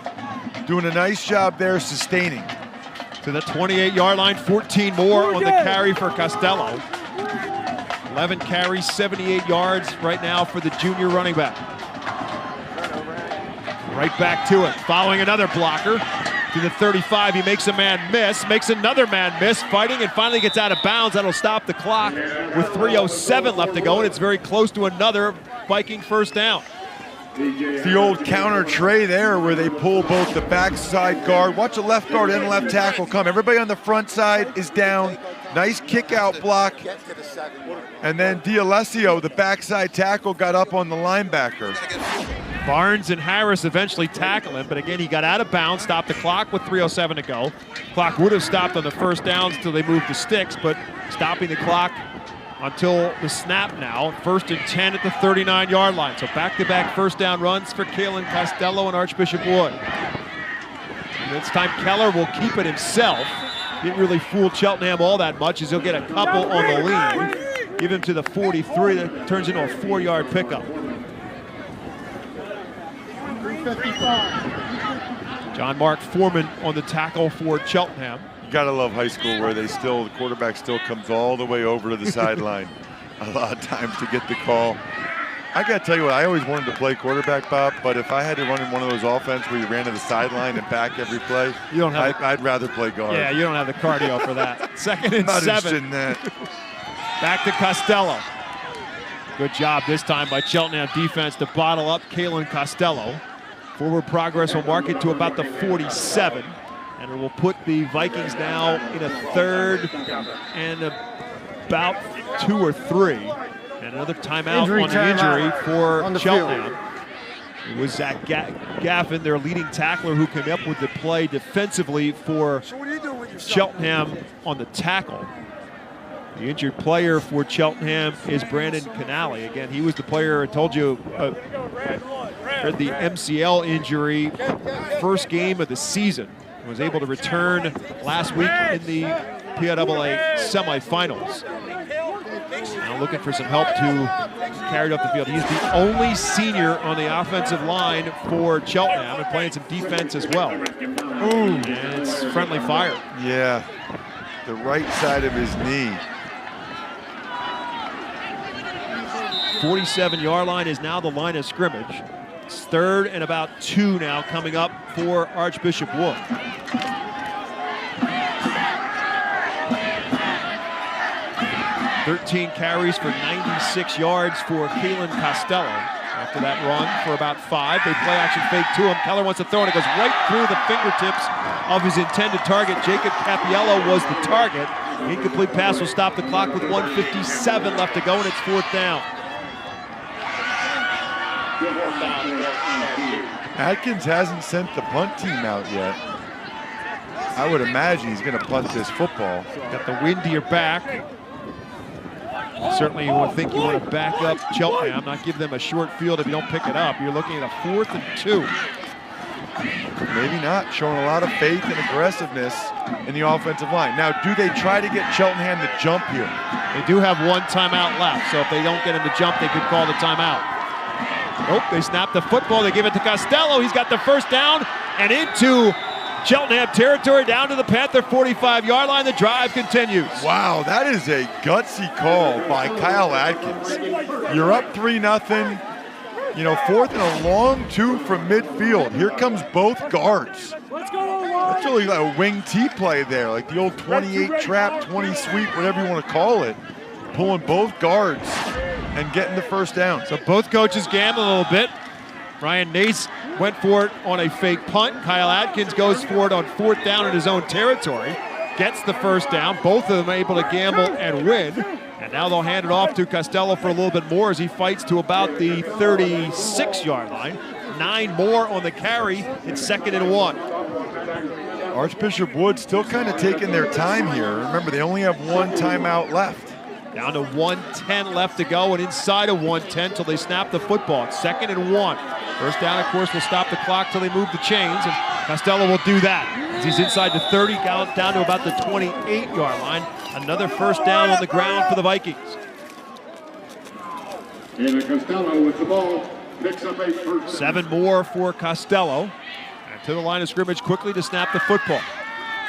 Speaker 2: doing a nice job there sustaining.
Speaker 1: To the 28-yard line, 14 more on the carry for Costello. 11 carries, 78 yards right now for the junior running back. Right back to it, following another blocker. To the 35, he makes a man miss, makes another man miss, fighting, and finally gets out of bounds. That'll stop the clock with 3:07 left to go, and it's very close to another Viking first down.
Speaker 2: It's the old counter tray there where they pull both the backside guard. Watch the left guard and left tackle come. Everybody on the front side is down. Nice kick out block. And then D'Alessio, the backside tackle, got up on the linebacker.
Speaker 1: Barnes and Harris eventually tackle him, but again, he got out of bounds, stopped the clock with 3:07 to go. Clock would have stopped on the first downs until they moved the sticks, but stopping the clock until the snap now. 1st and 10 at the 39-yard line. So back-to-back first down runs for Kalen Costello and Archbishop Wood. And this time Keller will keep it himself. Didn't really fool Cheltenham all that much as he'll get a couple on the lead. Give him to the 43. That turns into a 4-yard pickup. John Mark Foreman on the tackle for Cheltenham.
Speaker 2: You gotta love high school where the quarterback still comes all the way over to the sideline a lot of times to get the call. I gotta tell you what, I always wanted to play quarterback, Bob, but if I had to run in one of those offense where you ran to the sideline and back every play, I'd rather play guard.
Speaker 1: Yeah, you don't have the cardio for that. 2nd and 7.
Speaker 2: Not interested in that.
Speaker 1: Back to Costello. Good job this time by Cheltenham defense to bottle up Kalen Costello. Forward progress will mark it to about the 47. And it will put the Vikings now in a 3rd and about 2 or 3. And another timeout on the injury for Cheltenham. It was Zach Gaffin, their leading tackler, who came up with the play defensively for Cheltenham on the tackle. The injured player for Cheltenham is Brandon Canale. Again, he was the player I told you had the MCL injury first game of the season. Was able to return last week in the PIAA semifinals. Now looking for some help to carry it up the field. He's the only senior on the offensive line for Cheltenham and playing some defense as well. Ooh, and it's friendly fire.
Speaker 2: Yeah, the right side of his knee.
Speaker 1: 47-yard line is now the line of scrimmage. It's 3rd and about 2 now coming up for Archbishop Wood. "13 carries for 96 yards for Kalen Costello. After that run for about 5, they play action fake to him. Keller wants to throw, and it goes right through the fingertips of his intended target. Jacob Capiello was the target. Incomplete pass will stop the clock with 1:57 left to go, and it's 4th down.
Speaker 2: Atkins hasn't sent the punt team out yet. I would imagine he's going to punt this football.
Speaker 1: Got the wind to your back. Certainly you would think you want to back up Cheltenham, not give them a short field if you don't pick it up. You're looking at a 4th and 2.
Speaker 2: Maybe not. Showing a lot of faith and aggressiveness in the offensive line. Now, do they try to get Cheltenham to jump here?
Speaker 1: They do have one timeout left, so if they don't get him to jump, they could call the timeout. Nope, they snap the football. They give it to Costello. He's got the first down and into Cheltenham territory, down to the Panther 45-yard line. The drive continues.
Speaker 2: Wow, that is a gutsy call by Kyle Atkins. You're up 3-0. You know, 4th and a long 2 from midfield. Here comes both guards. That's really like a wing T play there, like the old 28 trap, 20 sweep, whatever you want to call it. Pulling both guards and getting the first down.
Speaker 1: So both coaches gamble a little bit. Ryan Nace went for it on a fake punt. Kyle Atkins goes for it on 4th down in his own territory. Gets the first down. Both of them able to gamble and win. And now they'll hand it off to Costello for a little bit more as he fights to about the 36-yard line. 9 more on the carry. It's 2nd and 1.
Speaker 2: Archbishop Wood still kind of taking their time here. Remember, they only have one timeout left.
Speaker 1: Down to 1:10 left to go, and inside of 1:10 till they snap the football. It's 2nd and 1. First down, of course, will stop the clock till they move the chains, and Costello will do that. As he's inside the 30, down to about the 28-yard line. Another first down on the ground for the Vikings.
Speaker 5: And Costello with the ball, picks up a first.
Speaker 1: 7 more for Costello. And to the line of scrimmage quickly to snap the football.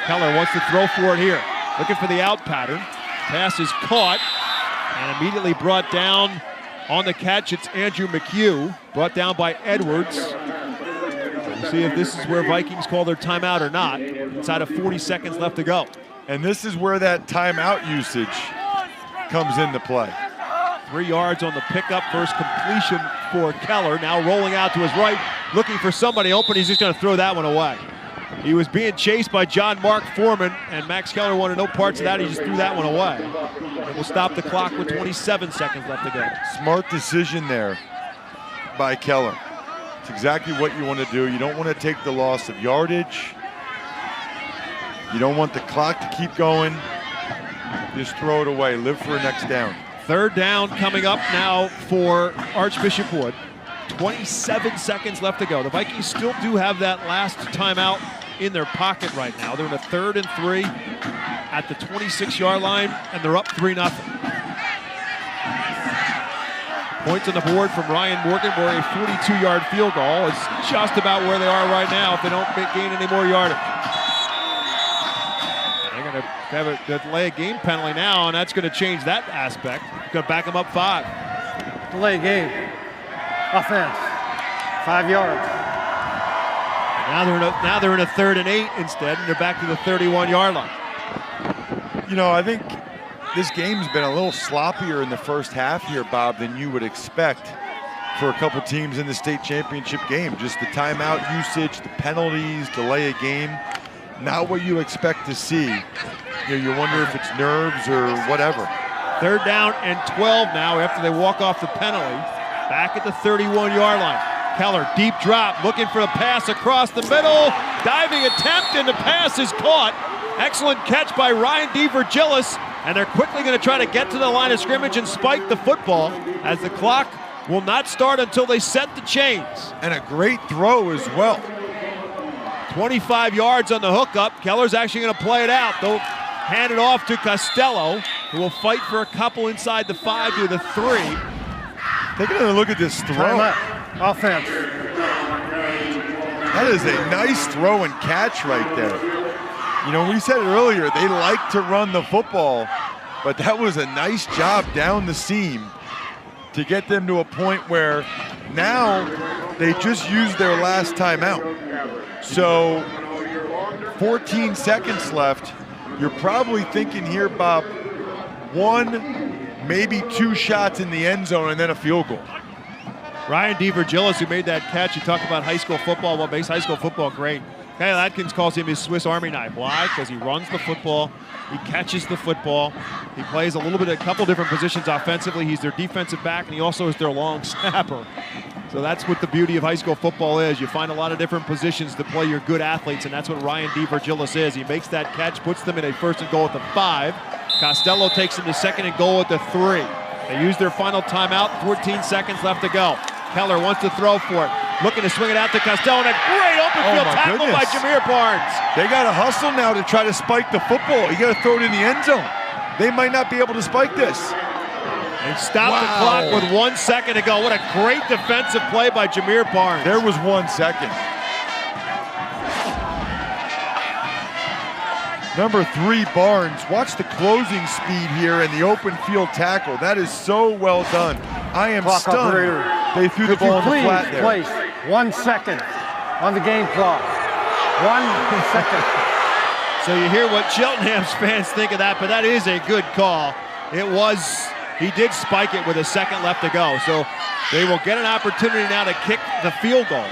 Speaker 1: Keller wants to throw for it here. Looking for the out pattern. Pass is caught and immediately brought down on the catch. It's Andrew McHugh, brought down by Edwards. We'll see if this is where Vikings call their timeout or not. Inside of 40 seconds left to go.
Speaker 2: And this is where that timeout usage comes into play.
Speaker 1: 3 yards on the pickup, first completion for Keller. Now rolling out to his right, looking for somebody open. He's just going to throw that one away. He was being chased by John Mark Foreman, and Max Keller wanted no parts of that. He just threw that one away. And we'll stop the clock with 27 seconds left to go.
Speaker 2: Smart decision there by Keller. It's exactly what you want to do. You don't want to take the loss of yardage. You don't want the clock to keep going. Just throw it away. Live for a next down.
Speaker 1: 3rd down coming up now for Archbishop Wood. 27 seconds left to go. The Vikings still do have that last timeout in their pocket right now. They're in a 3rd and 3 at the 26-yard line, and they're up 3-0. Points on the board from Ryan Morgan for a 42-yard field goal. It's just about where they are right now if they don't gain any more yardage. They're going to have a delay game penalty now, and that's going to change that aspect. Going to back them up 5.
Speaker 4: Delay game. Offense. 5 yards.
Speaker 1: Now they're in a 3rd and 8 instead, and they're back to the 31-yard line.
Speaker 2: You know, I think this game's been a little sloppier in the first half here, Bob, than you would expect for a couple teams in the state championship game. Just the timeout usage, the penalties, delay a game. Not what you expect to see. You know, you wonder if it's nerves or whatever.
Speaker 1: 3rd down and 12 now after they walk off the penalty. Back at the 31-yard line. Keller, deep drop, looking for the pass across the middle. Diving attempt, and the pass is caught. Excellent catch by Ryan DeVirgilis, and they're quickly going to try to get to the line of scrimmage and spike the football as the clock will not start until they set the chains.
Speaker 2: And a great throw as well.
Speaker 1: 25 yards on the hookup. Keller's actually going to play it out. They'll hand it off to Costello, who will fight for a couple inside the 5 to the 3.
Speaker 2: Take another look at this throw.
Speaker 4: Offense.
Speaker 2: That is a nice throw and catch right there. You know, we said it earlier, they like to run the football, but that was a nice job down the seam to get them to a point where now they just used their last timeout. So 14 seconds left. You're probably thinking here, Bob, 1, maybe 2 shots in the end zone and then a field goal.
Speaker 1: Ryan DeVirgilis, who made that catch, you talk about high school football, what makes high school football great. Kyle Atkins calls him his Swiss Army knife. Why? Because he runs the football, he catches the football, he plays a couple different positions offensively. He's their defensive back, and he also is their long snapper. So that's what the beauty of high school football is. You find a lot of different positions to play your good athletes, and that's what Ryan DeVirgilis is. He makes that catch, puts them in a 1st and goal at the 5. Costello takes them to 2nd and goal at the 3. They use their final timeout, 14 seconds left to go. Keller wants to throw for it. looking to swing it out to Costello, and a great open field tackle by Jameer Barnes.
Speaker 2: They got to hustle now to try to spike the football. You got to throw it in the end zone. They might not be able to spike this.
Speaker 1: They stopped the clock with 1 second to go. What a great defensive play by Jameer Barnes.
Speaker 2: There was 1 second. Number 3, Barnes. Watch the closing speed here and the open field tackle. That is so well done. I am stunned. They threw the ball in the flat there.
Speaker 4: Place 1 second on the game clock. 1 second.
Speaker 1: So you hear what Cheltenham's fans think of that, but that is a good call. He did spike it with a second left to go. So they will get an opportunity now to kick the field goal.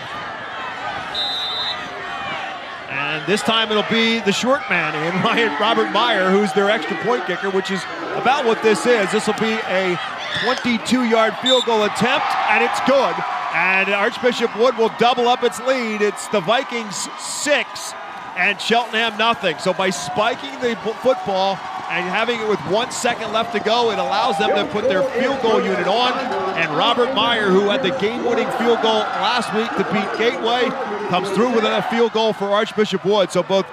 Speaker 1: And this time it'll be the short man in Robert Meyer, who's their extra point kicker, which is about what this is. This will be a 22-yard field goal attempt, and it's good. And Archbishop Wood will double up its lead. It's the Vikings 6 and Cheltenham nothing. So by spiking the football and having it with 1 second left to go, it allows them to put their field goal unit on. And Robert Meyer, who had the game-winning field goal last week to beat Gateway, comes through with a field goal for Archbishop Wood. So both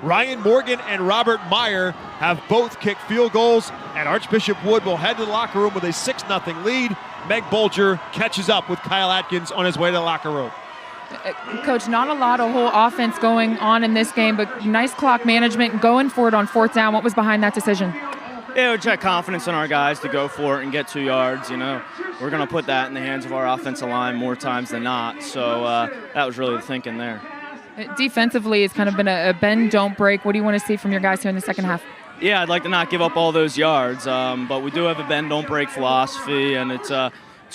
Speaker 1: Ryan Morgan and Robert Meyer have both kicked field goals, and Archbishop Wood will head to the locker room with a 6-0 lead. Meg Bolger catches up with Kyle Atkins on his way to the locker room.
Speaker 7: Coach, not a lot of whole offense going on in this game, but nice clock management going for it on 4th down. What was behind that decision?
Speaker 10: Yeah, we just had confidence in our guys to go for it and get 2 yards. You know, we're going to put that in the hands of our offensive line more times than not. So that was really the thinking there.
Speaker 7: Defensively, it's kind of been a bend, don't break. What do you want to see from your guys here in the second half?
Speaker 10: Yeah, I'd like to not give up all those yards, but we do have a bend, don't break philosophy, and it's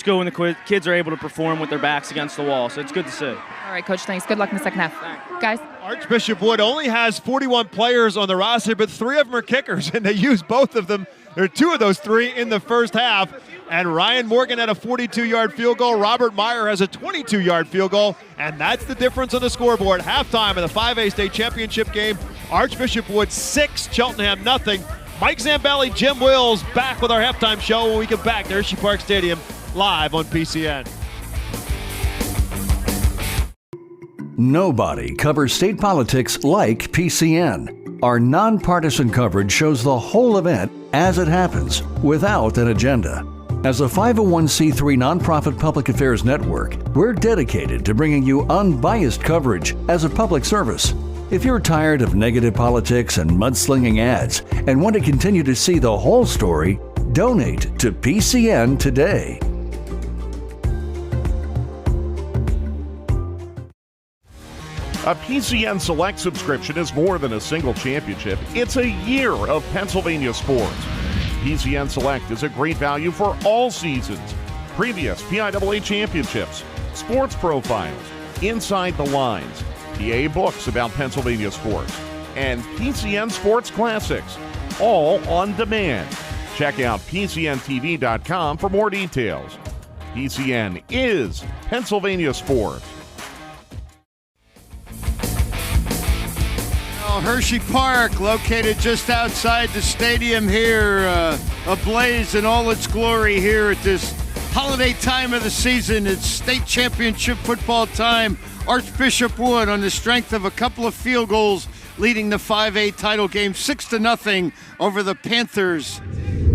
Speaker 10: good when the kids are able to perform with their backs against the wall. So it's good to see.
Speaker 7: All right, Coach, thanks. Good luck in the second half. Guys.
Speaker 1: Archbishop Wood only has 41 players on the roster, but 3 of them are kickers, and they use both of them. There are 2 of those 3 in the first half. And Ryan Morgan had a 42-yard field goal. Robert Meyer has a 22-yard field goal. And that's the difference on the scoreboard. Halftime of the 5A state championship game. Archbishop Wood 6, Cheltenham nothing. Mike Zambelli, Jim Wills back with our halftime show when we get back to Hersheypark Stadium live on PCN.
Speaker 8: Nobody covers state politics like PCN. Our nonpartisan coverage shows the whole event as it happens, without an agenda. As a 501c3 nonprofit public affairs network, we're dedicated to bringing you unbiased coverage as a public service. If you're tired of negative politics and mudslinging ads and want to continue to see the whole story, donate to PCN today.
Speaker 11: A PCN Select subscription is more than a single championship. It's a year of Pennsylvania sports. PCN Select is a great value for all seasons. Previous PIAA championships, sports profiles, inside the lines, PIAA books about Pennsylvania sports, and PCN Sports Classics, all on demand. Check out PCNTV.com for more details. PCN is Pennsylvania sports.
Speaker 12: Hersheypark, located just outside the stadium here, ablaze in all its glory here at this holiday time of the season. It's state championship football time. Archbishop Wood, on the strength of a couple of field goals, leading the 5A title game 6-0 over the Panthers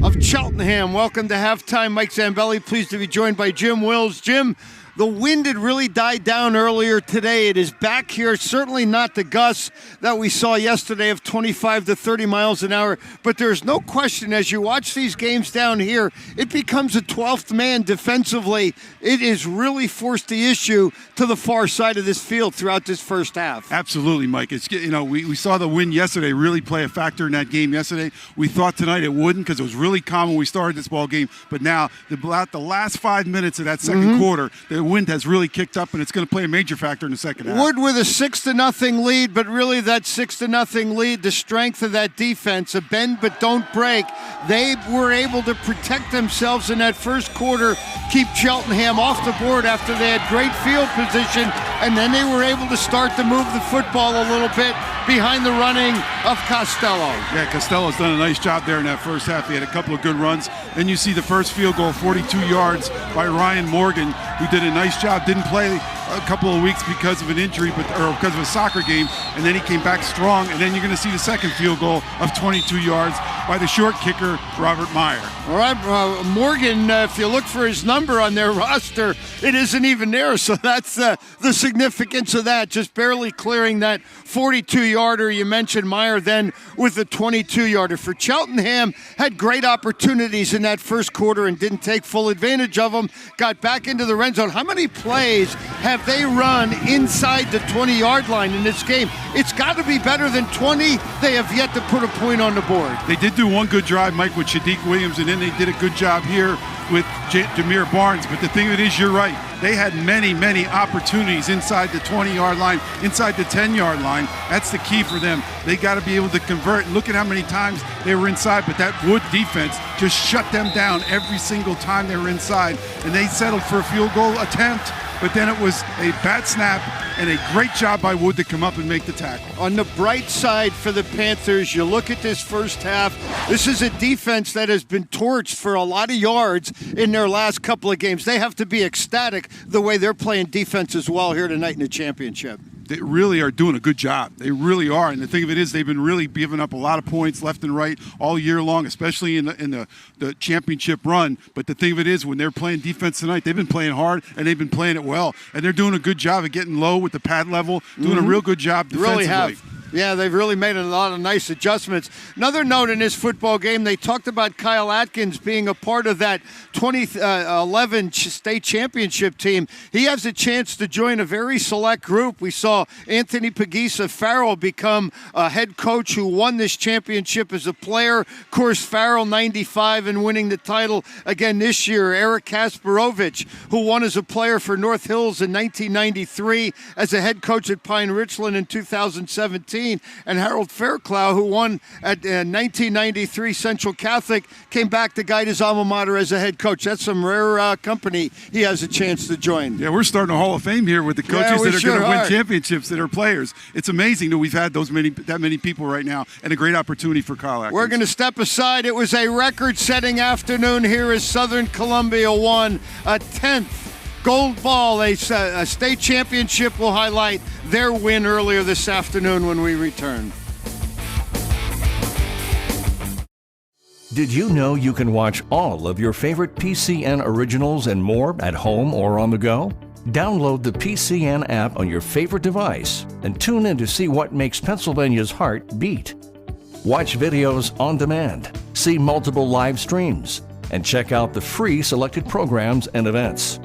Speaker 12: of Cheltenham. Welcome to halftime. Mike Zambelli, pleased to be joined by Jim Wills. Jim, the wind had really died down earlier today. It is back here, certainly not the gusts that we saw yesterday of 25 to 30 miles an hour, but there's no question as you watch these games down here, it becomes a 12th man defensively. It has really forced the issue to the far side of this field throughout this first half.
Speaker 13: Absolutely, Mike. It's, you know, we saw the wind yesterday really play a factor in that game yesterday. We thought tonight it wouldn't because it was really calm when we started this ball game, but now the last 5 minutes of that second quarter, the wind has really kicked up, and it's going to play a major factor in the second half.
Speaker 12: Wood with a 6-0 lead, but really that 6-0 lead, the strength of that defense, a bend but don't break. They were able to protect themselves in that first quarter, keep Cheltenham off the board after they had great field position, and then they were able to start to move the football a little bit behind the running of Costello.
Speaker 13: Yeah, Costello's done a nice job there in that first half. He had a couple of good runs. Then you see the first field goal, 42 yards by Ryan Morgan, who did a nice job. Didn't play a couple of weeks because of an injury, or because of a soccer game, and then he came back strong. And then you're going to see the second field goal of 22 yards by the short kicker, Robert Meyer.
Speaker 12: All right, Morgan, if you look for his number on their roster, it isn't even there. So that's the significance of that, just barely clearing that 42-yarder. You mentioned Meyer then with the 22-yarder. For Cheltenham, had great opportunities in that first quarter and didn't take full advantage of them. Got back into the red zone. How many plays have they run inside the 20-yard line in this game? It's got to be better than 20. They have yet to put a point on the board.
Speaker 13: They did do one good drive, Mike, with Shadiq Williams, and then they did a good job here with Jameer Barnes. But the thing that is, you're right. They had many, many opportunities inside the 20-yard line, inside the 10-yard line. That's the key for them. They got to be able to convert. And look at how many times they were inside, but that Wood defense just shut them down every single time they were inside. And they settled for a field goal attempt, but then it was a bad snap and a great job by Wood to come up and make the tackle.
Speaker 12: On the bright side for the Panthers, you look at this first half, this is a defense that has been torched for a lot of yards in their last couple of games. They have to be ecstatic the way they're playing defense as well here tonight in the championship.
Speaker 13: They really are doing a good job. They really are. And the thing of it is, they've been really giving up a lot of points left and right all year long, especially in the championship run. But the thing of it is, when they're playing defense tonight, they've been playing hard and they've been playing it well. And they're doing a good job of getting low with the pad level, doing a real good job defensively.
Speaker 12: Really have. Yeah, they've really made a lot of nice adjustments. Another note in this football game, they talked about Kyle Atkins being a part of that 2011 state championship team. He has a chance to join a very select group. We saw Anthony Pagisa Farrell become a head coach who won this championship as a player. Of course, Farrell 95 and winning the title again this year. Eric Kasparovich, who won as a player for North Hills in 1993, as a head coach at Pine Richland in 2017. And Harold Fairclough, who won at 1993 Central Catholic, came back to guide his alma mater as a head coach. That's some rare company he has a chance to join.
Speaker 13: Yeah, we're starting a Hall of Fame here with the coaches that are going to win championships that are players. It's amazing that we've had that many people right now, and a great opportunity for Kyle Atkins.
Speaker 12: We're going to step aside. It was a record-setting afternoon here as Southern Columbia won a 10th gold ball, a state championship. Will highlight their win earlier this afternoon when we return.
Speaker 8: Did you know you can watch all of your favorite PCN originals and more at home or on the go? Download the PCN app on your favorite device and tune in to see what makes Pennsylvania's heart beat. Watch videos on demand, see multiple live streams, and check out the free selected programs and events.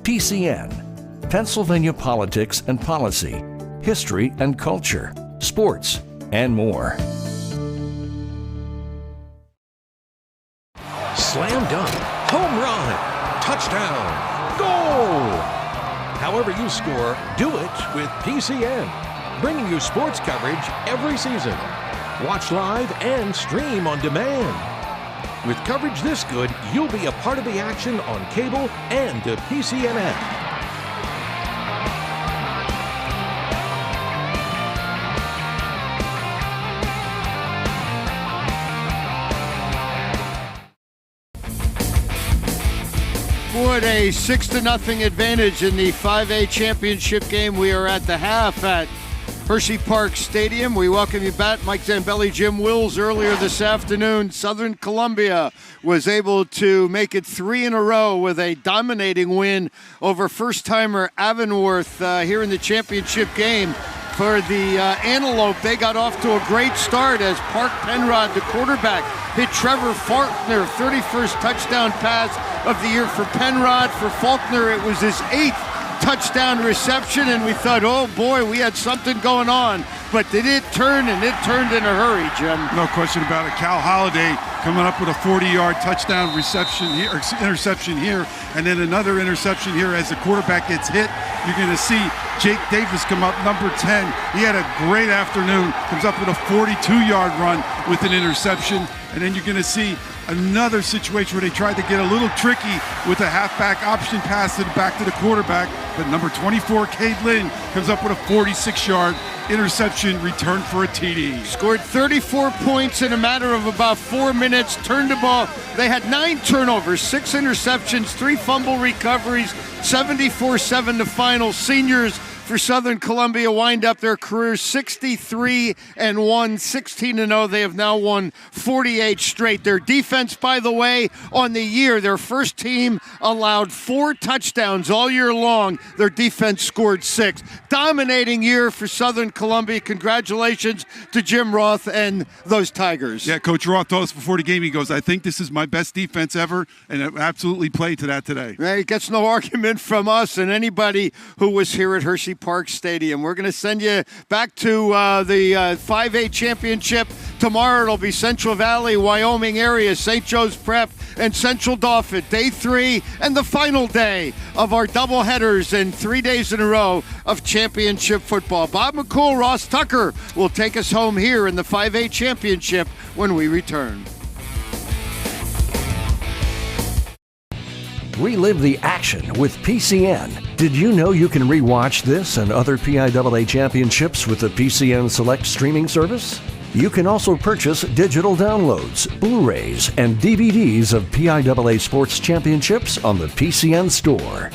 Speaker 8: PCN, Pennsylvania Politics and Policy, History and Culture, Sports, and more.
Speaker 14: Slam dunk, home run, touchdown, goal! However you score, do it with PCN, bringing you sports coverage every season. Watch live and stream on demand. With coverage this good, you'll be a part of the action on cable and the PCN app.
Speaker 12: Wood, a 6-0 advantage in the 5A championship game. We are at the half at Hersheypark Stadium. We welcome you back. Mike Zambelli, Jim Wills. Earlier this afternoon, Southern Columbia was able to make it 3 in a row with a dominating win over first-timer Avonworth here in the championship game. For the Antelope, they got off to a great start as Park Penrod, the quarterback, hit Trevor Faulkner, 31st touchdown pass of the year for Penrod. For Faulkner, it was his 8th touchdown reception, and we thought, oh boy, we had something going on. But did it turn, and it turned in a hurry, Jim.
Speaker 13: No question about it. Cal Holliday coming up with a 40-yard touchdown reception here, or interception here, and then another interception here as the quarterback gets hit. You're going to see Jake Davis come up, number 10. He had a great afternoon, comes up with a 42-yard run with an interception, and then you're going to see another situation where they tried to get a little tricky with a halfback option pass to the back to the quarterback, but number 24, Cade Lynn, comes up with a 46-yard interception returned for a TD.
Speaker 12: Scored 34 points in a matter of about 4 minutes, turned the ball. They had 9 turnovers, 6 interceptions, 3 fumble recoveries, 74-7 the final. Seniors for Southern Columbia wind up their careers 63-1, 16-0. They have now won 48 straight. Their defense, by the way, on the year, their first team allowed 4 touchdowns all year long. Their defense scored 6. Dominating year for Southern Columbia. Congratulations to Jim Roth and those Tigers.
Speaker 13: Yeah, Coach Roth told us before the game, he goes, I think this is my best defense ever, and it absolutely played to that today.
Speaker 12: He gets no argument from us and anybody who was here at Hersheypark Stadium. We're going to send you back to the 5A championship. Tomorrow it'll be Central Valley, Wyoming Area, St. Joe's Prep, and Central Dauphin. Day 3 and the final day of our doubleheaders and 3 days in a row of championship football. Bob McCool, Ross Tucker will take us home here in the 5A championship when we return.
Speaker 8: Relive the action with PCN. Did you know you can rewatch this and other PIAA championships with the PCN Select streaming service? You can also purchase digital downloads, Blu-rays, and DVDs of PIAA sports championships on the PCN store.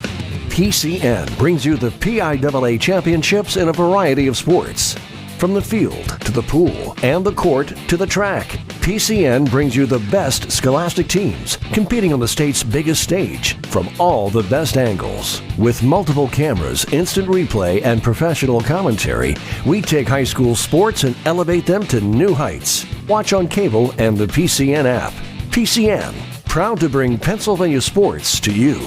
Speaker 8: PCN brings you the PIAA championships in a variety of sports. From the field to the pool and the court to the track, PCN brings you the best scholastic teams competing on the state's biggest stage from all the best angles. With multiple cameras, instant replay, and professional commentary, we take high school sports and elevate them to new heights. Watch on cable and the PCN app. PCN, proud to bring Pennsylvania sports to you.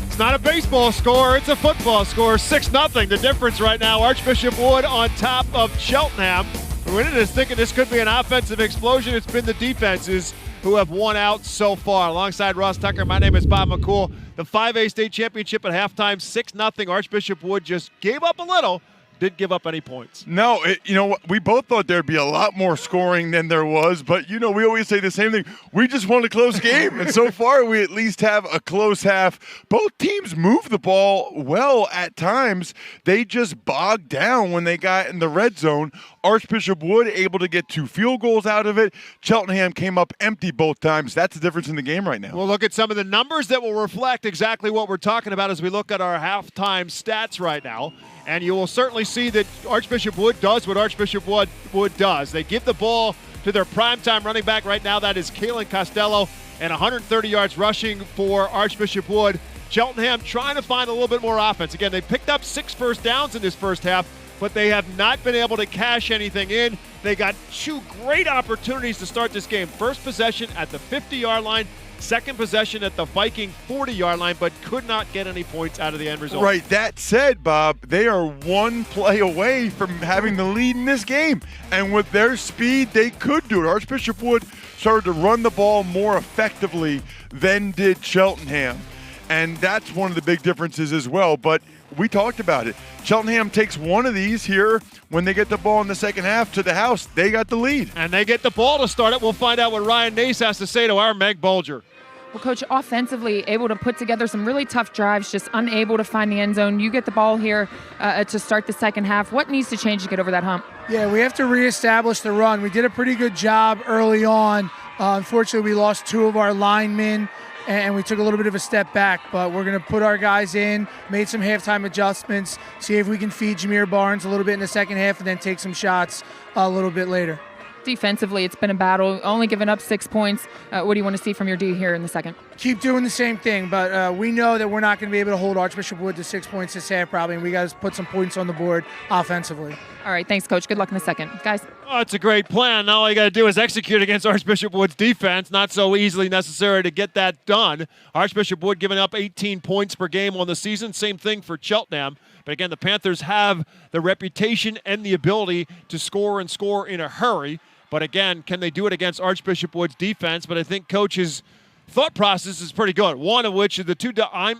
Speaker 1: It's not a baseball score, it's a football score. 6-0. The difference right now, Archbishop Wood on top of Cheltenham. We're in this thinking this could be an offensive explosion. It's been the defenses who have won out so far. Alongside Ross Tucker, my name is Bob McCool. The 5A state championship at halftime, 6-0. Archbishop Wood just gave up a little. Didn't give up any points.
Speaker 2: No, we both thought there'd be a lot more scoring than there was, but, we always say the same thing. We just want a close game, and so far we at least have a close half. Both teams move the ball well at times. They just bogged down when they got in the red zone. Archbishop Wood able to get 2 field goals out of it. Cheltenham came up empty both times. That's the difference in the game right now.
Speaker 1: We'll look at some of the numbers that will reflect exactly what we're talking about as we look at our halftime stats right now. And you will certainly see that Archbishop Wood does what Archbishop Wood does. They give the ball to their primetime running back right now. That is Kalen Costello, and 130 yards rushing for Archbishop Wood. Cheltenham trying to find a little bit more offense. Again, they picked up 6 first downs in this first half, but they have not been able to cash anything in. They got 2 great opportunities to start this game. First possession at the 50-yard line, second possession at the Viking 40-yard line, but could not get any points out of the end result.
Speaker 2: Right. That said, Bob, they are 1 play away from having the lead in this game. And with their speed, they could do it. Archbishop Wood started to run the ball more effectively than did Cheltenham. And that's one of the big differences as well. But we talked about it. Cheltenham takes one of these here. When they get the ball in the second half to the house, they got the lead.
Speaker 1: And they get the ball to start it. We'll find out what Ryan Nace has to say to our Meg Bolger.
Speaker 7: Well, Coach, offensively able to put together some really tough drives, just unable to find the end zone. You get the ball here to start the second half. What needs to change to get over that hump?
Speaker 15: Yeah, we have to reestablish the run. We did a pretty good job early on. Unfortunately, we lost 2 of our linemen, and we took a little bit of a step back, but we're going to put our guys in, made some halftime adjustments, see if we can feed Jameer Barnes a little bit in the second half, and then take some shots a little bit later.
Speaker 7: Defensively, it's been a battle, only giving up 6 points. What do you want to see from your D here in the second?
Speaker 15: Keep doing the same thing, but we know that we're not going to be able to hold Archbishop Wood to 6 points this half probably, and we got to put some points on the board offensively.
Speaker 7: All right, thanks, Coach. Good luck in the second. Guys?
Speaker 1: Oh, it's a great plan. Now all you got to do is execute against Archbishop Wood's defense. Not so easily necessary to get that done. Archbishop Wood giving up 18 points per game on the season. Same thing for Cheltenham. But again, the Panthers have the reputation and the ability to score and score in a hurry. But again, can they do it against Archbishop Wood's defense? But I think Coach's thought process is pretty good. One of which is the 2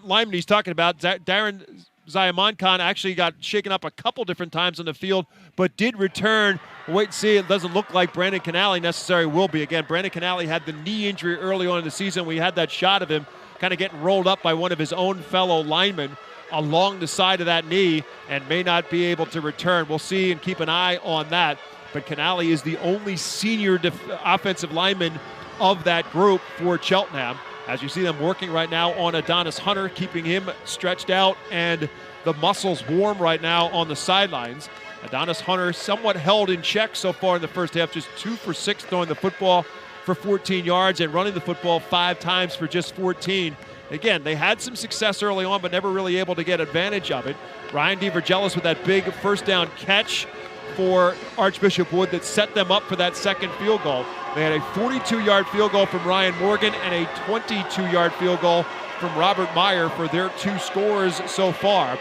Speaker 1: linemen he's talking about, Darren Ziamonkon actually got shaken up a couple different times on the field, but did return. We'll wait and see. It doesn't look like Brandon Canale necessarily will be. Again, Brandon Canale had the knee injury early on in the season. We had that shot of him kind of getting rolled up by one of his own fellow linemen along the side of that knee and may not be able to return. We'll see and keep an eye on that. But Canale is the only senior offensive lineman of that group for Cheltenham. As you see them working right now on Adonis Hunter, keeping him stretched out and the muscles warm right now on the sidelines. Adonis Hunter somewhat held in check so far in the first half, just 2 for 6 throwing the football for 14 yards and running the football 5 times for just 14. Again, they had some success early on, but never really able to get advantage of it. Ryan DeVergelis with that big first down catch for Archbishop Wood that set them up for that second field goal. They had a 42-yard field goal from Ryan Morgan and a 22-yard field goal from Robert Meyer for their 2 scores so far.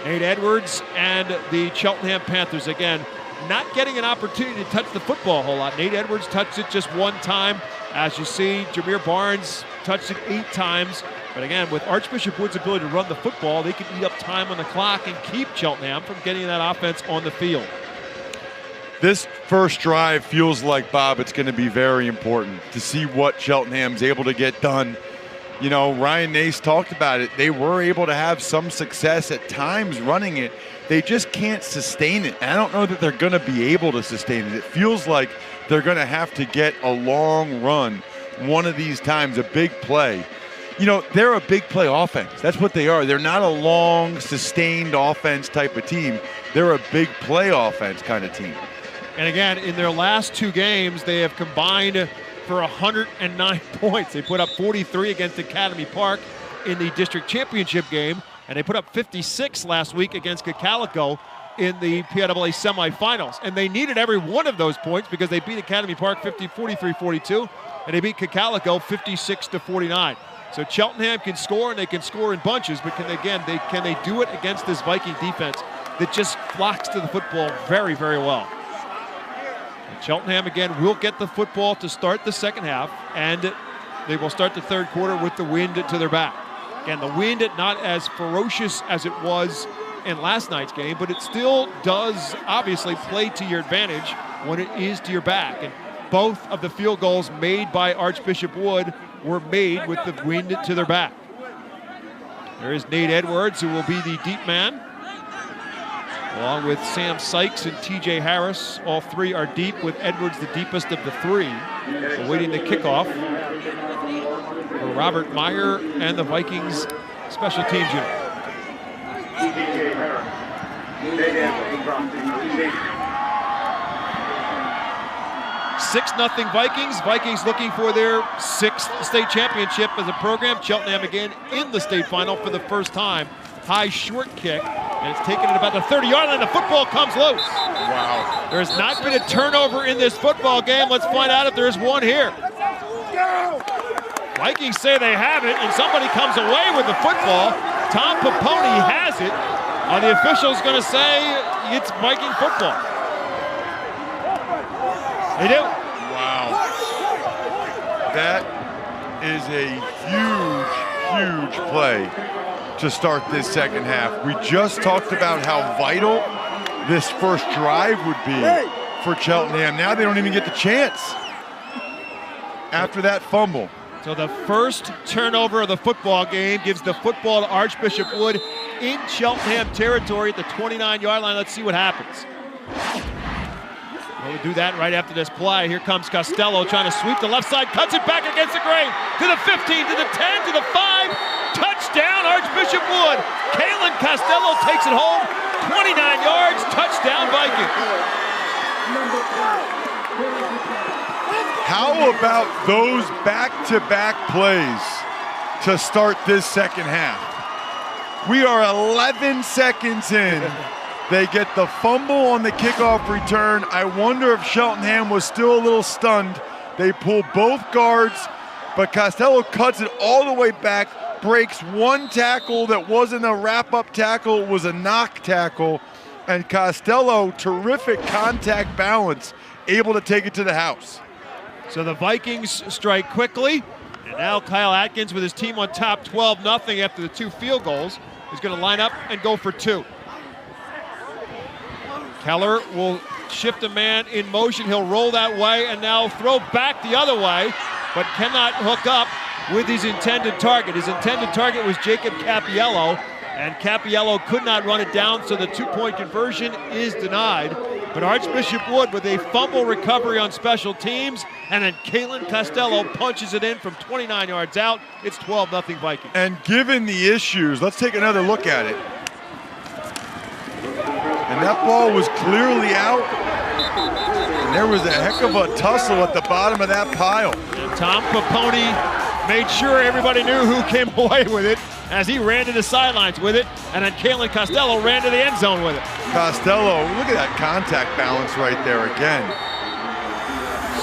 Speaker 1: Nate Edwards and the Cheltenham Panthers, again, not getting an opportunity to touch the football a whole lot. Nate Edwards touched it just 1 time. As you see, Jameer Barnes touched it 8 times. But again, with Archbishop Wood's ability to run the football, they can eat up time on the clock and keep Cheltenham from getting that offense on the field.
Speaker 2: This first drive feels like, Bob, it's going to be very important to see what Cheltenham's able to get done. You know, Ryan Nace talked about it. They were able to have some success at times running it. They just can't sustain it. And I don't know that they're going to be able to sustain it. It feels like they're going to have to get a long run one of these times, a big play. You know, they're a big play offense. That's what they are. They're not a long, sustained offense type of team. They're a big play offense kind of team.
Speaker 1: And again, in their last 2 games, they have combined for 109 points. They put up 43 against Academy Park in the district championship game, and they put up 56 last week against Cacalico in the PIAA semifinals. And they needed every one of those points because they beat Academy Park 43-42, and they beat Cacalico 56-49. So Cheltenham can score, and they can score in bunches, but can they do it against this Viking defense that just flocks to the football very, very well? Cheltenham, again, will get the football to start the second half, and they will start the third quarter with the wind to their back. Again, the wind not as ferocious as it was in last night's game, but it still does obviously play to your advantage when it is to your back. And both of the field goals made by Archbishop Wood were made with the wind to their back. There is Nate Edwards, who will be the deep man, along with Sam Sykes and TJ Harris. All 3 are deep, with Edwards the deepest of the 3. Awaiting the kickoff for Robert Meyer and the Vikings special teams unit. 6-0 Vikings. Vikings looking for their 6th state championship as a program. Cheltenham again in the state final for the first time. High short kick, and it's taken at about the 30-yard line. The football comes loose.
Speaker 2: Wow.
Speaker 1: There has not been a turnover in this football game. Let's find out if there is one here. Vikings say they have it, and somebody comes away with the football. Tom Paponi has it. The official's going to say it's Viking football. They do.
Speaker 2: Wow. That is a huge, huge play to start this second half. We just talked about how vital this first drive would be for Cheltenham. Now they don't even get the chance after that fumble.
Speaker 1: So the first turnover of the football game gives the football to Archbishop Wood in Cheltenham territory at the 29-yard line. Let's see what happens. We'll do that right after this play. Here comes Costello trying to sweep the left side, cuts it back against the grain, to the 15, to the 10, to the 5. Touchdown, Archbishop Wood. Kalen Costello takes it home, 29 yards, touchdown Vikings.
Speaker 2: How about those back-to-back plays to start this second half? We are 11 seconds in. They get the fumble on the kickoff return. I wonder if Cheltenham was still a little stunned. They pull both guards, but Costello cuts it all the way back, breaks one tackle that wasn't a wrap-up tackle, it was a knock tackle, and Costello, terrific contact balance, able to take it to the house.
Speaker 1: So the Vikings strike quickly, and now Kyle Atkins with his team on top 12-0 after the 2 field goals. is going to line up and go for 2. Keller will shift a man in motion. He'll roll that way and now throw back the other way, but cannot hook up with his intended target. His intended target was Jacob Capiello, and Capiello could not run it down, so the 2-point conversion is denied. But Archbishop Wood with a fumble recovery on special teams, and then Kalen Costello punches it in from 29 yards out. It's 12-0 Vikings.
Speaker 2: And given the issues, let's take another look at it. And that ball was clearly out. And there was a heck of a tussle at the bottom of that pile.
Speaker 1: And Tom Paponi made sure everybody knew who came away with it as he ran to the sidelines with it, and then Kalen Costello ran to the end zone with it.
Speaker 2: Costello, look at that contact balance right there again.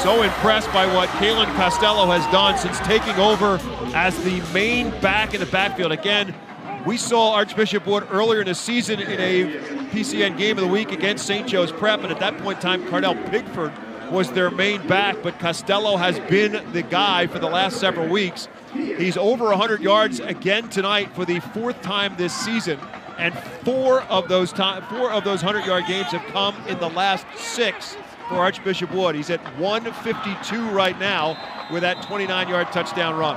Speaker 1: So impressed by what Kalen Costello has done since taking over as the main back in the backfield. Again, we saw Archbishop Wood earlier in the season in a PCN game of the week against St. Joe's Prep, and at that point in time, Cardell Pigford was their main back, but Costello has been the guy for the last several weeks. He's over 100 yards again tonight for the 4th time this season, and 4 of those 100-yard games have come in the last 6 for Archbishop Wood. He's at 152 right now with that 29-yard touchdown run.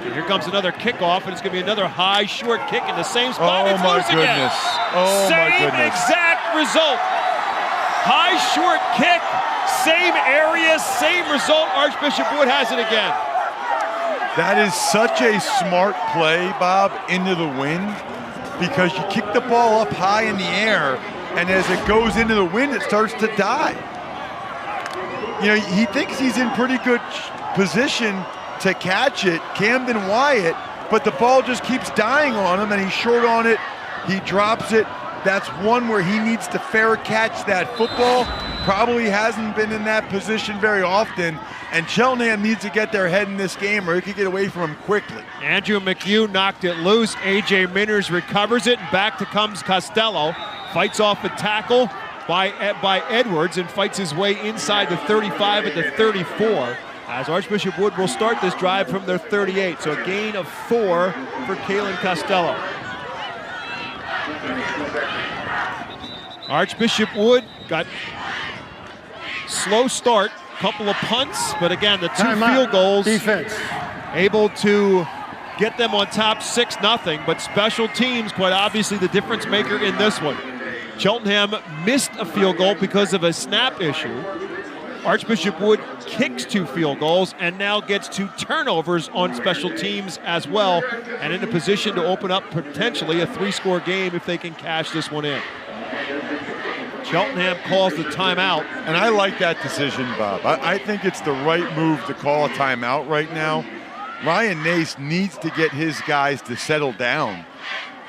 Speaker 1: And here comes another kickoff, and it's going to be another high, short kick in the same spot.
Speaker 2: Oh, my goodness. Oh, my goodness.
Speaker 1: Same exact result. High, short kick, same area, same result. Archbishop Wood has it again.
Speaker 2: That is such a smart play, Bob, into the wind, because you kick the ball up high in the air, and as it goes into the wind, it starts to die. You know, he thinks he's in pretty good position to catch it, Camden Wyatt, but the ball just keeps dying on him, and he's short on it. He drops it. That's one where he needs to fair catch that football. Probably hasn't been in that position very often, and Cheltenham needs to get their head in this game or he could get away from him quickly.
Speaker 1: Andrew McHugh knocked it loose. A.J. Minners recovers it, and back to comes Costello. Fights off a tackle by Edwards and fights his way inside the 35 at the 34. As Archbishop Wood will start this drive from their 38. So a gain of 4 for Kalen Costello. Archbishop Wood got slow start, couple of punts, but again, the 2 field goals
Speaker 4: defense
Speaker 1: able to get them on top 6-0, but special teams quite obviously the difference maker in this one. Cheltenham missed a field goal because of a snap issue. Archbishop Wood kicks 2 field goals and now gets 2 turnovers on special teams as well, and in a position to open up potentially a 3-score game if they can cash this one in. Cheltenham calls the timeout.
Speaker 2: And I like that decision, Bob. I think it's the right move to call a timeout right now. Ryan Nace needs to get his guys to settle down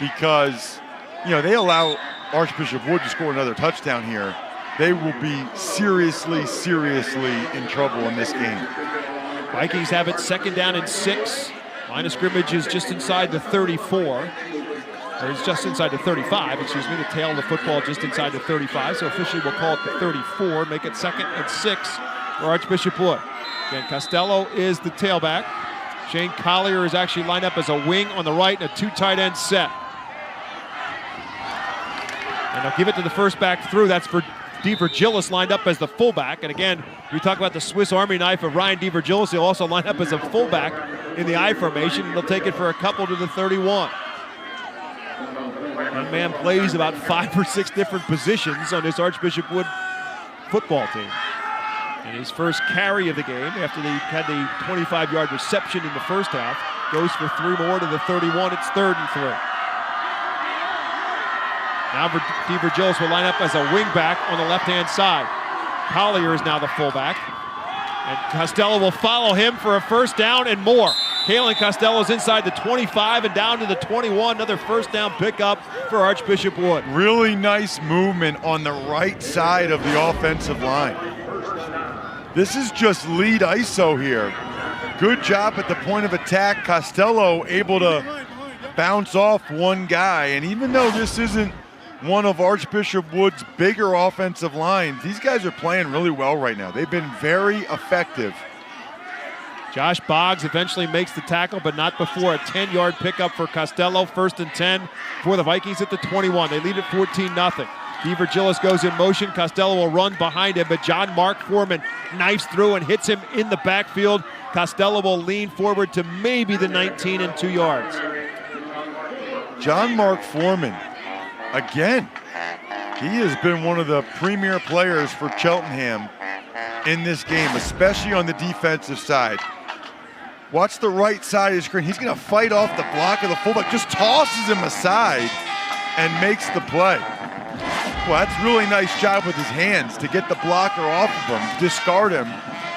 Speaker 2: because, you know, they allow Archbishop Wood to score another touchdown here. They will be seriously in trouble in this game.
Speaker 1: Vikings have it 2nd down and 6. Line of scrimmage is just inside the 34. Or it's just inside the 35, excuse me. The tail of the football just inside the 35. So officially we'll call it the 34, make it 2nd and 6 for Archbishop Wood. Again, Costello is the tailback. Shane Collier is actually lined up as a wing on the right and a 2 tight end set. And they'll give it to the first back through. That's for DeVirgilis lined up as the fullback. And again, we talk about the Swiss Army knife of Ryan DeVirgilis. He'll also line up as a fullback in the I formation. And they'll take it for a couple to the 31. One man plays about 5 or 6 different positions on this Archbishop Wood football team. And his first carry of the game after they had the 25-yard reception in the first half goes for 3 more to the 31. It's 3rd and 3. Now DeVirgilis will line up as a wingback on the left-hand side. Collier is now the fullback. And Costello will follow him for a first down and more. Kalen Costello's inside the 25 and down to the 21. Another first down pickup for Archbishop Wood.
Speaker 2: Really nice movement on the right side of the offensive line. This is just lead ISO here. Good job at the point of attack. Costello able to bounce off one guy. And even though this isn't one of Archbishop Wood's bigger offensive lines, these guys are playing really well right now. They've been very effective.
Speaker 1: Josh Boggs eventually makes the tackle, but not before a 10-yard pickup for Costello. 1st and 10 for the Vikings at the 21. They lead at 14-0. DeVirgilis goes in motion. Costello will run behind him, but John Mark Foreman knifes through and hits him in the backfield. Costello will lean forward to maybe the 19 and 2 yards.
Speaker 2: John Mark Foreman, again, he has been one of the premier players for Cheltenham in this game, especially on the defensive side. Watch the right side of the screen. He's going to fight off the block of the fullback, just tosses him aside and makes the play. Well, that's a really nice job with his hands to get the blocker off of him, discard him,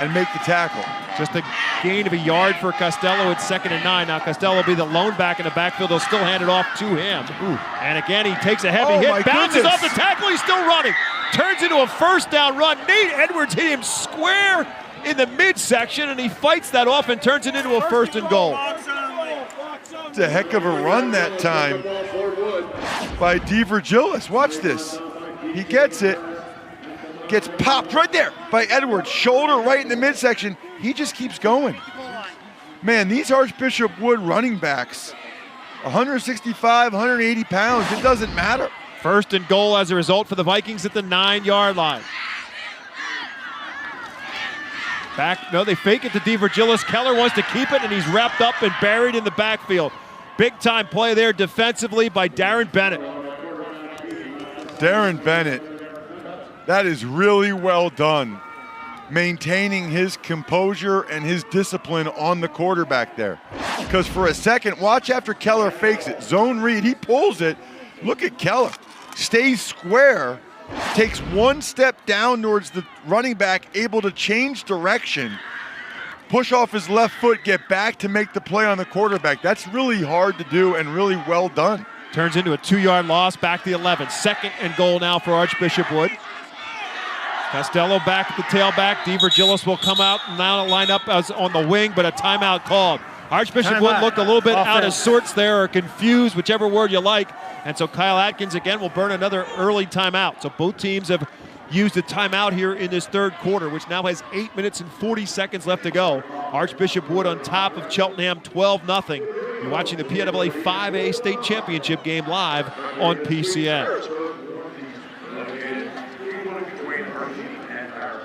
Speaker 2: and make the tackle.
Speaker 1: Just a gain of a yard for Costello. It's 2nd and 9. Now Costello will be the lone back in the backfield. They'll still hand it off to him. Ooh. And again, he takes a heavy hit, bounces off the tackle. He's still running. Turns into a 1st down run. Nate Edwards hit him square in the midsection, and he fights that off and turns it into a 1st and goal.
Speaker 2: It's a heck of a run that time by DeVirgilis. Watch this. He gets it. Gets popped right there by Edwards. Shoulder right in the midsection. He just keeps going. Man, these Archbishop Wood running backs, 165, 180 pounds, it doesn't matter.
Speaker 1: 1st and goal as a result for the Vikings at the 9-yard line. They fake it to DeVirgilis. Keller wants to keep it, and he's wrapped up and buried in the backfield. Big-time play there defensively by Darren Bennett.
Speaker 2: Darren Bennett, that is really well done, maintaining his composure and his discipline on the quarterback there. Because for a second, watch after Keller fakes it. Zone read, he pulls it. Look at Keller. Stays square, takes one step down towards the running back, able to change direction, push off his left foot, get back to make the play on the quarterback. That's really hard to do and really well done.
Speaker 1: Turns into a 2-yard loss, back to the 11. 2nd and goal now for Archbishop Wood. Costello back at the tailback. DeVirgilis will come out and now line up as on the wing, but a timeout called. Archbishop Wood looked a little bit out of sorts there, or confused, whichever word you like. And so Kyle Atkins again will burn another early timeout. So both teams have used a timeout here in this 3rd quarter, which now has 8 minutes and 40 seconds left to go. Archbishop Wood on top of Cheltenham 12-0. You're watching the PIAA 5A State Championship game live on PCN.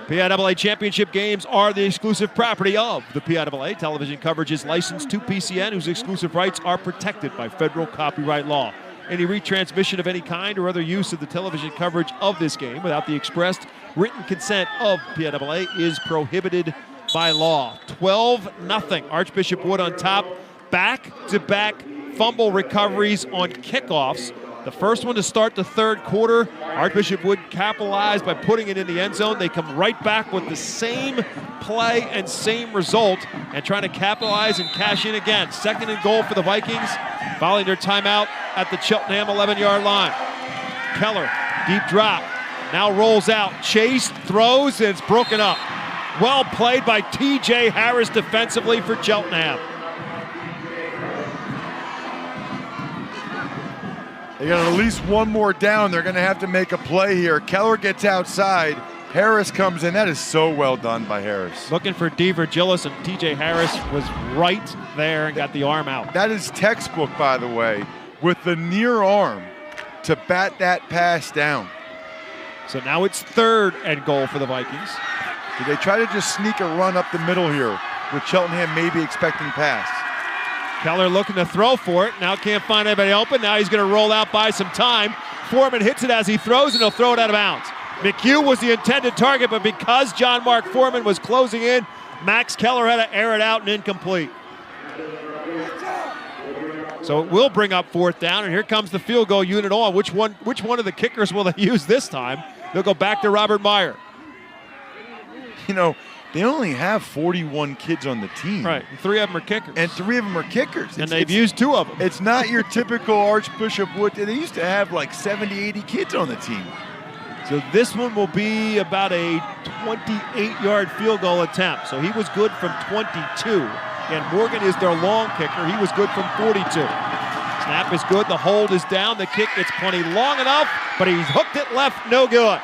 Speaker 1: PIAA Championship games are the exclusive property of the PIAA. Television coverage is licensed to PCN, whose exclusive rights are protected by federal copyright law. Any retransmission of any kind or other use of the television coverage of this game without the expressed written consent of PIAA is prohibited by law. 12-0. Archbishop Wood on top. Back-to-back fumble recoveries on kickoffs. The first one to start the 3rd quarter. Archbishop Wood capitalized by putting it in the end zone. They come right back with the same play and same result and trying to capitalize and cash in again. 2nd and goal for the Vikings, following their timeout at the Cheltenham 11-yard line. Keller, deep drop, now rolls out. Chase throws, and it's broken up. Well played by T.J. Harris defensively for Cheltenham.
Speaker 2: They got at least one more down. They're going to have to make a play here. Keller gets outside. Harris comes in. That is so well done by Harris.
Speaker 1: Looking for DeVirgilis, and T.J. Harris was right there and got the arm out.
Speaker 2: That is textbook, by the way, with the near arm to bat that pass down.
Speaker 1: So now it's 3rd and goal for the Vikings.
Speaker 2: Did they try to just sneak a run up the middle here with Cheltenham maybe expecting pass?
Speaker 1: Keller looking to throw for it. Now can't find anybody open. Now he's going to roll out, buy some time. Foreman hits it as he throws, and he'll throw it out of bounds. McHugh was the intended target, but because John Mark Foreman was closing in, Max Keller had to air it out and incomplete. So it will bring up 4th down, and here comes the field goal unit on. Which one of the kickers will they use this time? They'll go back to Robert Meyer.
Speaker 2: You know, they only have 41 kids on the team.
Speaker 1: Right, and 3 of them are kickers.
Speaker 2: And
Speaker 1: they've used 2 of them.
Speaker 2: It's not your typical Archbishop Wood. They used to have like 70, 80 kids on the team.
Speaker 1: So this one will be about a 28-yard field goal attempt. So he was good from 22. And Morgan is their long kicker. He was good from 42. Snap is good. The hold is down. The kick gets plenty long enough, but he's hooked it left. No good.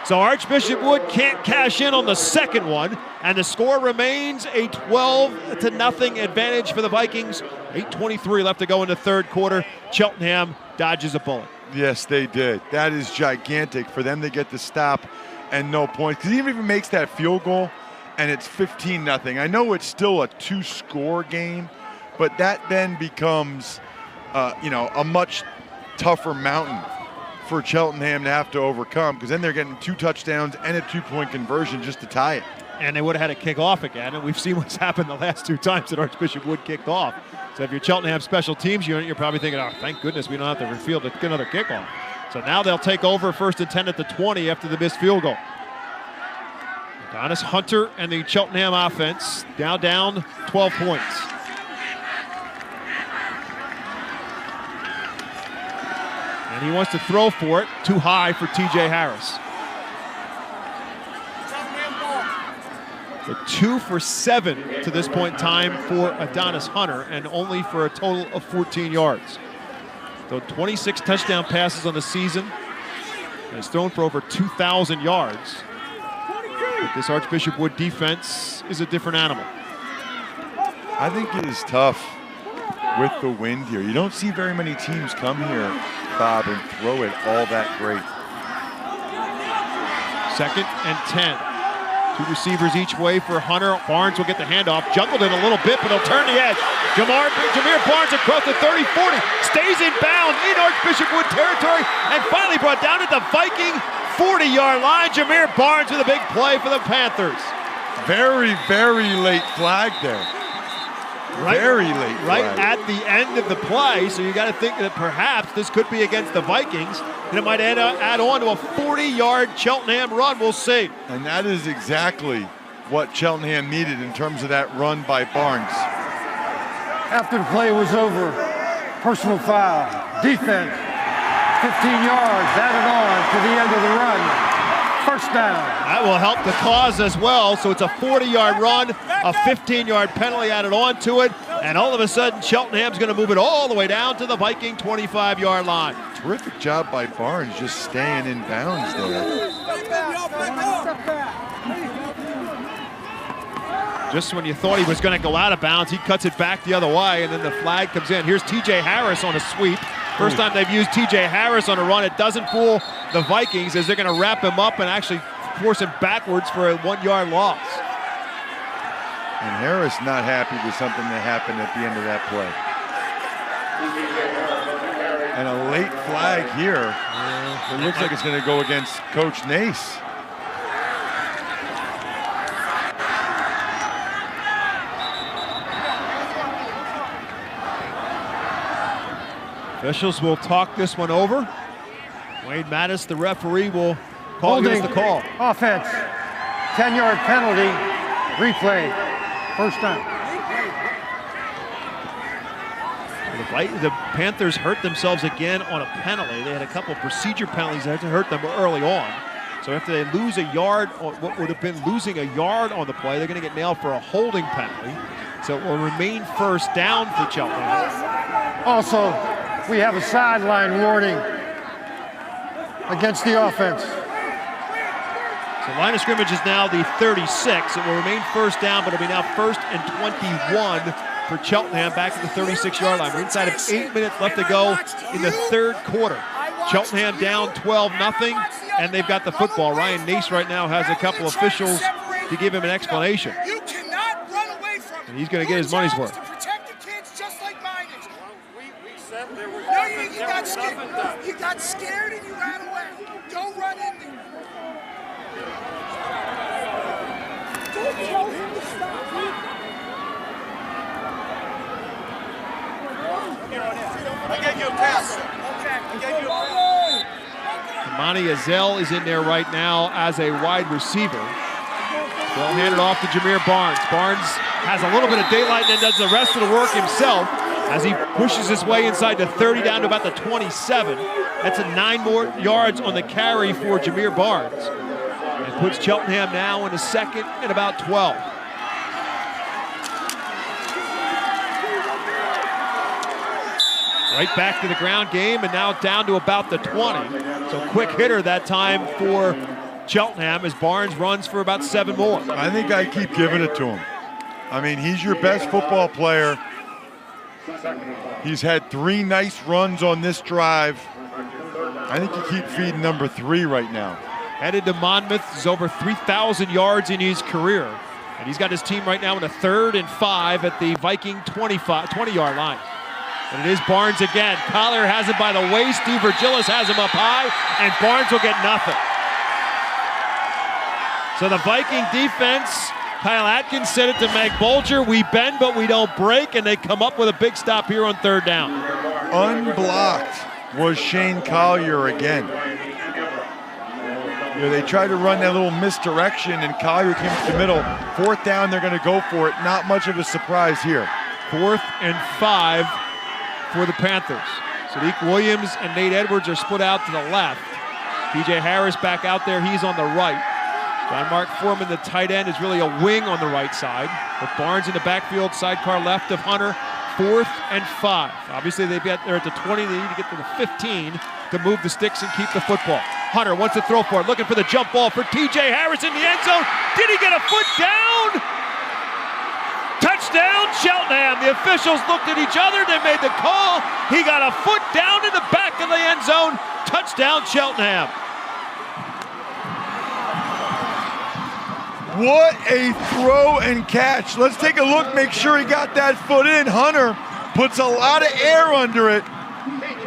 Speaker 1: So Archbishop Wood can't cash in on the second one, and the score remains a 12-0 advantage for the Vikings. 8:23 left to go in the third quarter. Cheltenham dodges a bullet.
Speaker 2: Yes, they did. That is gigantic for them to get the stop and no points. Because even if he makes that field goal and it's 15-0, I know it's still a 2-score game, but that then becomes, a much tougher mountain for Cheltenham to have to overcome, because then they're getting 2 touchdowns and a 2-point conversion just to tie it.
Speaker 1: And they would have had to kick off again, and we've seen what's happened the last 2 times that Archbishop Wood kicked off. So if you're Cheltenham special teams unit, you're probably thinking, oh, thank goodness we don't have to field another kickoff. So now they'll take over 1st and 10 at the 20 after the missed field goal. Adonis Hunter and the Cheltenham offense now down 12 points. And he wants to throw for it, too high for TJ Harris. So 2 for 7 to this point in time for Adonis Hunter, and only for a total of 14 yards. So 26 touchdown passes on the season. And he's thrown for over 2,000 yards. But this Archbishop Wood defense is a different animal.
Speaker 2: I think it is tough with the wind here. You don't see very many teams come here, Bob, and throw it all that great.
Speaker 1: 2nd and 10. 2 receivers each way for Hunter. Barnes will get the handoff. Juggled it a little bit, but he'll turn the edge. Jameer Barnes across the 30-40. Stays in bounds in Archbishop Wood territory, and finally brought down at the Viking 40-yard line. Jameer Barnes with a big play for the Panthers.
Speaker 2: Very, very late flag there. Very late
Speaker 1: right
Speaker 2: flag.
Speaker 1: At the end of the play, so you got to think that perhaps this could be against the Vikings, and it might add on to a 40-yard Cheltenham run. We'll see.
Speaker 2: And that is exactly what Cheltenham needed in terms of that run by Barnes.
Speaker 4: After the play was over, personal foul, defense, 15 yards added on to the end of the run. First down.
Speaker 1: That will help the cause as well. So it's a 40-yard run, a 15-yard penalty added on to it, and all of a sudden Cheltenham's going to move it all the way down to the Viking 25-yard line.
Speaker 2: Terrific job by Barnes just staying in bounds there.
Speaker 1: Just when you thought he was going to go out of bounds, he cuts it back the other way, and then the flag comes in. Here's TJ Harris on a sweep. First time they've used TJ Harris on a run. It doesn't fool the Vikings, as they're going to wrap him up and actually force him backwards for a 1-yard loss.
Speaker 2: And Harris not happy with something that happened at the end of that play. And a late flag here. It looks like it's going to go against Coach Nace.
Speaker 1: Officials will talk this one over. Wade Mattis, the referee, will call against the call.
Speaker 4: Offense, 10-yard penalty, replay, first down.
Speaker 1: The Panthers hurt themselves again on a penalty. They had a couple of procedure penalties that hurt them early on. So after they lose a yard, what would have been losing a yard on the play, they're going to get nailed for a holding penalty. So it will remain first down for Cheltenham.
Speaker 4: Also, we have a sideline warning against the offense.
Speaker 1: So line of scrimmage is now the 36. It will remain first down, but it'll be now 1st and 21 for Cheltenham back at the 36-yard line. We're inside of 8 minutes left to go in the third quarter. Cheltenham down 12-0, and they've got the football. Ryan Nace right now has a couple officials to give him an explanation. And he's going to get his money's worth.
Speaker 16: You got scared and you ran away. Don't run in there. Don't tell him to stop.
Speaker 17: I gave you a pass. I gave you a pass.
Speaker 1: Monty Azell is in there right now as a wide receiver. They'll hand it off to Jameer Barnes. Barnes has a little bit of daylight and then does the rest of the work himself as he pushes his way inside the 30 down to about the 27. That's a 9 more yards on the carry for Jameer Barnes. And puts Cheltenham now in a 2nd and about 12. Right back to the ground game, and now down to about the 20. So quick hitter that time for Cheltenham as Barnes runs for about 7 more.
Speaker 2: I think I keep giving it to him. I mean, he's your best football player. He's had 3 nice runs on this drive. I think you keep feeding number 3 right now.
Speaker 1: Headed to Monmouth, is over 3,000 yards in his career. And he's got his team right now in a 3rd and 5 at the Viking 20-yard line. And it is Barnes again. Collier has it by the waist. Steve Virgilis has him up high, and Barnes will get nothing. So the Viking defense, Kyle Atkins said it to Meg Bolger, we bend but we don't break, and they come up with a big stop here on 3rd down.
Speaker 2: Unblocked was Shane Collier again. You know, they tried to run that little misdirection, and Collier came to the middle. 4th down, they're going to go for it. Not much of a surprise here.
Speaker 1: 4th and 5 for the Panthers. Sadiq Williams and Nate Edwards are split out to the left. TJ Harris back out there, he's on the right. John Mark Foreman, the tight end, is really a wing on the right side. With Barnes in the backfield, sidecar left of Hunter. 4th and 5. Obviously, they're at the 20. They need to get to the 15 to move the sticks and keep the football. Hunter wants to throw for it, looking for the jump ball for TJ Harris in the end zone. Did he get a foot down? Touchdown, Cheltenham. The officials looked at each other. They made the call. He got a foot down in the back of the end zone. Touchdown, Cheltenham.
Speaker 2: What a throw and catch. Let's take a look, make sure he got that foot in. Hunter puts a lot of air under it.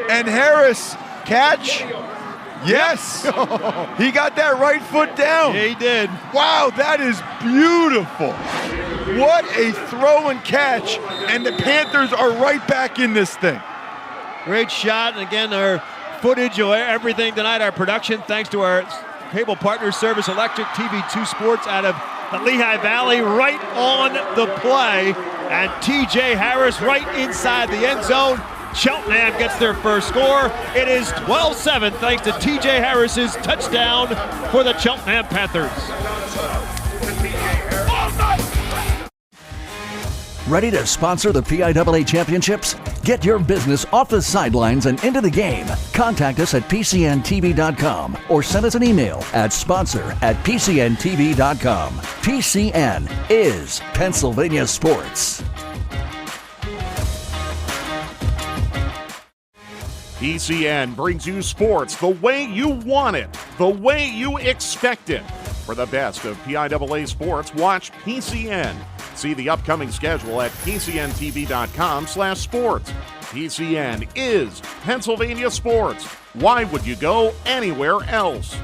Speaker 2: And Harris, catch. Yes, he got that right foot down.
Speaker 1: Yeah, he did.
Speaker 2: Wow, that is beautiful. What a throw and catch. And the Panthers are right back in this thing.
Speaker 1: Great shot. And again, our footage of everything tonight, our production, thanks to our cable partner, Service Electric, TV2 Sports out of the Lehigh Valley, right on the play. And TJ Harris right inside the end zone. Cheltenham gets their first score. It is 12-7 thanks to TJ Harris's touchdown for the Cheltenham Panthers.
Speaker 8: Ready to sponsor the PIAA Championships? Get your business off the sidelines and into the game. Contact us at PCNTV.com or send us an email at sponsor@PCNTV.com. PCN is Pennsylvania Sports.
Speaker 11: PCN brings you sports the way you want it, the way you expect it. For the best of PIAA sports, watch PCN. See the upcoming schedule at PCNTV.com/sports. PCN is Pennsylvania Sports. Why would you go anywhere else?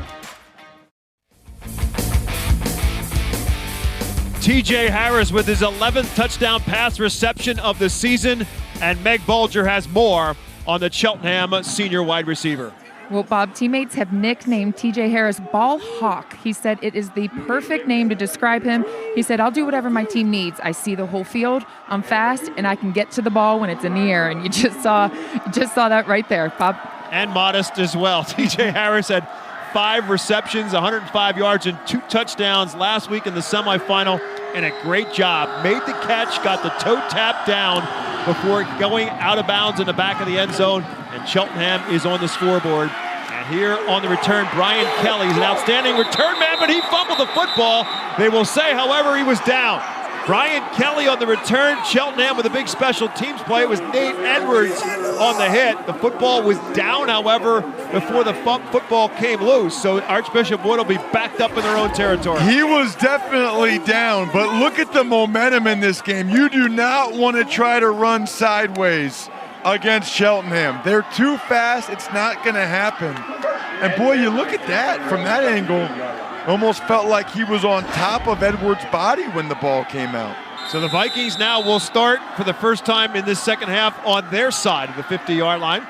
Speaker 1: TJ Harris with his 11th touchdown pass reception of the season, and Meg Bolger has more on the Cheltenham senior wide receiver.
Speaker 7: Well, Bob, teammates have nicknamed TJ Harris Ball Hawk. He said it is the perfect name to describe him. He said, I'll do whatever my team needs. I see the whole field, I'm fast, and I can get to the ball when it's in the air. And you just saw that right there, Bob.
Speaker 1: And modest as well. TJ Harris had 5 receptions, 105 yards, and 2 touchdowns last week in the semifinal, and a great job. Made the catch, got the toe tap down before going out of bounds in the back of the end zone, and Cheltenham is on the scoreboard. And here on the return, Brian Kelly is an outstanding return man, but he fumbled the football. They will say, however, he was down. Brian Kelly on the return. Cheltenham with a big special teams play. It was Nate Edwards on the hit. The football was down, however, before the football came loose. So Archbishop Wood will be backed up in their own territory.
Speaker 2: He was definitely down, but look at the momentum in this game. You do not want to try to run sideways against Cheltenham. They're too fast. It's not going to happen. And boy, you look at that from that angle. Almost felt like he was on top of Edwards' body when the ball came out.
Speaker 1: So the Vikings now will start for the first time in this second half on their side of the 50-yard line.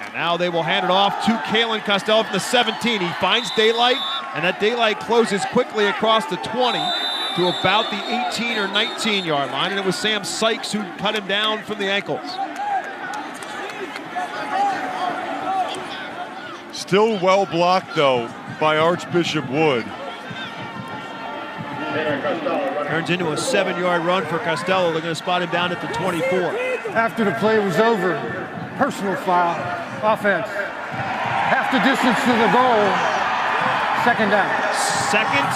Speaker 1: And now they will hand it off to Kalen Costello from the 17. He finds daylight, and that daylight closes quickly across the 20 to about the 18 or 19-yard line. And it was Sam Sykes who cut him down from the ankles.
Speaker 2: Still well blocked, though, by Archbishop Wood.
Speaker 1: Turns into a 7-yard run for Costello. They're going to spot him down at the 24.
Speaker 4: After the play was over, personal foul, offense. Half the distance to the goal, 2nd down.
Speaker 1: Second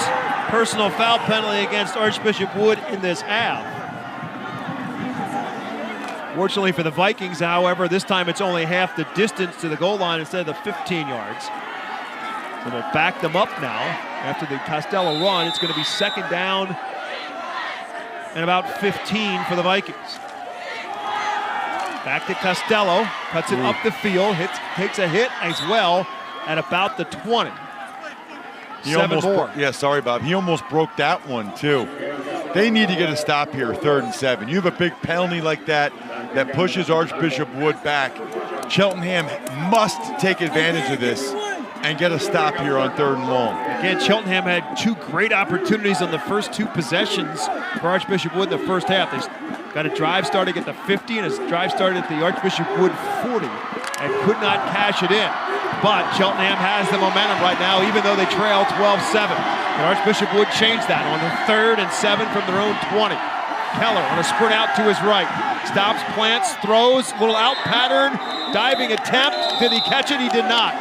Speaker 1: personal foul penalty against Archbishop Wood in this half. Fortunately for the Vikings, however, this time it's only half the distance to the goal line instead of the 15 yards. So they'll back them up now after the Costello run. It's going to be second down and about 15 for the Vikings. Back to Costello, cuts it up the field, takes a hit as well at about the 20. Seven more.
Speaker 2: Yeah, sorry, Bob. He almost broke that one, too. They need to get a stop here, 3rd and 7. You have a big penalty like that pushes Archbishop Wood back. Cheltenham must take advantage of this and get a stop here on 3rd and long.
Speaker 1: Again, Cheltenham had 2 great opportunities on the first 2 possessions for Archbishop Wood in the first half. They got a drive starting at the 50 and a drive started at the Archbishop Wood 40 and could not cash it in. But Cheltenham has the momentum right now, even though they trail 12-7. But Archbishop Wood changed that on the 3rd and 7 from their own 20. Keller on a sprint out to his right. Stops, plants, throws, little out pattern, diving attempt. Did he catch it? He did not.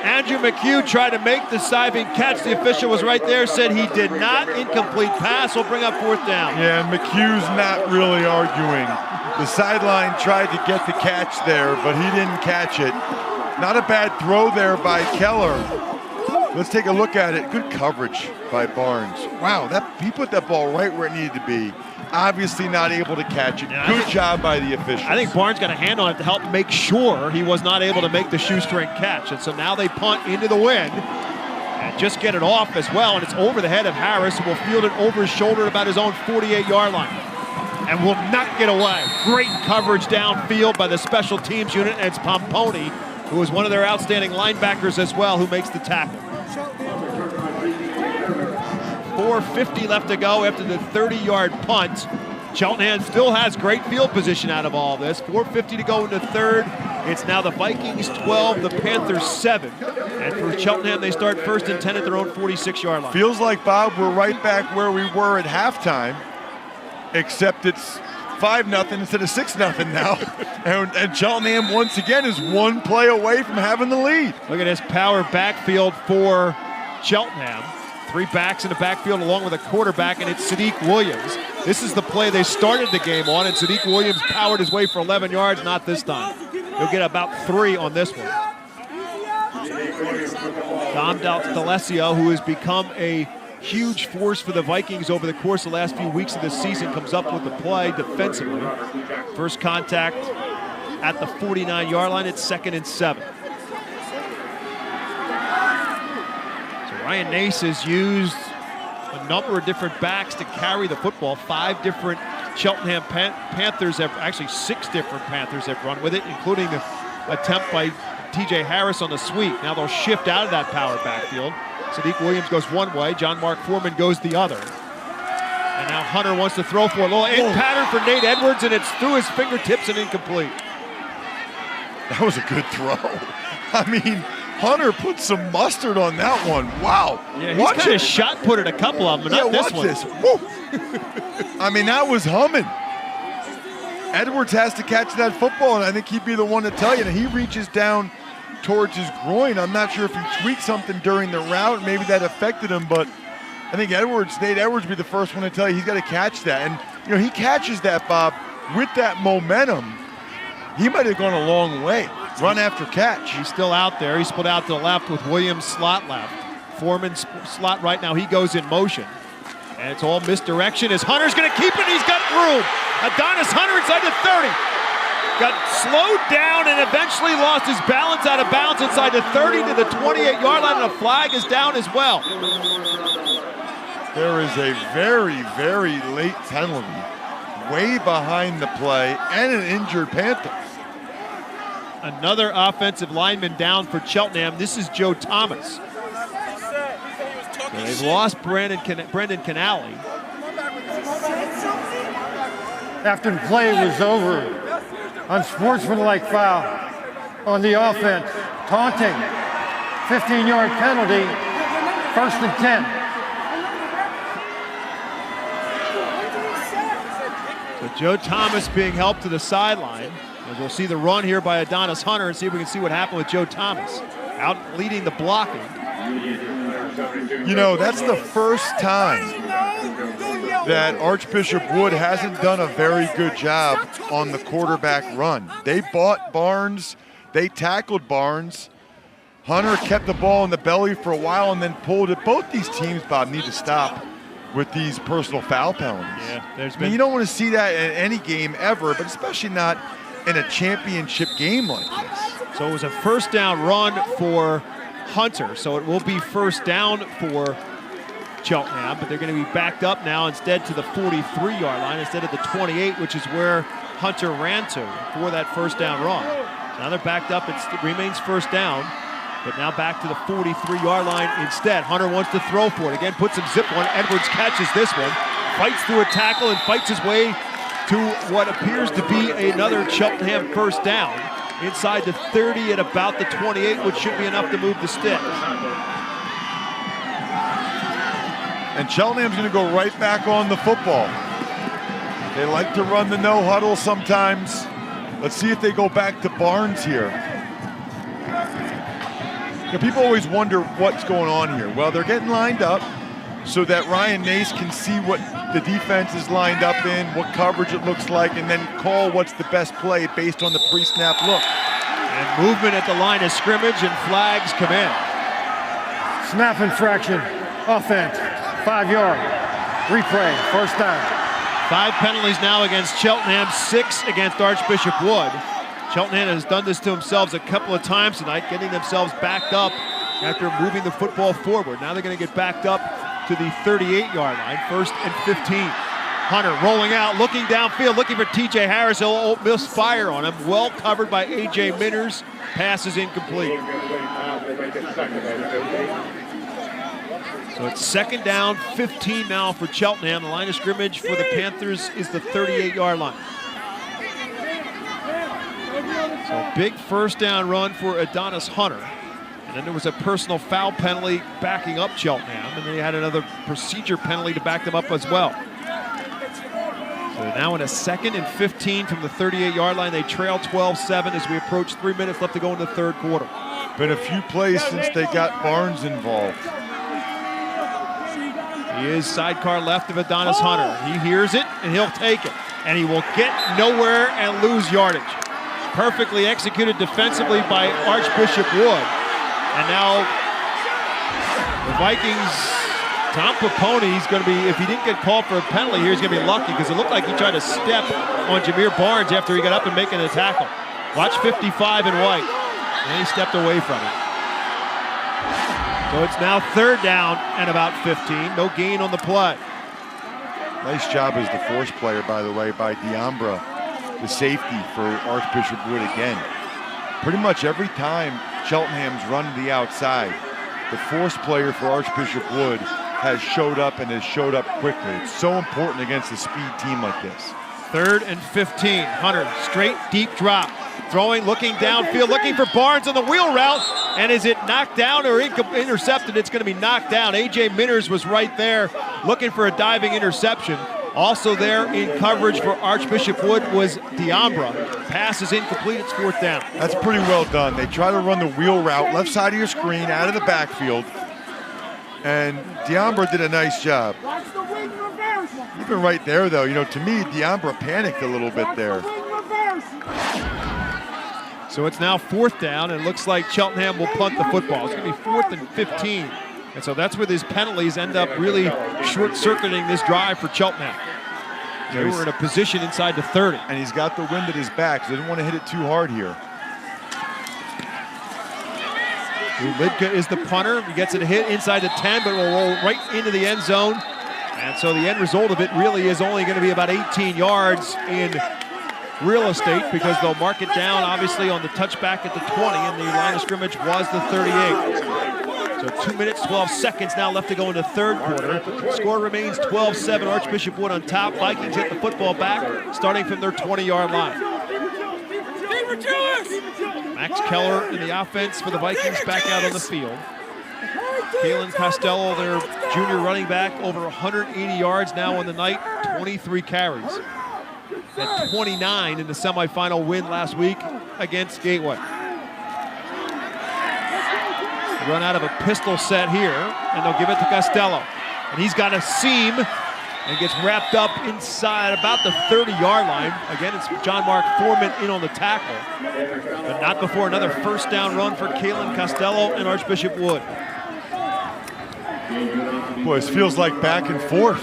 Speaker 1: Andrew McHugh tried to make the diving catch. The official was right there, said he did not. Incomplete pass will bring up 4th down.
Speaker 2: Yeah, McHugh's not really arguing. The sideline tried to get the catch there, but he didn't catch it. Not a bad throw there by Keller. Let's take a look at it. Good coverage by Barnes. Wow, he put that ball right where it needed to be. Obviously not able to catch it. Good job by the officials.
Speaker 1: I think Barnes got a hand on it to help make sure he was not able to make the shoestring catch. And so now they punt into the wind and just get it off as well. And it's over the head of Harris, who will field it over his shoulder at about his own 48-yard line. And will not get away. Great coverage downfield by the special teams unit. And it's Pomponi, who is one of their outstanding linebackers as well, who makes the tackle. 4:50 left to go after the 30-yard punt. Cheltenham still has great field position out of all this. 4:50 to go in the 3rd. It's now the Vikings 12, the Panthers 7. And for Cheltenham, they start 1st and 10 at their own 46-yard line.
Speaker 2: Feels like, Bob, we're right back where we were at halftime, except it's 5-0 instead of 6-0 now. and Cheltenham, once again, is 1 play away from having the lead.
Speaker 1: Look at this power backfield for Cheltenham. 3 backs in the backfield along with a quarterback, and it's Sadiq Williams. This is the play they started the game on, and Sadiq Williams powered his way for 11 yards. Not this time. He'll get about 3 on this one. Dom D'Alessio, who has become a huge force for the Vikings over the course of the last few weeks of the season, comes up with the play defensively. First contact at the 49-yard line. It's 2nd and 7. Ryan Nace has used a number of different backs to carry the football. 5 different Cheltenham Panthers have, actually 6 different Panthers have run with it, including the attempt by TJ Harris on the sweep. Now they'll shift out of that power backfield. Sadiq Williams goes one way, John Mark Foreman goes the other. And now Hunter wants to throw for a little in pattern for Nate Edwards, and it's through his fingertips and incomplete.
Speaker 2: That was a good throw. I mean, Hunter put some mustard on that one. Wow.
Speaker 1: Yeah, he's kind of shot put at a couple of them, but not this one.
Speaker 2: This. I mean, that was humming. Edwards has to catch that football, and I think he'd be the one to tell you. He reaches down towards his groin. I'm not sure if he tweaked something during the route. Maybe that affected him, but I think Nate Edwards would be the first one to tell you he's got to catch that. And, he catches that, Bob, with that momentum. He might have gone a long way. Run after catch.
Speaker 1: He's still out there. He's split out to the left with Williams slot left. Foreman slot right now. He goes in motion. And it's all misdirection as Hunter's going to keep it. He's got room. Adonis Hunter inside the 30. Got slowed down and eventually lost his balance out of bounds inside the 30 to the 28-yard line, and a flag is down as well.
Speaker 2: There is a very, very late penalty way behind the play and an injured Panther.
Speaker 1: Another offensive lineman down for Cheltenham. This is Joe Thomas. So they've lost Brendan Canali.
Speaker 4: After the play was over, unsportsmanlike foul on the offense, taunting, 15-yard penalty, 1st and 10.
Speaker 1: So Joe Thomas being helped to the sideline. As we'll see the run here by Adonis Hunter and see if we can see what happened with Joe Thomas. Out leading the blocking.
Speaker 2: You know, that's the first time that Archbishop Wood hasn't done a very good job on the quarterback run. They bought Barnes, they tackled Barnes. Hunter kept the ball in the belly for a while and then pulled it. Both these teams, Bob, need to stop with these personal foul penalties.
Speaker 1: Yeah,
Speaker 2: I mean, you don't want to see that in any game ever, but especially not in a championship game like this.
Speaker 1: So it was a first down run for Hunter, so it will be first down for Cheltenham, but they're going to be backed up now instead to the 43-yard line instead of the 28, which is where Hunter ran to for that first down run. Now they're backed up. It remains first down, but now back to the 43-yard line instead. Hunter wants to throw for it. Again, puts some zip on. Edwards catches this one, fights through a tackle and fights his way to what appears to be another Cheltenham first down inside the 30 at about the 28, which should be enough to move the sticks.
Speaker 2: And Cheltenham's going to go right back on the football. They like to run the no huddle sometimes. Let's see if they go back to Barnes here. You know, people always wonder what's going on here. Well, they're getting lined up so that Ryan Nace can see what the defense is lined up in, what coverage it looks like, and then call what's the best play based on the pre-snap look.
Speaker 1: And movement at the line of scrimmage, and flags come in.
Speaker 4: Snap infraction, offense, 5-yard, replay, first down.
Speaker 1: 5 penalties now against Cheltenham, 6 against Archbishop Wood. Cheltenham has done this to themselves a couple of times tonight, getting themselves backed up after moving the football forward. Now they're going to get backed up to the 38-yard line, first and 15. Hunter rolling out, looking downfield, looking for TJ Harris. He'll misfire on him. Well covered by A.J. Minners. Pass is incomplete. So it's second down, 15 now for Cheltenham. The line of scrimmage for the Panthers is the 38-yard line. So big first down run for Adonis Hunter. And then there was a personal foul penalty backing up Cheltenham, and they had another procedure penalty to back them up as well. So now in a second and 15 from the 38-yard line. They trail 12-7 as we approach 3 minutes left to go in the third quarter.
Speaker 2: Been a few plays since they got Barnes involved.
Speaker 1: He is sidecar left of Adonis Hunter. He hears it, and he'll take it. And he will get nowhere and lose yardage. Perfectly executed defensively by Archbishop Wood. And now the Vikings, Tom Papone, he's going to be, if he didn't get called for a penalty here, he's going to be lucky because it looked like he tried to step on Jameer Barnes after he got up and making the tackle. Watch 55 in white. And he stepped away from it. So it's now third down and about 15. No gain on the play.
Speaker 2: Nice job as the force player, by the way, by Diambra, the safety for Archbishop Wood again. Pretty much every time Cheltenham's run to the outside, the force player for Archbishop Wood has showed up and has showed up quickly. It's so important against a speed team like this.
Speaker 1: Third and 15. Hunter, straight deep drop. Throwing, looking downfield, looking for Barnes on the wheel route. And is it knocked down or intercepted? It's going to be knocked down. A.J. Minners was right there looking for a diving interception. Also there in coverage for Archbishop Wood was Diambra. Pass is incomplete. It's fourth down.
Speaker 2: That's pretty well done. They try to run the wheel route, left side of your screen, out of the backfield. And Diambra did a nice job. Even right there, though, you know, to me, Diambra panicked a little bit there.
Speaker 1: So it's now fourth down, and it looks like Cheltenham will punt the football. It's going to be 4th and 15. And so that's where these penalties end up really short-circuiting this drive for Cheltenham. They were in a position inside the 30.
Speaker 2: And he's got the wind at his back, so he didn't want to hit it too hard here.
Speaker 1: Lidka is the punter. He gets it a hit inside the 10, but will roll right into the end zone. And so the end result of it really is only going to be about 18 yards in real estate because they'll mark it down, obviously, on the touchback at the 20, and the line of scrimmage was the 38. So 2 minutes, 12 seconds now left to go in the third quarter. Score remains 12-7. Archbishop Wood on top. Vikings hit the football back, starting from their 20-yard line. Max Keller in the offense for the Vikings back out on the field. Kalen Costello, their junior running back, over 180 yards now on the night, 23 carries. At 29 in the semifinal win last week against Gateway. Run out of a pistol set here, and they'll give it to Costello. And he's got a seam and gets wrapped up inside about the 30-yard line. Again, it's John Mark Foreman in on the tackle, but not before another first down run for Kalen Costello and Archbishop Wood.
Speaker 2: Boy, this feels like back and forth.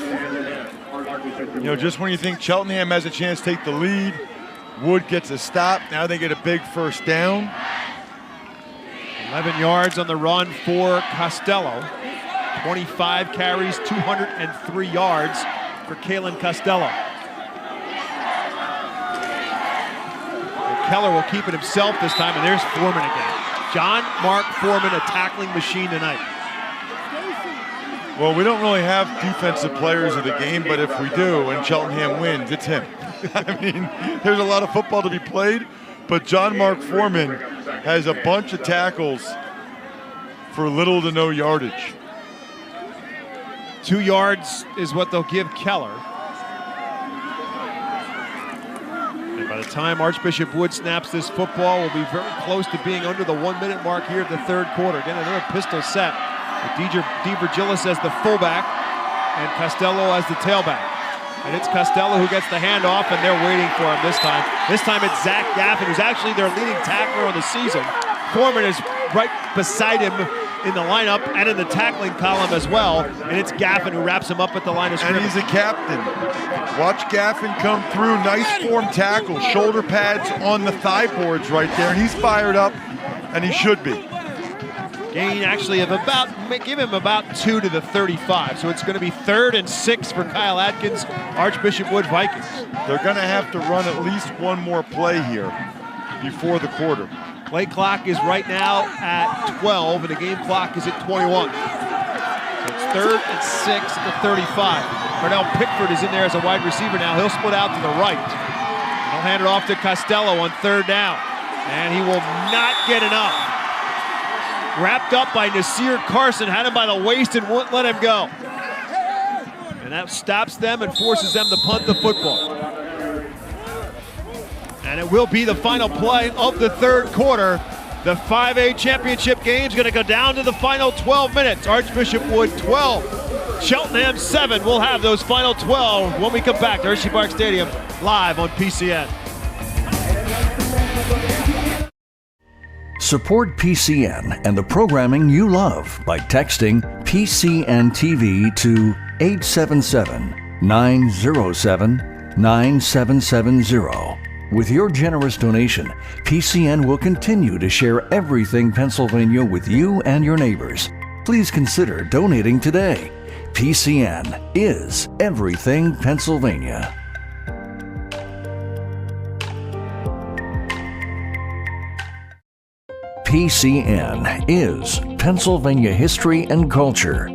Speaker 2: You know, just when you think Cheltenham has a chance to take the lead, Wood gets a stop. Now they get a big first down.
Speaker 1: 11 yards on the run for Costello. 25 carries, 203 yards for Kalen Costello. And Keller will keep it himself this time, and there's Foreman again. John Mark Foreman, a tackling machine tonight.
Speaker 2: Well, we don't really have defensive players of the game, but if we do and Cheltenham wins, it's him. I mean, there's a lot of football to be played, but John Mark Foreman has a bunch of tackles for little to no yardage.
Speaker 1: 2 yards is what they'll give Keller. And by the time Archbishop Wood snaps this football, we'll be very close to being under the 1 minute mark here at the third quarter. Again, another pistol set with DeVirgilis as the fullback and Costello as the tailback. And it's Costello who gets the handoff, and they're waiting for him this time. This time it's Zach Gaffin, who's actually their leading tackler on the season. Foreman is right beside him in the lineup and in the tackling column as well, and it's Gaffin who wraps him up at the line of scrimmage.
Speaker 2: And he's a captain. Watch Gaffin come through, nice form tackle, shoulder pads on the thigh boards right there, and he's fired up, and he should be.
Speaker 1: Gain actually of give him about 2 to the 35, so it's going to be 3rd and 6 for Kyle Atkins, Archbishop Wood Vikings.
Speaker 2: They're going to have to run at least one more play here before the quarter.
Speaker 1: Play clock is right now at 12, and the game clock is at 21. So it's 3rd and 6 at the 35. Cardell Pickford is in there as a wide receiver now. He'll split out to the right. He'll hand it off to Costello on 3rd down, and he will not get enough. Wrapped up by Nasir Carson, had him by the waist and wouldn't let him go. And that stops them and forces them to punt the football. And it will be the final play of the third quarter. The 5A championship game is going to go down to the final 12 minutes. Archbishop Wood 12, Cheltenham 7. We'll have those final 12 when we come back to Hersheypark Stadium live on PCN.
Speaker 8: Support PCN and the programming you love by texting PCN TV to 877-907-9770. With your generous donation, PCN will continue to share everything Pennsylvania with you and your neighbors. Please consider donating today. PCN is everything Pennsylvania. PCN is Pennsylvania history and culture.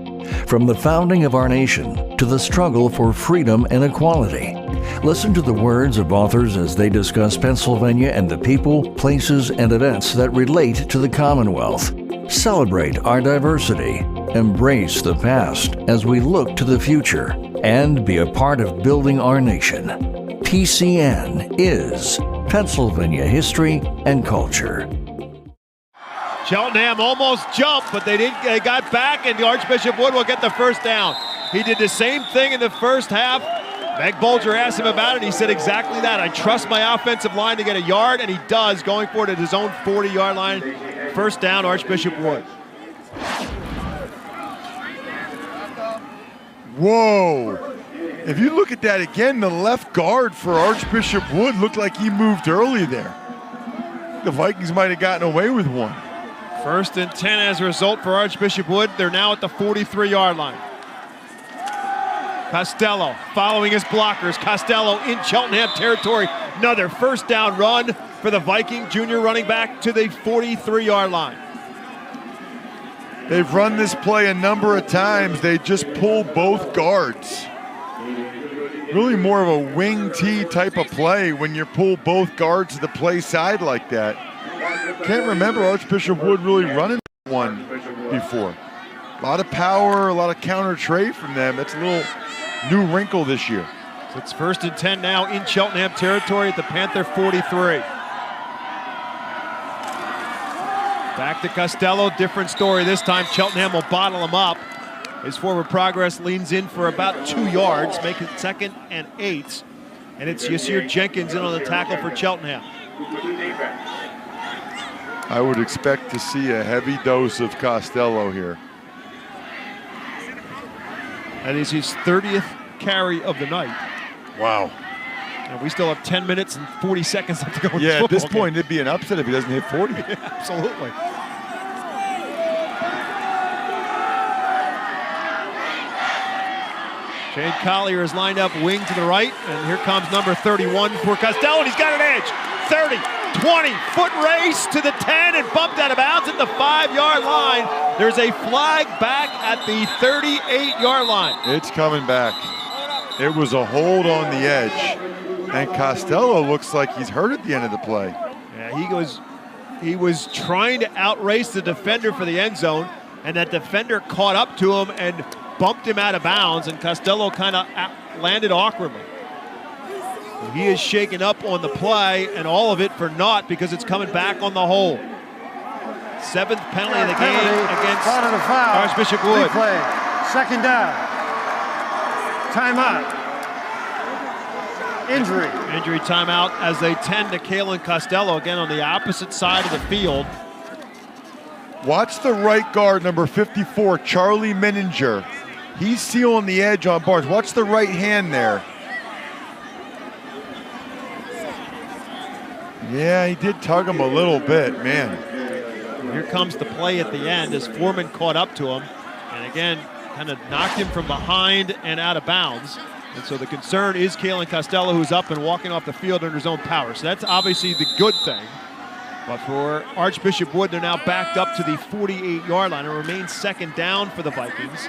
Speaker 8: From the founding of our nation to the struggle for freedom and equality. Listen to the words of authors as they discuss Pennsylvania and the people, places, and events that relate to the Commonwealth. Celebrate our diversity, embrace the past as we look to the future, and be a part of building our nation. PCN is Pennsylvania history and culture.
Speaker 1: Cheltenham almost jumped, but they got back, and the Archbishop Wood will get the first down. He did the same thing in the first half. Meg Bolger asked him about it. He said exactly that. I trust my offensive line to get a yard, and he does, going for it at his own 40-yard line. First down, Archbishop Wood.
Speaker 2: Whoa. If you look at that again, the left guard for Archbishop Wood looked like he moved early there. The Vikings might have gotten away with one.
Speaker 1: 1st and 10 as a result for Archbishop Wood. They're now at the 43-yard line. Costello following his blockers. Costello in Cheltenham territory. Another first down run for the Viking junior running back to the 43-yard line.
Speaker 2: They've run this play a number of times. They just pull both guards. Really more of a wing T type of play when you pull both guards to the play side like that. Can't remember Archbishop Wood really running one before. A lot of power, a lot of counter trade from them. That's a little new wrinkle this year.
Speaker 1: So it's 1st and 10 now in Cheltenham territory at the Panther 43. Back to Costello, different story this time. Cheltenham will bottle him up. His forward progress leans in for about 2 yards, making it 2nd and 8. And it's Yasir Jenkins in on the tackle for Cheltenham.
Speaker 2: I would expect to see a heavy dose of Costello here.
Speaker 1: That is his 30th carry of the night.
Speaker 2: Wow.
Speaker 1: And we still have 10 minutes and 40 seconds left to go.
Speaker 2: Yeah, at this point, it'd be an upset if he doesn't hit 40.
Speaker 1: Yeah, absolutely. Shane Collier is lined up wing to the right, and here comes number 31 for Costello, and he's got an edge. 30, 20, foot race to the 10 and bumped out of bounds at the 5-yard line. There's a flag back at the 38-yard line.
Speaker 2: It's coming back. It was a hold on the edge, and Costello looks like he's hurt at the end of the play.
Speaker 1: Yeah, he was trying to outrace the defender for the end zone, and that defender caught up to him and bumped him out of bounds, and Costello kind of landed awkwardly. He is shaken up on the play, and all of it for naught because it's coming back on the hold. 7th penalty of the game against Archbishop Wood.
Speaker 4: Replay. 2nd down. Timeout.
Speaker 1: Injury timeout as they tend to Kalen Costello again on the opposite side of the field.
Speaker 2: Watch the right guard, number 54, Charlie Menninger. He's sealing the edge on Barnes. Watch the right hand there. Yeah, he did tug him a little bit, man.
Speaker 1: Here comes the play at the end as Foreman caught up to him. And again, kind of knocked him from behind and out of bounds. And so the concern is Kalen Costello, who's up and walking off the field under his own power. So that's obviously the good thing. But for Archbishop Wood, they're now backed up to the 48-yard line. It remains 2nd down for the Vikings.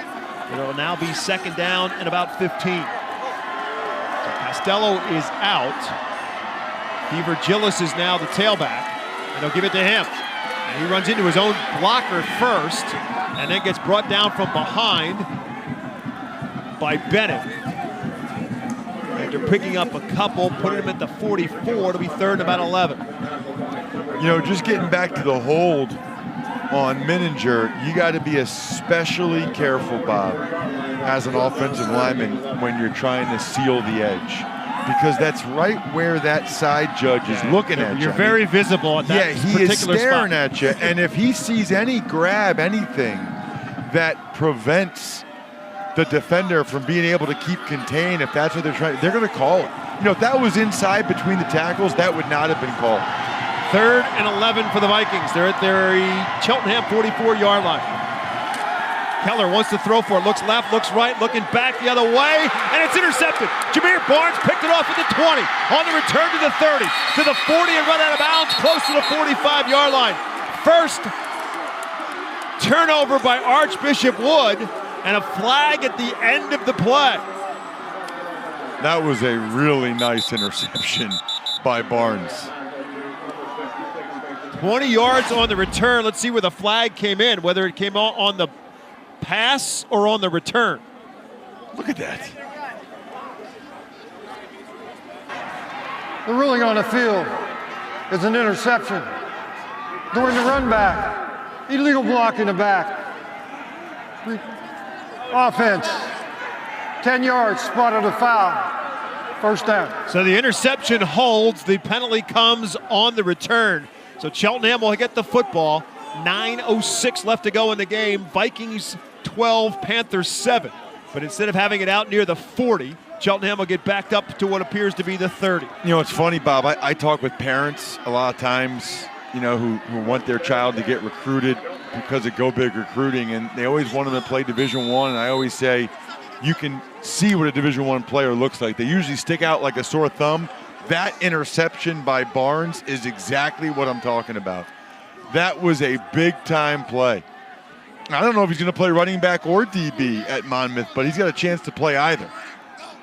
Speaker 1: It'll now be 2nd down and about 15. So Costello is out. Beaver Gillis is now the tailback, and they'll give it to him. And he runs into his own blocker first, and then gets brought down from behind by Bennett. After picking up a couple, putting him at the 44, it'll be 3rd and about 11.
Speaker 2: You know, just getting back to the hold on Menninger, you got to be especially careful, Bob, as an offensive lineman when you're trying to seal the edge. Because that's right where that side judge is looking at you.
Speaker 1: You're very visible at that particular spot.
Speaker 2: Yeah, he is staring at you. And if he sees any grab, anything that prevents the defender from being able to keep contained, if that's what they're trying, they're going to call it. You know, if that was inside between the tackles, that would not have been called.
Speaker 1: 3rd and 11 for the Vikings. They're at their Cheltenham 44-yard line. Keller wants to throw for it, looks left, looks right, looking back the other way, and it's intercepted. Jameer Barnes picked it off at the 20, on the return to the 30, to the 40 and run out of bounds, close to the 45-yard line. First turnover by Archbishop Wood, and a flag at the end of the play.
Speaker 2: That was a really nice interception by Barnes.
Speaker 1: 20 yards on the return. Let's see where the flag came in, whether it came on the pass or on the return.
Speaker 2: Look at that.
Speaker 4: The ruling on the field is an interception. During the run back, illegal block in the back. Offense, 10 yards, spotted a foul. 1st down.
Speaker 1: So the interception holds. The penalty comes on the return. So Cheltenham will get the football. 9:06 left to go in the game. Vikings 12, Panthers 7. But instead of having it out near the 40, Cheltenham will get backed up to what appears to be the 30.
Speaker 2: You know, it's funny, Bob. I talk with parents a lot of times, you know, who want their child to get recruited because of Go Big recruiting, and they always want them to play Division I. And I always say, you can see what a Division I player looks like. They usually stick out like a sore thumb. That interception by Barnes is exactly what I'm talking about. That was a big-time play. I don't know if he's going to play running back or DB at Monmouth, but he's got a chance to play either.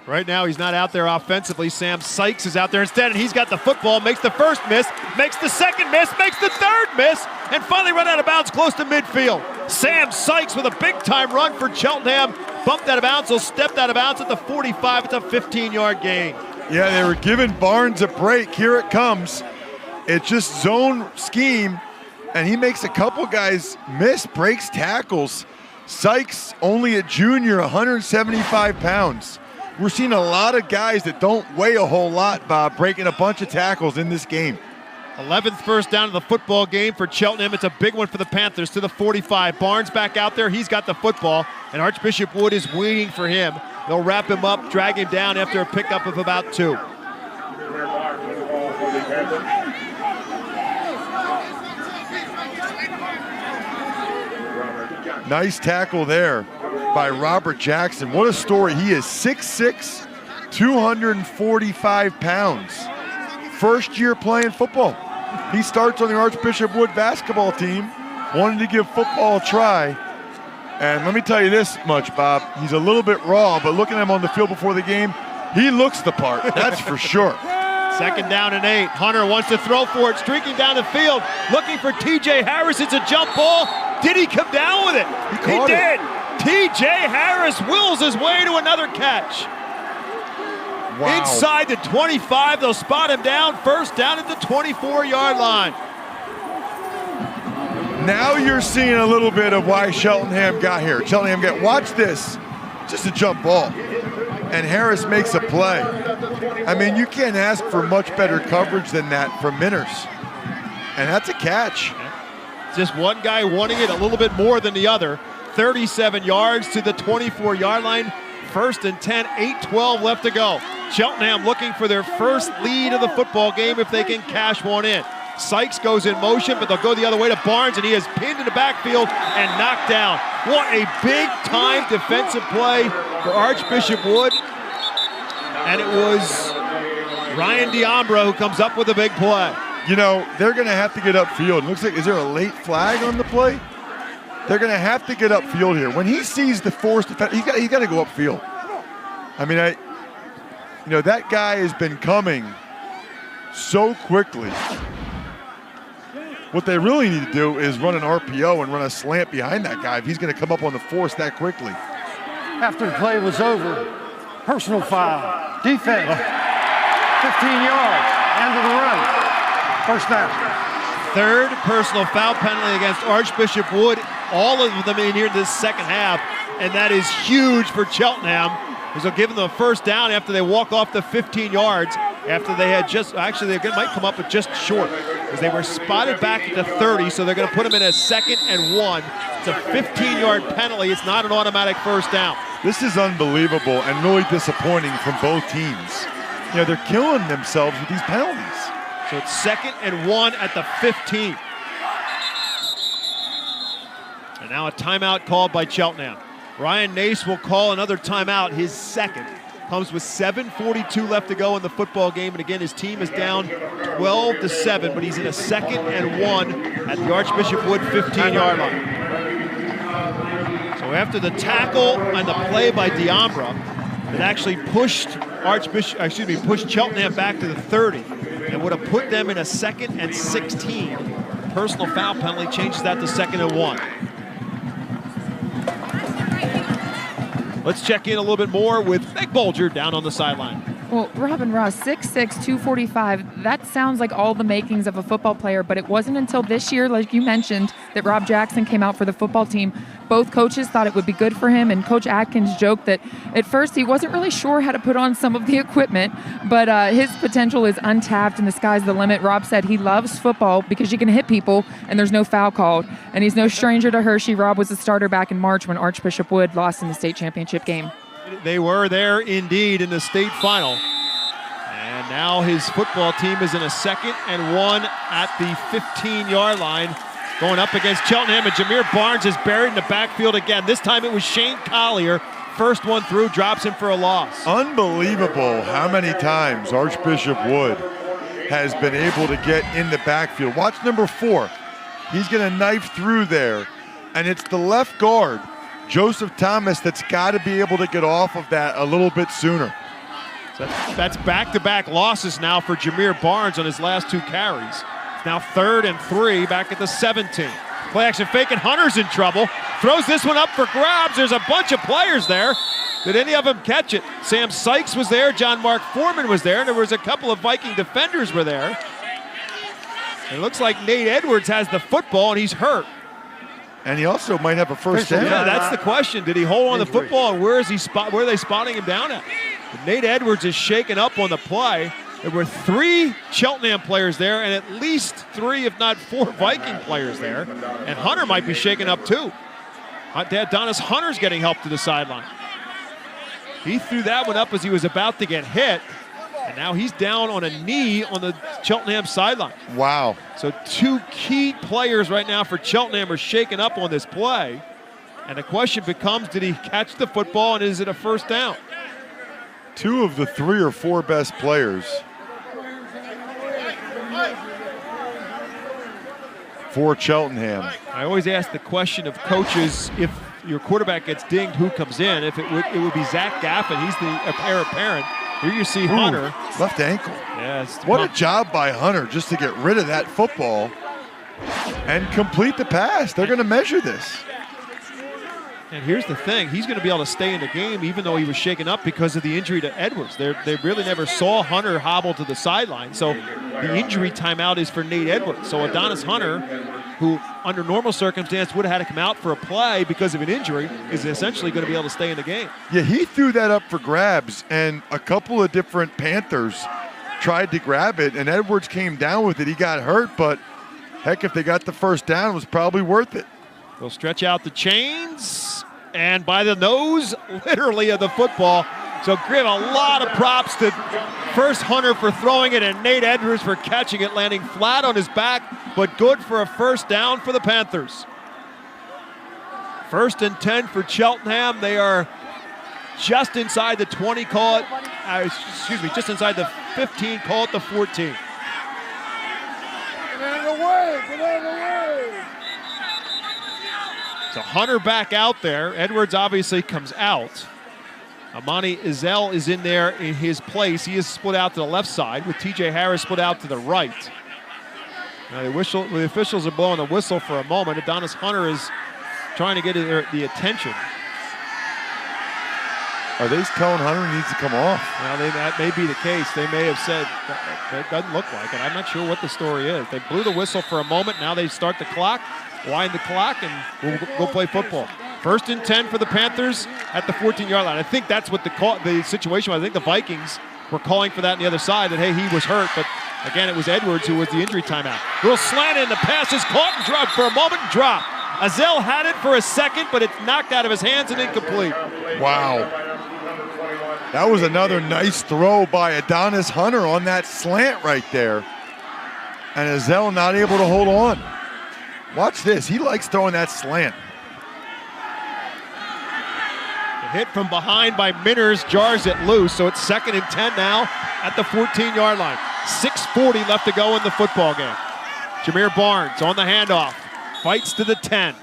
Speaker 1: Right now, he's not out there offensively. Sam Sykes is out there instead, and he's got the football, makes the first miss, makes the second miss, makes the third miss, and finally run out of bounds close to midfield. Sam Sykes with a big-time run for Cheltenham. Bumped out of bounds, so stepped out of bounds at the 45. It's a 15-yard gain.
Speaker 2: Yeah, they were giving Barnes a break. Here it comes. It's just zone scheme. and he makes a couple guys miss, breaks tackles. Sykes, only a junior, 175 pounds. We're seeing a lot of guys that don't weigh a whole lot, Bob, breaking a bunch of tackles in this game.
Speaker 1: 11th first down of the football game for Cheltenham. It's a big one for the Panthers to the 45. Barnes back out there. He's got the football, and Archbishop Wood is waiting for him. They'll wrap him up, drag him down after a pickup of about 2.
Speaker 2: Nice tackle there by Robert Jackson. What a story. He is 6'6", 245 pounds. First year playing football. He starts on the Archbishop Wood basketball team, wanted to give football a try. And let me tell you this much, Bob, he's a little bit raw, but looking at him on the field before the game, he looks the part, that's for sure.
Speaker 1: 2nd down and 8. Hunter wants to throw for it, streaking down the field, looking for T.J. Harris. It's a jump ball. Did he come down with it? He did. T.J. Harris wills his way to another catch.
Speaker 2: Wow.
Speaker 1: Inside the 25, they'll spot him down. First down at the 24-yard line.
Speaker 2: Now you're seeing a little bit of why Cheltenham got here. Watch this, just a jump ball. And Harris makes a play. I mean, you can't ask for much better coverage than that from Minners. And that's a catch.
Speaker 1: Just one guy wanting it a little bit more than the other. 37 yards to the 24-yard line. 1st and 10, 8-12 left to go. Cheltenham looking for their first lead of the football game if they can cash one in. Sykes goes in motion, but they'll go the other way to Barnes, and he is pinned in the backfield and knocked down. What a big-time defensive play for Archbishop Wood. And it was Ryan Diambra who comes up with a big play.
Speaker 2: You know, they're going to have to get upfield. Looks like, is there a late flag on the play? They're going to have to get upfield here. When he sees the forced defense, he's got to go upfield. I mean, that guy has been coming so quickly. What they really need to do is run an RPO and run a slant behind that guy if he's going to come up on the force that quickly.
Speaker 4: After the play was over, personal foul, defense, 15 yards, end of the run, first down.
Speaker 1: 3rd personal foul penalty against Archbishop Wood, all of them in here this second half, and that is huge for Cheltenham, because they'll give them the first down after they walk off the 15 yards, after they had they might come up with just short, because they were spotted back at the 30, so they're going to put them in a 2nd and 1. It's a 15-yard penalty. It's not an automatic first down.
Speaker 2: This is unbelievable and really disappointing from both teams. They're killing themselves with these penalties.
Speaker 1: So it's 2nd and 1 at the 15. And now a timeout called by Cheltenham. Ryan Nace will call another timeout, his 2nd. Comes with 7:42 left to go in the football game. And again, his team is down 12-7, but he's in a 2nd and 1 at the Archbishop Wood 15-yard line. So after the tackle and the play by Diambra, it actually pushed Cheltenham back to the 30 and would have put them in a 2nd and 16. Personal foul penalty changes that to 2nd and 1. Let's check in a little bit more with Meg Bolger down on the sideline.
Speaker 7: Well, Robin Ross, 6'6", 245, that sounds like all the makings of a football player, but it wasn't until this year, like you mentioned, that Rob Jackson came out for the football team. Both coaches thought it would be good for him, and Coach Atkins joked that at first he wasn't really sure how to put on some of the equipment, but his potential is untapped and the sky's the limit. Rob said he loves football because you can hit people and there's no foul called, and he's no stranger to Hershey. Rob was a starter back in March when Archbishop Wood lost in the state championship game.
Speaker 1: They were there indeed in the state final. And now his football team is in a 2nd and 1 at the 15-yard line. Going up against Cheltenham, and Jameer Barnes is buried in the backfield again. This time it was Shane Collier. First one through, drops him for a loss.
Speaker 2: Unbelievable how many times Archbishop Wood has been able to get in the backfield. Watch number 4. He's going to knife through there. And it's the left guard, Joseph Thomas, that's got to be able to get off of that a little bit sooner.
Speaker 1: So that's back-to-back losses now for Jameer Barnes on his last 2 carries. It's now 3rd and 3 back at the 17. Play action fake, and Hunter's in trouble. Throws this one up for grabs. There's a bunch of players there. Did any of them catch it? Sam Sykes was there, John Mark Foreman was there, and there was a couple of Viking defenders were there. It looooks like Nate Edwards has the football, and he's hurt.
Speaker 2: And he also might have a first down.
Speaker 1: Yeah, that's the question. Did he hold on the football, and where are they spotting him down at? But Nate Edwards is shaken up on the play. There were 3 Cheltenham players there, and at least 3, if not 4, Viking players there. And Hunter might be shaken up too. Adonis Hunter's getting help to the sideline. He threw that one up as he was about to get hit. And now he's down on a knee on the Cheltenham sideline.
Speaker 2: Wow.
Speaker 1: So 2 key players right now for Cheltenham are shaken up on this play. And the question becomes, did he catch the football, and is it a first down?
Speaker 2: 2 of the 3 or 4 best players for Cheltenham.
Speaker 1: I always ask the question of coaches, if your quarterback gets dinged, who comes in? If it would be Zach Gaffin. He's the heir apparent. Here you see Hunter.
Speaker 2: Left ankle.
Speaker 1: Yes.
Speaker 2: What a job by Hunter just to get rid of that football and complete the pass. They're going to measure this.
Speaker 1: And here's the thing. He's going to be able to stay in the game even though he was shaken up because of the injury to Edwards. They really never saw Hunter hobble to the sideline. So the injury timeout is for Nate Edwards. So Adonis Hunter, who under normal circumstance would have had to come out for a play because of an injury, is essentially going to be able to stay in the game.
Speaker 2: Yeah, he threw that up for grabs, and a couple of different Panthers tried to grab it, and Edwards came down with it. He got hurt, but heck, if they got the first down, it was probably worth it.
Speaker 1: They'll stretch out the chains, and by the nose, literally, of the football. So give a lot of props to first Hunter for throwing it and Nate Edwards for catching it, landing flat on his back, but good for a first down for the Panthers. 1st and 10 for Cheltenham. They are just inside the 20, call it, just inside the 15, call it the 14.
Speaker 16: Get out of the way, get out of the way.
Speaker 1: So Hunter back out there. Edwards obviously comes out. Amani Izell is in there in his place. He is split out to the left side with TJ Harris split out to the right. Now the officials are blowing the whistle for a moment. Adonis Hunter is trying to get the attention.
Speaker 2: Are they telling Hunter he needs to come off?
Speaker 1: Well, that may be the case. They may have said, it doesn't look like it. I'm not sure what the story is. They blew the whistle for a moment. Now they start the clock, wind the clock, and we'll go play football. 1st and 10 for the Panthers at the 14-yard line. I think that's what the situation was. I think the Vikings were calling for that on the other side, that, hey, he was hurt. But, again, it was Edwards who was the injury timeout. Little slant in, the pass is caught and dropped for a moment and dropped. Izell had it for a second, but it's knocked out of his hands and incomplete.
Speaker 2: Wow. That was another nice throw by Adonis Hunter on that slant right there. And Izell not able to hold on. Watch this. He likes throwing that slant.
Speaker 1: Hit from behind by Minners jars it loose, so it's 2nd and 10 now at the 14-yard line. 6:40 left to go in the football game. Jameer Barnes on the handoff, fights to the 10.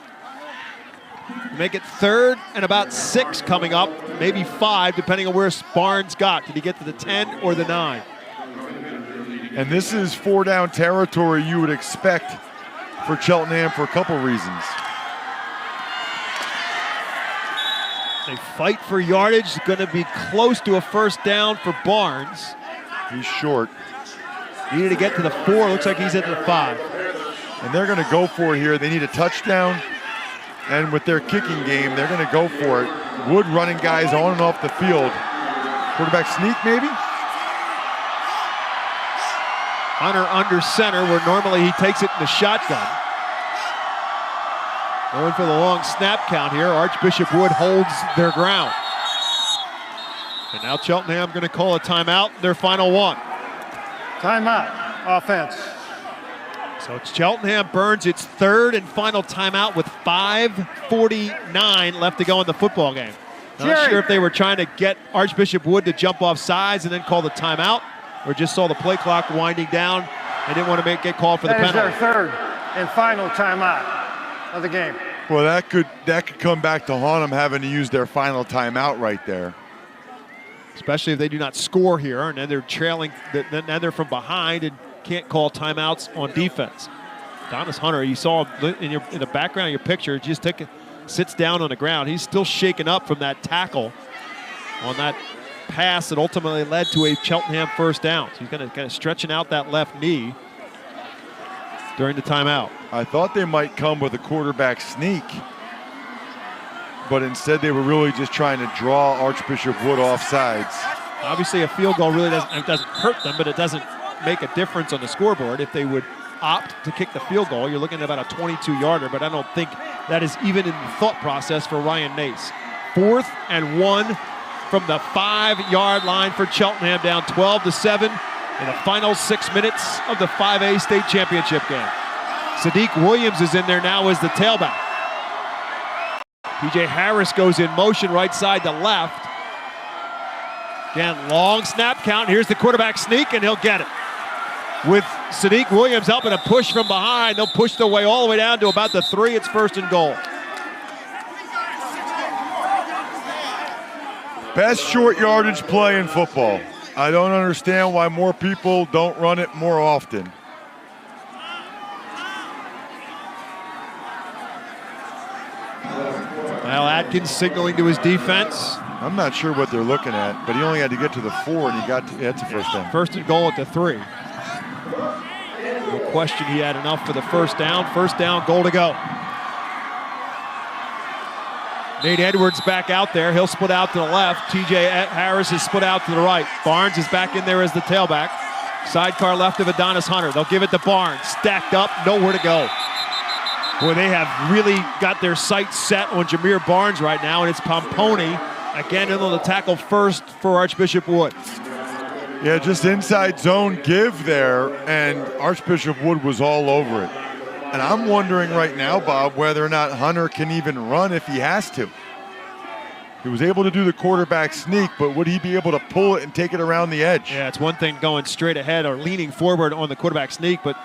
Speaker 1: Make it 3rd and about 6 coming up, maybe 5, depending on where Barnes got. Did he get to the 10 or the 9?
Speaker 2: And this is 4-down territory you would expect for Cheltenham for a couple reasons.
Speaker 1: They fight for yardage. It's going to be close to a first down for Barnes.
Speaker 2: He's short.
Speaker 1: Needed to get to the 4. Looks like he's at the 5.
Speaker 2: And they're going to go for it here. They need a touchdown. And with their kicking game, they're going to go for it. Wood running guys on and off the field. Quarterback sneak, maybe?
Speaker 1: Hunter under center, where normally he takes it in the shotgun. Going for the long snap count here. Archbishop Wood holds their ground. And now Cheltenham going to call a timeout, their final one.
Speaker 4: Timeout, offense.
Speaker 1: So it's Cheltenham burns its 3rd and final timeout with 5:49 left to go in the football game. Not sure if they were trying to get Archbishop Wood to jump off sides and then call the timeout, or just saw the play clock winding down and didn't want to get called for the penalty.
Speaker 4: That is their 3rd and final timeout of the game.
Speaker 2: Well, that could come back to haunt them, having to use their final timeout right there.
Speaker 1: Especially if they do not score here, and then they're trailing, then they're from behind and can't call timeouts on defense. Adonis Hunter, you saw in the background of your picture, just sits down on the ground. He's still shaken up from that tackle on that pass that ultimately led to a Cheltenham first down. So he's kind of stretching out that left knee. during the timeout.
Speaker 2: I thought they might come with a quarterback sneak, but instead they were really just trying to draw Archbishop Wood off sides.
Speaker 1: Obviously, a field goal really doesn't hurt them, but it doesn't make a difference on the scoreboard. If they would opt to kick the field goal, you're looking at about a 22-yarder, but I don't think that is even in the thought process for Ryan Nace. 4th and 1 from the 5-yard line for Cheltenham, down 12-7 in the final 6 minutes of the 5A state championship game. Sadiq Williams is in there now as the tailback. P.J. Harris goes in motion right side to left. Again, long snap count. Here's the quarterback sneak, and he'll get it. With Sadiq Williams helping to push from behind, they'll push their way all the way down to about the 3. It's 1st and goal.
Speaker 2: Best short yardage play in football. I don't understand why more people don't run it more often.
Speaker 1: Now Atkins signaling to his defense.
Speaker 2: I'm not sure what they're looking at, but he only had to get to the 4, and he got to, that's a first down.
Speaker 1: 1st and goal at the 3. No question he had enough for the first down. 1st down, goal to go. Nate Edwards back out there. He'll split out to the left. T.J. Harris is split out to the right. Barnes is back in there as the tailback. Sidecar left of Adonis Hunter. They'll give it to Barnes. Stacked up, nowhere to go. Boy, they have really got their sights set on Jameer Barnes right now, and it's Pomponi again into the tackle first for Archbishop Wood.
Speaker 2: Yeah, just inside zone give there, and Archbishop Wood was all over it. And I'm wondering right now, Bob, whether or not Hunter can even run if he has to. He was able to do the quarterback sneak, but would he be able to pull it and take it around the edge?
Speaker 1: Yeah, it's one thing going straight ahead or leaning forward on the quarterback sneak, but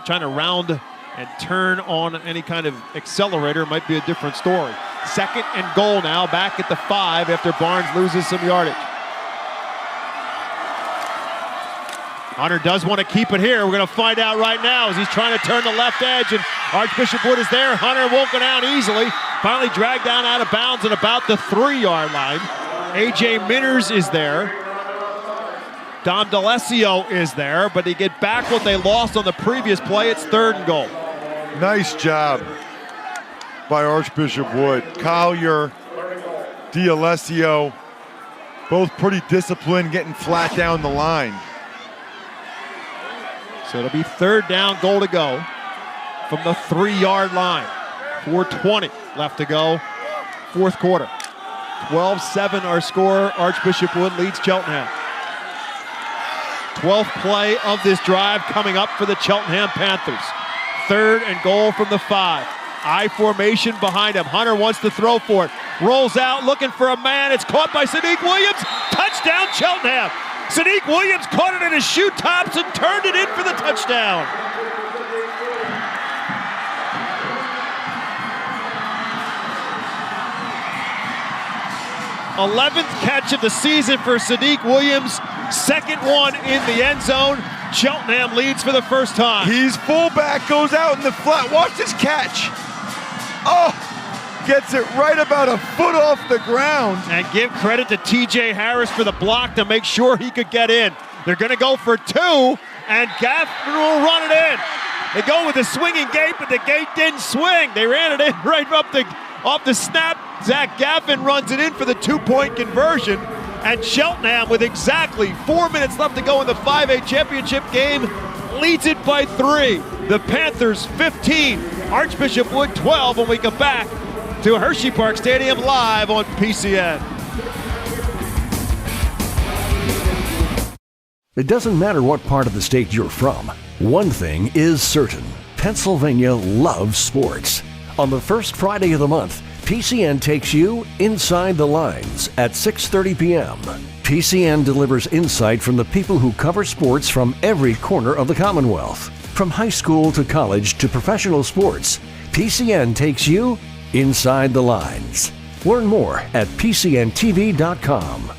Speaker 1: trying to round and turn on any kind of accelerator might be a different story. 2nd and goal now, back at the 5 after Barnes loses some yardage. Hunter does want to keep it here. We're going to find out right now as he's trying to turn the left edge, and Archbishop Wood is there. Hunter won't go down easily. Finally dragged down out of bounds at about the 3-yard line. A.J. Minners is there. Dom DeLessio is there, but they get back what they lost on the previous play. It's 3rd and goal.
Speaker 2: Nice job by Archbishop Wood. Collier, DeLessio, both pretty disciplined, getting flat down the line.
Speaker 1: So it'll be 3rd down, goal to go from the 3-yard line. 4:20 left to go, 4th quarter. 12-7 our score. Archbishop Wood leads Cheltenham. 12th play of this drive coming up for the Cheltenham Panthers. 3rd and goal from the 5. I formation behind him. Hunter wants to throw for it. Rolls out looking for a man. It's caught by Sadiq Williams. Touchdown Cheltenham. Sadiq Williams caught it in his shoe tops and turned it in for the touchdown. '11th catch of the season for Sadiq Williams. 2nd one in the end zone. Cheltenham leads for the first time.
Speaker 2: He's fullback, goes out in the flat. Watch this catch. Oh, gets it right about a foot off the ground.
Speaker 1: And give credit to T.J. Harris for the block to make sure he could get in. They're going to go for 2, and Gaffin will run it in. They go with a swinging gate, but the gate didn't swing. They ran it in right off the snap. Zach Gaffin runs it in for the 2-point conversion. And Cheltenham, with exactly 4 minutes left to go in the 5A championship game, leads it by 3. The Panthers 15, Archbishop Wood 12 when we come back to Hersheypark Stadium live on PCN.
Speaker 8: It doesn't matter what part of the state you're from. One thing is certain. Pennsylvania loves sports. On the first Friday of the month, PCN takes you inside the lines at 6:30 p.m. PCN delivers insight from the people who cover sports from every corner of the Commonwealth. From high school to college to professional sports, PCN takes you inside the lines. Learn more at PCNTV.com.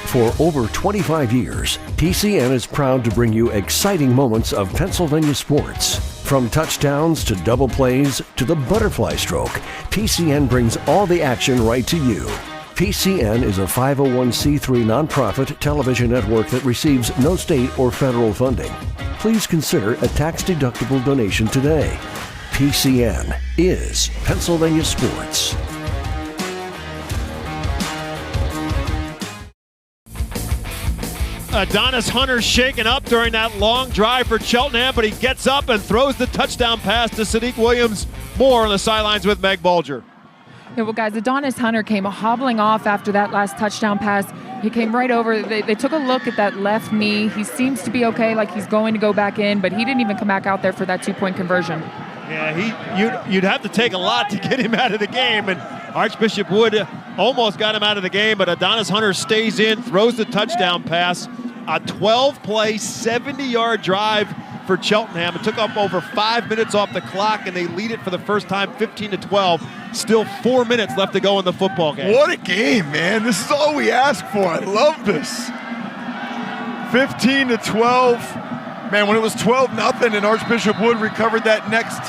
Speaker 8: For over 25 years, PCN is proud to bring you exciting moments of Pennsylvania sports. From touchdowns to double plays to the butterfly stroke, PCN brings all the action right to you. PCN is a 501c3 nonprofit television network that receives no state or federal funding. Please consider a tax-deductible donation today. PCN is Pennsylvania Sports.
Speaker 1: Adonis Hunter shaken up during that long drive for Cheltenham, but he gets up and throws the touchdown pass to Sadiq Williams. More on the sidelines with Meg Bulger.
Speaker 7: Yeah, well, guys, Adonis Hunter came hobbling off after that last touchdown pass. He came right over. They took a look at that left knee. He seems to be okay, like he's going to go back in, but he didn't even come back out there for that two-point conversion.
Speaker 1: Yeah, you'd have to take a lot to get him out of the game, and Archbishop Wood almost got him out of the game, but Adonis Hunter stays in, throws the touchdown pass. A 12-play, 70-yard drive for Cheltenham. It took up over 5 minutes off the clock, and they lead it for the first time 15-12. Still 4 minutes left to go in the football game.
Speaker 2: What a game, man. This is all we ask for. I love this. 15-12. Man, when it was 12-0 and Archbishop Wood recovered that next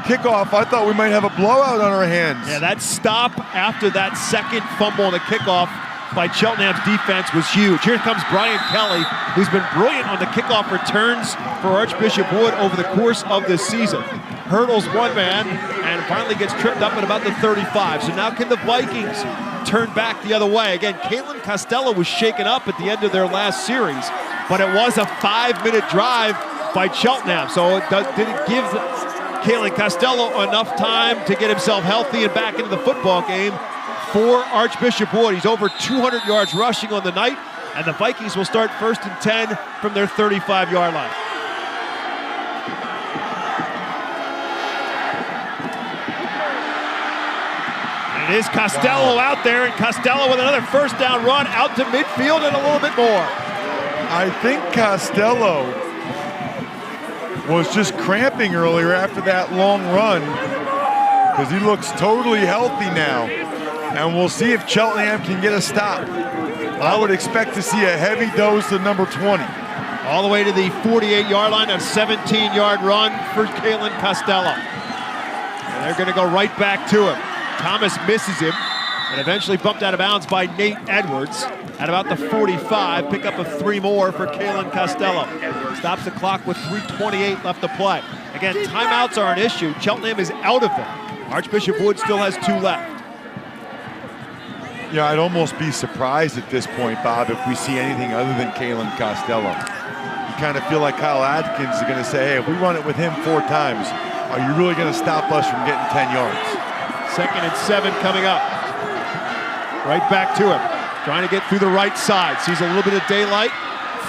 Speaker 2: kickoff, I thought we might have a blowout on our hands.
Speaker 1: Yeah, that stop after that second fumble on the kickoff by Cheltenham's defense was huge. Here comes Brian Kelly, who's been brilliant on the kickoff returns for Archbishop Wood over the course of this season. Hurdles one man and finally gets tripped up at about the 35. So now can the Vikings turn back the other way? Again, Kalen Costello was shaken up at the end of their last series, but it was a 5-minute drive by Cheltenham. So did it give Kalen Costello enough time to get himself healthy and back into the football game? For Archbishop Wood, he's over 200 yards rushing on the night, and the Vikings will start 1st and 10 from their 35-yard line. And it is Costello out there, and Costello with another first down run out to midfield and a little bit more.
Speaker 2: I think Costello was just cramping earlier after that long run because he looks totally healthy now. And we'll see if Cheltenham can get a stop. I would expect to see a heavy dose to number 20.
Speaker 1: All the way to the 48-yard line, a 17-yard run for Kalen Costello. And they're going to go right back to him. Thomas misses him and eventually bumped out of bounds by Nate Edwards at about the 45. Pick up of 3 more for Kalen Costello. Stops the clock with 3:28 left to play. Again, timeouts are an issue. Cheltenham is out of them. Archbishop Wood still has 2 left.
Speaker 2: Yeah, I'd almost be surprised at this point, Bob, if we see anything other than Kalen Costello. You kind of feel like Kyle Atkins is going to say, hey, if we run it with him 4 times, are you really going to stop us from getting 10 yards?
Speaker 1: 2nd and 7 coming up. Right back to him. Trying to get through the right side. Sees a little bit of daylight.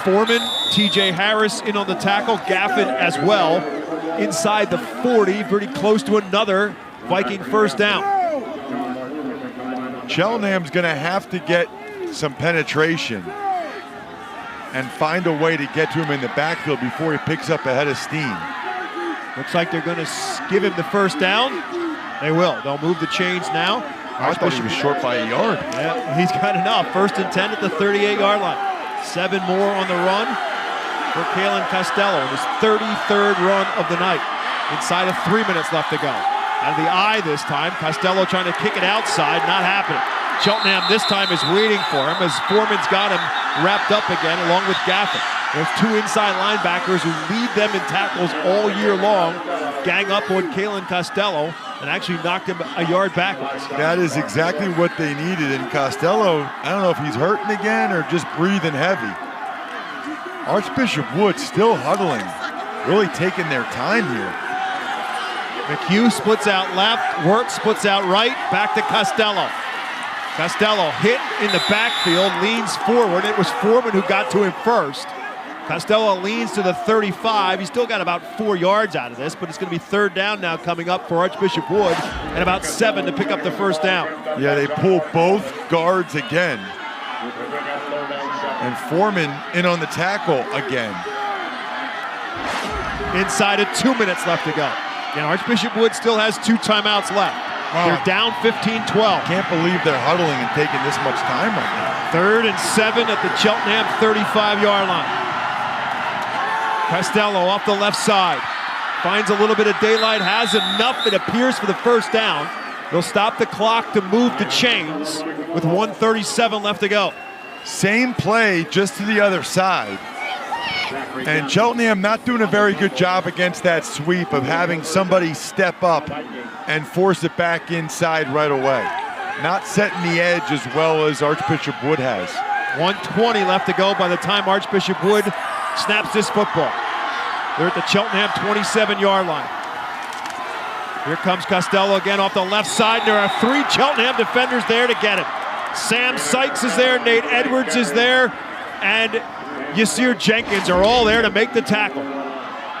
Speaker 1: Foreman, TJ Harris in on the tackle. Gaffin as well. Inside the 40, pretty close to another Viking first down.
Speaker 2: Cheltenham's going to have to get some penetration and find a way to get to him in the backfield before he picks up a head of steam.
Speaker 1: Looks like they're going to give him the first down. They will. They'll move the chains now.
Speaker 2: I thought he was short by a yard.
Speaker 1: Yeah, he's got enough. 1st and 10 at the 38-yard line. 7 more on the run for Kalen Costello in his 33rd run of the night. Inside of 3 minutes left to go. Out of the eye this time. Costello trying to kick it outside, not happening. Cheltenham this time is waiting for him as Foreman's got him wrapped up again along with Gaffin. There's 2 inside linebackers who lead them in tackles all year long. Gang up on Kalen Costello and actually knocked him a yard backwards.
Speaker 2: That is exactly what they needed. And Costello, I don't know if he's hurting again or just breathing heavy. Archbishop Wood still huddling, really taking their time here.
Speaker 1: McHugh splits out left, Wirt splits out right, back to Costello. Costello hit in the backfield, leans forward. It was Foreman who got to him first. Costello leans to the 35. He's still got about 4 yards out of this, but it's going to be 3rd down now coming up for Archbishop Wood and about 7 to pick up the first down.
Speaker 2: Yeah, they pull both guards again. And Foreman in on the tackle again.
Speaker 1: Inside of 2 minutes left to go. And Archbishop Wood still has 2 timeouts left. Wow. They're down 15-12.
Speaker 2: Can't believe they're huddling and taking this much time right now.
Speaker 1: 3rd and 7 at the Cheltenham 35-yard line. Costello off the left side. Finds a little bit of daylight, has enough, it appears, for the first down. They'll stop the clock to move the chains with 1:37 left to go.
Speaker 2: Same play, just to the other side. And Cheltenham not doing a very good job against that sweep of having somebody step up and force it back inside right away. Not setting the edge as well as Archbishop Wood has.
Speaker 1: 1:20 left to go by the time Archbishop Wood snaps this football. They're at the Cheltenham 27-yard line. Here comes Costello again off the left side. There are 3 Cheltenham defenders there to get him. Sam Sykes is there, Nate Edwards is there, and Yasir Jenkins are all there to make the tackle.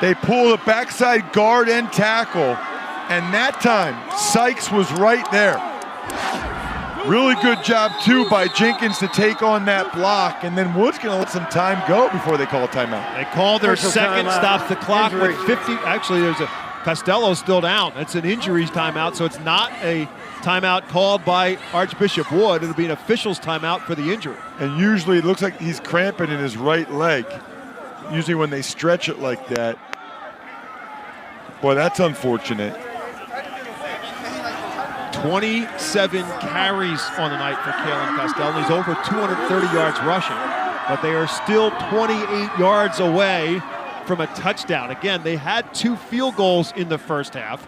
Speaker 2: They pull the backside guard and tackle, and that time Sykes was right there. Really good job too by Jenkins to take on that block, and then Wood's gonna let some time go before they call a timeout.
Speaker 1: They call their second, stops the clock with 50. Actually, there's a Costello still down. It's an injuries timeout, so it's not a timeout called by Archbishop Wood. It'll be an official's timeout for the injury.
Speaker 2: And usually it looks like he's cramping in his right leg. Usually when they stretch it like that. Boy, that's unfortunate.
Speaker 1: 27 carries on the night for Kalen Costello. He's over 230 yards rushing, but they are still 28 yards away from a touchdown. Again, they had 2 field goals in the first half.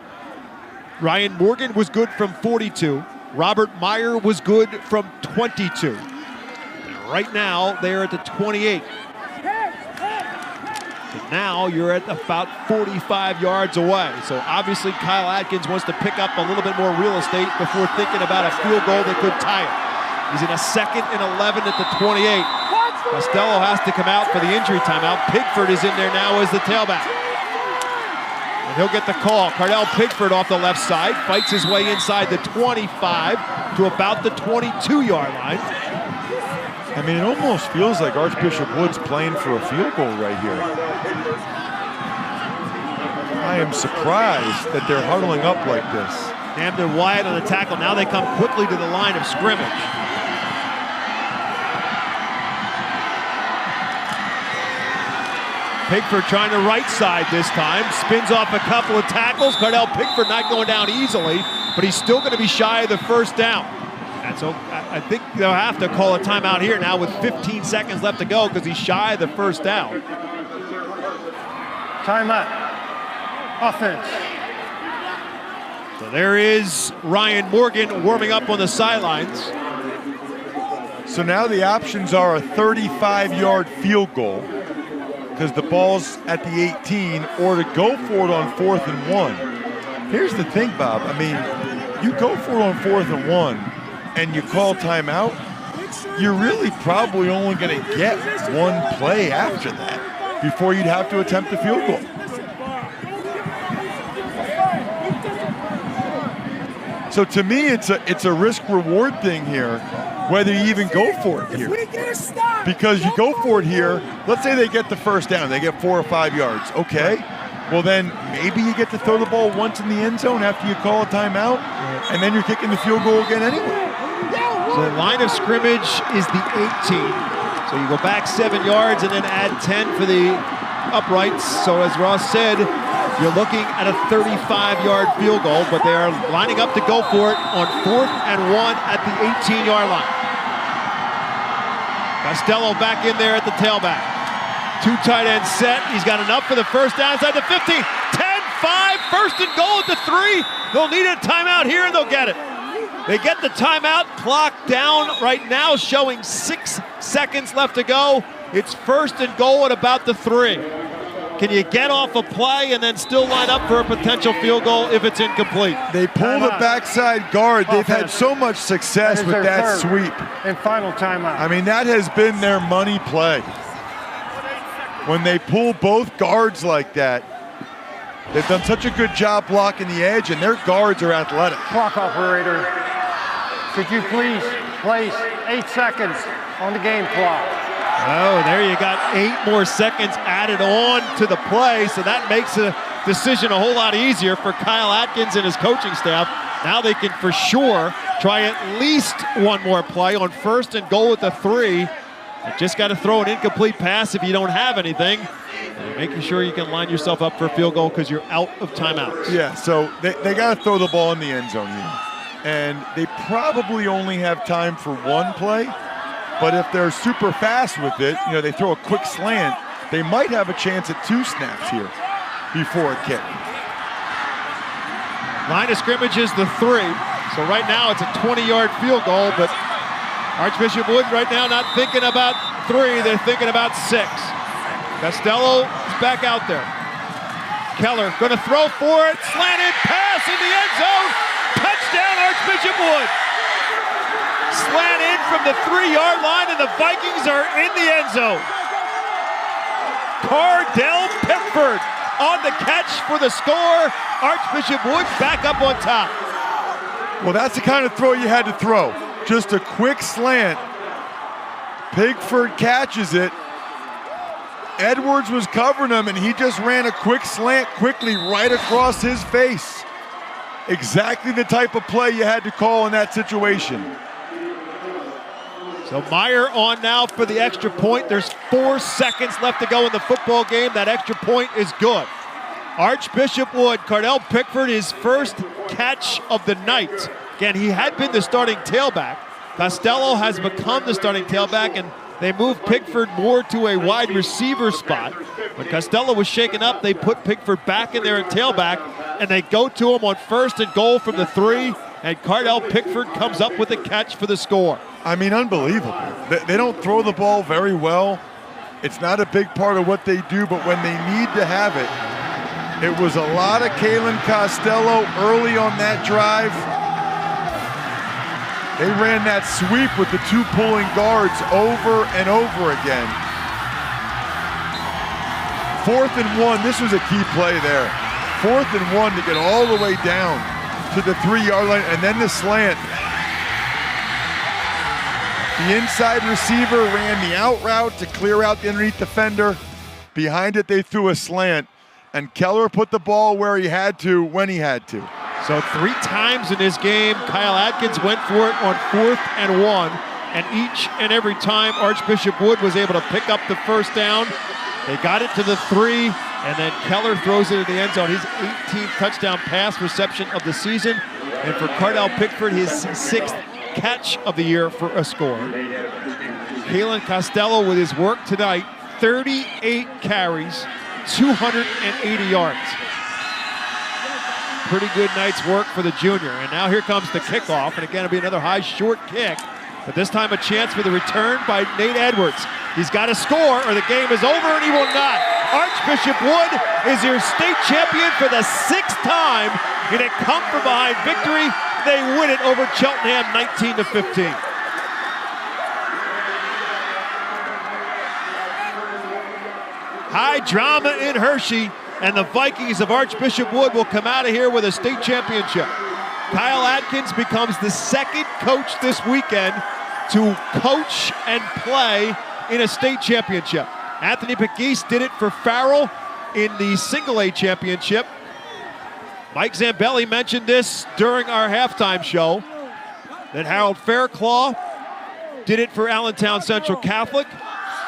Speaker 1: Ryan Morgan was good from 42. Robert Meyer was good from 22. And right now, they're at the 28. So now you're at about 45 yards away. So obviously Kyle Atkins wants to pick up a little bit more real estate before thinking about a field goal that could tie it. He's in a 2nd and 11 at the 28. Costello has to come out for the injury timeout. Pigford is in there now as the tailback. And he'll get the call. Cardell Pigford off the left side, fights his way inside the 25 to about the 22-yard line.
Speaker 2: I mean, it almost feels like Archbishop Wood's playing for a field goal right here. I am surprised that they're huddling up like this.
Speaker 1: Camden Wyatt on the tackle. Now they come quickly to the line of scrimmage. Pigford trying to right side this time. Spins off a couple of tackles. Cardell Pigford not going down easily, but he's still going to be shy of the first down. And so I think they'll have to call a timeout here now with 15 seconds left to go because he's shy of the first down.
Speaker 4: Timeout. Offense.
Speaker 1: So there is Ryan Morgan warming up on the sidelines.
Speaker 2: So now the options are a 35-yard field goal because the ball's at the 18, or to go for it on 4th and 1. Here's the thing, Bob. I mean, you go for it on 4th and 1 and you call timeout, you're really probably only going to get one play after that before you'd have to attempt a field goal. So to me, it's a risk-reward thing here, whether you even go for it here. Because you go for it here, let's say they get the first down, they get 4 or 5 yards. Okay, well then maybe you get to throw the ball once in the end zone after you call a timeout, and then you're kicking the field goal again anyway.
Speaker 1: So the line of scrimmage is the 18. So you go back 7 yards and then add 10 for the uprights. So as Ross said, you're looking at a 35-yard field goal, but they are lining up to go for it on 4th and 1 at the 18-yard line. Costello back in there at the tailback. 2 tight ends set. He's got enough for the first down inside the 15. 10-5, 1st and goal at the 3. They'll need a timeout here and they'll get it. They get the timeout, clock down right now, showing 6 seconds left to go. It's 1st and goal at about the 3. Can you get off a play and then still line up for a potential field goal if it's incomplete?
Speaker 2: They pull the backside guard. They've had so much success with that sweep.
Speaker 4: And final timeout.
Speaker 2: I mean, that has been their money play. When they pull both guards like that, they've done such a good job blocking the edge, and their guards are athletic.
Speaker 4: Clock operator, could you please place 8 seconds on the game clock?
Speaker 1: Oh, there you got 8 more seconds added on to the play, so that makes the decision a whole lot easier for Kyle Atkins and his coaching staff. Now they can for sure try at least 1 more play on 1st and goal at the 3. You just got to throw an incomplete pass if you don't have anything. And making sure you can line yourself up for a field goal because you're out of timeouts.
Speaker 2: Yeah, so they got to throw the ball in the end zone here. and they probably only have time for one play. But if they're super fast with it, they throw a quick slant, they might have a chance at 2 snaps here before a kick.
Speaker 1: Line of scrimmage is the 3. So right now it's a 20-yard field goal, but Archbishop Wood right now not thinking about 3, they're thinking about 6. Costello is back out there. Keller going to throw for it, slanted pass in the end zone. Touchdown Archbishop Wood. Slanted from the 3-yard line, and the Vikings are in the end zone. Cardell Pickford on the catch for the score. Archbishop Wood back up on top.
Speaker 2: Well, that's the kind of throw you had to throw. Just a quick slant. Pickford catches it. Edwards was covering him, and he just ran a quick slant quickly right across his face. Exactly the type of play you had to call in that situation.
Speaker 1: So Meyer on now for the extra point. There's 4 seconds left to go in the football game. That extra point is good. Archbishop Wood, Cardell Pickford, his first catch of the night. Again, he had been the starting tailback. Costello has become the starting tailback, and they moved Pickford more to a wide receiver spot. When Costello was shaken up, they put Pickford back in there at tailback, and they go to him on 1st and goal from the 3, and Cardell Pickford comes up with a catch for the score.
Speaker 2: I mean, unbelievable. They don't throw the ball very well. It's not a big part of what they do, but when they need to have it, it was a lot of Kalen Costello early on that drive. They ran that sweep with the 2 pulling guards over and over again. 4th and 1, this was a key play there. 4th and 1 to get all the way down to the 3-yard line, and then the slant. The inside receiver ran the out route to clear out the underneath defender. Behind it, they threw a slant, and Keller put the ball where he had to, when he had to.
Speaker 1: So 3 times in this game, Kyle Atkins went for it on 4th and 1, and each and every time Archbishop Wood was able to pick up the first down. They got it to the 3, and then Keller throws it in the end zone. His 18th touchdown pass reception of the season, and for Cardell Pickford, his 6th catch of the year for a score. Kalen Costello with his work tonight, 38 carries, 280 yards. Pretty good night's work for the junior. And now here comes the kickoff, and again it'll be another high short kick, but this time a chance for the return by Nate Edwards. He's got to score or the game is over, and he will not. Archbishop Wood is your state champion for the 6th time in a come-from-behind victory. They win it over Cheltenham 19-15. High drama in Hershey, and the Vikings of Archbishop Wood will come out of here with a state championship. Kyle Atkins becomes the 2nd coach this weekend to coach and play in a state championship. Anthony Pegues did it for Farrell in the single A championship. Mike Zambelli mentioned this during our halftime show, that Harold Fairclaw did it for Allentown Central Catholic.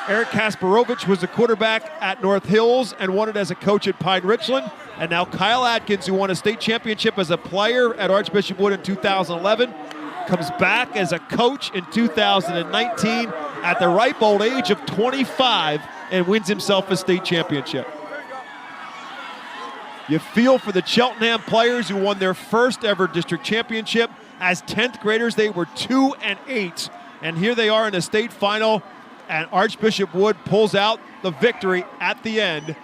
Speaker 1: Eric Kasparovich was the quarterback at North Hills and won it as a coach at Pine Richland. And now Kyle Atkins, who won a state championship as a player at Archbishop Wood in 2011, comes back as a coach in 2019 at the ripe old age of 25 and wins himself a state championship. You feel for the Cheltenham players who won their first ever district championship. As 10th graders, they were 2-8, and here they are in the state final, and Archbishop Wood pulls out the victory at the end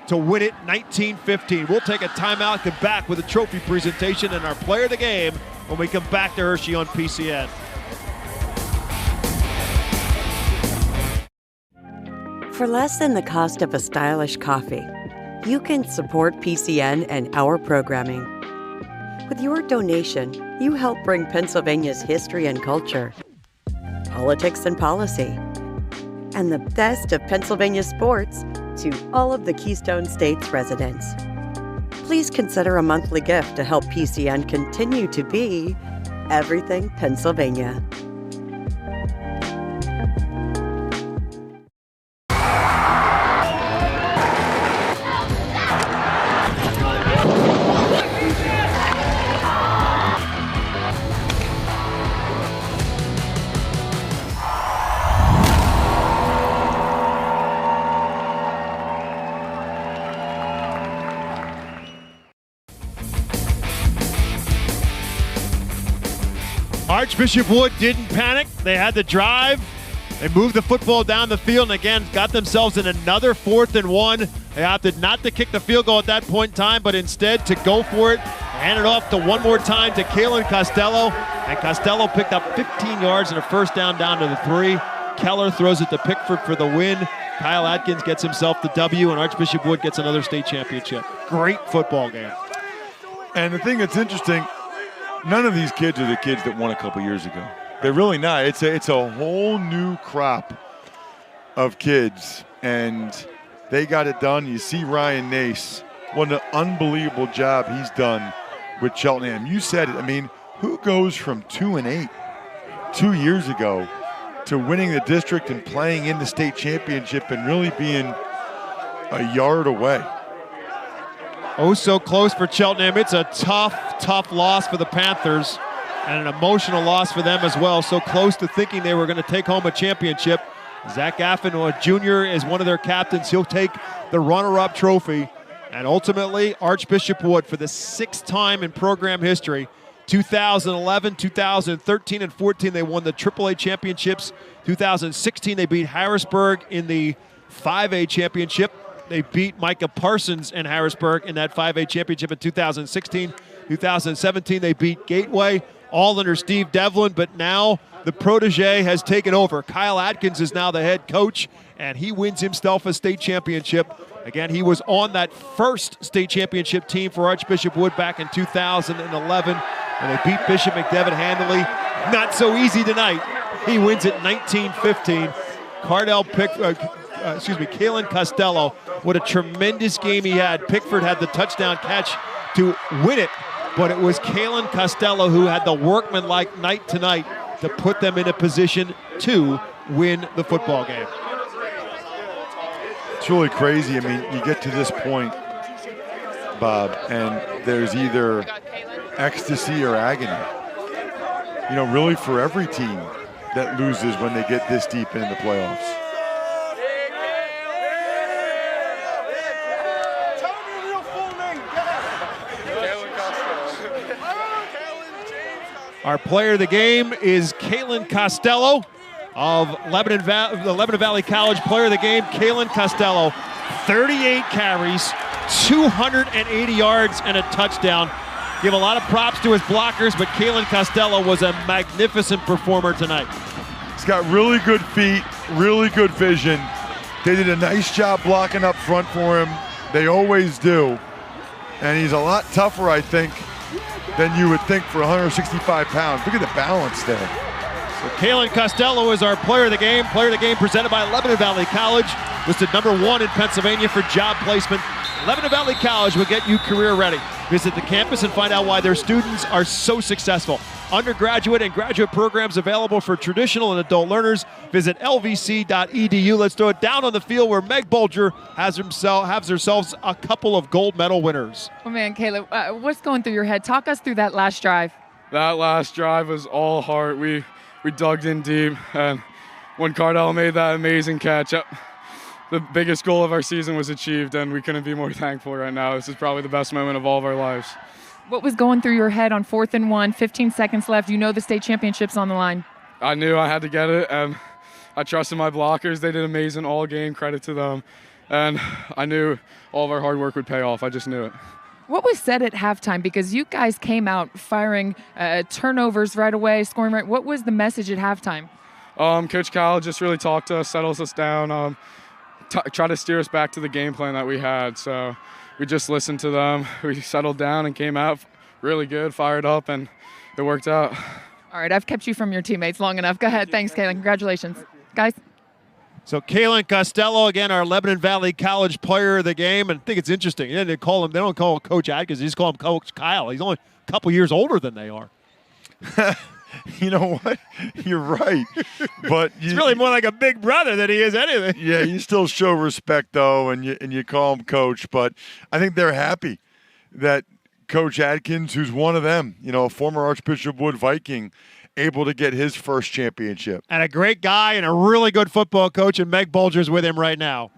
Speaker 1: to win it 19-15. We'll take a timeout, come back with a trophy presentation and our player of the game when we come back to Hershey on PCN.
Speaker 9: For less than the cost of a stylish coffee, you can support PCN and our programming. With your donation, you help bring Pennsylvania's history and culture, politics and policy, and the best of Pennsylvania sports to all of the Keystone State's residents. Please consider a monthly gift to help PCN continue to be everything Pennsylvania.
Speaker 1: Archbishop Wood didn't panic. They had the drive. They moved the football down the field and again got themselves in another 4th and 1. They opted not to kick the field goal at that point in time, but instead to go for it. Hand it off to one more time to Kalen Costello. And Costello picked up 15 yards and a first down to the 3. Keller throws it to Pickford for the win. Kyle Atkins gets himself the W, and Archbishop Wood gets another state championship. Great football game.
Speaker 2: And the thing that's interesting, none of these kids are the kids that won a couple years ago. They're really not. It's a whole new crop of kids, and they got it done. You see Ryan Nace, what an unbelievable job he's done with Cheltenham. You said it. I mean, who goes from 2-8 2 years ago to winning the district and playing in the state championship and really being a yard away?
Speaker 1: Oh, so close for Cheltenham. It's a tough loss for the Panthers and an emotional loss for them as well. So close to thinking they were going to take home a championship. Zach Gaffin, Jr. is one of their captains. He'll take the runner-up trophy. And ultimately, Archbishop Wood, for the 6th time in program history, 2011, 2013, and 14, they won the AAA championships. 2016, they beat Harrisburg in the 5A championship. They beat Micah Parsons and Harrisburg in that 5A championship in 2016. 2017, they beat Gateway, all under Steve Devlin, but now the protege has taken over. Kyle Atkins is now the head coach, and he wins himself a state championship. Again, he was on that first state championship team for Archbishop Wood back in 2011, and they beat Bishop McDevitt handily. Not so easy tonight. He wins it 19-15. Kalen Costello, what a tremendous game he had. Pickford had the touchdown catch to win it, but it was Kalen Costello who had the workmanlike night tonight to put them in a position to win the football game.
Speaker 2: It's really crazy. I mean, you get to this point, Bob, and there's either ecstasy or agony. You know, really for every team that loses when they get this deep into the playoffs.
Speaker 1: Our player of the game is Kalen Costello of the Lebanon Valley College. Player of the game, Kalen Costello. 38 carries, 280 yards, and a touchdown. Give a lot of props to his blockers, but Kalen Costello was a magnificent performer tonight.
Speaker 2: He's got really good feet, really good vision. They did a nice job blocking up front for him. They always do. And he's a lot tougher, I think, than you would think for 165 pounds. Look at the balance there.
Speaker 1: So Kalen Costello is our player of the game. Player of the game presented by Lebanon Valley College. Listed #1 in Pennsylvania for job placement. Lebanon Valley College will get you career ready. Visit the campus and find out why their students are so successful. Undergraduate and graduate programs available for traditional and adult learners. Visit lvc.edu. Let's throw it down on the field where Meg Bolger has herself a couple of gold medal winners.
Speaker 7: Oh man, Caleb, what's going through your head? Talk us through that last drive.
Speaker 18: That last drive was all heart. We dug in deep, and when Cardell made that amazing catch, the biggest goal of our season was achieved, and we couldn't be more thankful right now. This is probably the best moment of all of our lives.
Speaker 7: What was going through your head on 4th and 1, 15 seconds left? You know the state championship's on the line.
Speaker 18: I knew I had to get it, and I trusted my blockers. They did amazing all game, credit to them. And I knew all of our hard work would pay off. I just knew it.
Speaker 7: What was said at halftime? Because you guys came out firing turnovers right away, scoring right. What was the message at halftime?
Speaker 18: Coach Kyle just really talked to us, settles us down, tried to steer us back to the game plan that we had. So we just listened to them. We settled down and came out really good, fired up, and it worked out.
Speaker 7: All right, I've kept you from your teammates long enough. Go ahead. Thanks, Kalen. Congratulations. Guys.
Speaker 1: So Kalen Costello, again, our Lebanon Valley College player of the game. And I think it's interesting. They don't call him Coach Atkins. They just call him Coach Kyle. He's only a couple years older than they are.
Speaker 2: You know what? You're right. But
Speaker 1: it's really more like a big brother than he is anything.
Speaker 2: Yeah, you still show respect, though, and you call him Coach. But I think they're happy that Coach Atkins, who's one of them, a former Archbishop Wood Viking, able to get his first championship.
Speaker 1: And a great guy and a really good football coach, and Meg Bolger's with him right now.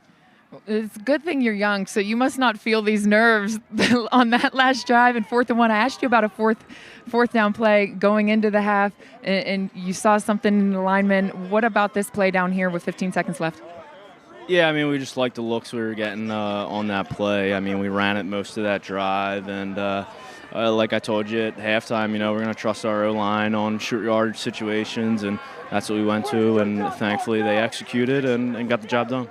Speaker 7: It's a good thing you're young, so you must not feel these nerves on that last drive and 4th and 1. I asked you about a fourth down play going into the half, and you saw something in the lineman. What about this play down here with 15 seconds left?
Speaker 10: Yeah, I mean, we just liked the looks we were getting on that play. I mean, we ran it most of that drive, and like I told you at halftime, we're going to trust our O-line on short yardage situations, and that's what we went to, and thankfully they executed and got the job done.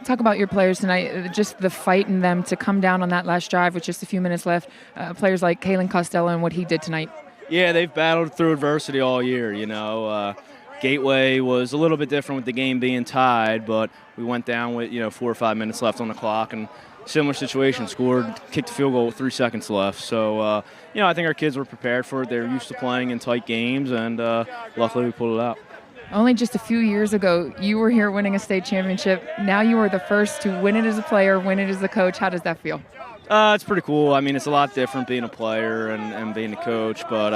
Speaker 7: Talk about your players tonight, just the fight in them to come down on that last drive with just a few minutes left. Players like Kalen Costello and what he did tonight.
Speaker 10: Yeah, they've battled through adversity all year, Gateway was a little bit different with the game being tied, but we went down with 4 or 5 minutes left on the clock, and similar situation, scored, kicked the field goal with 3 seconds left. So I think our kids were prepared for it. They're used to playing in tight games, and luckily we pulled it out.
Speaker 7: Only just a few years ago, you were here winning a state championship. Now you are the first to win it as a player, win it as a coach. How does that feel?
Speaker 10: It's pretty cool. I mean, it's a lot different being a player and being a coach, but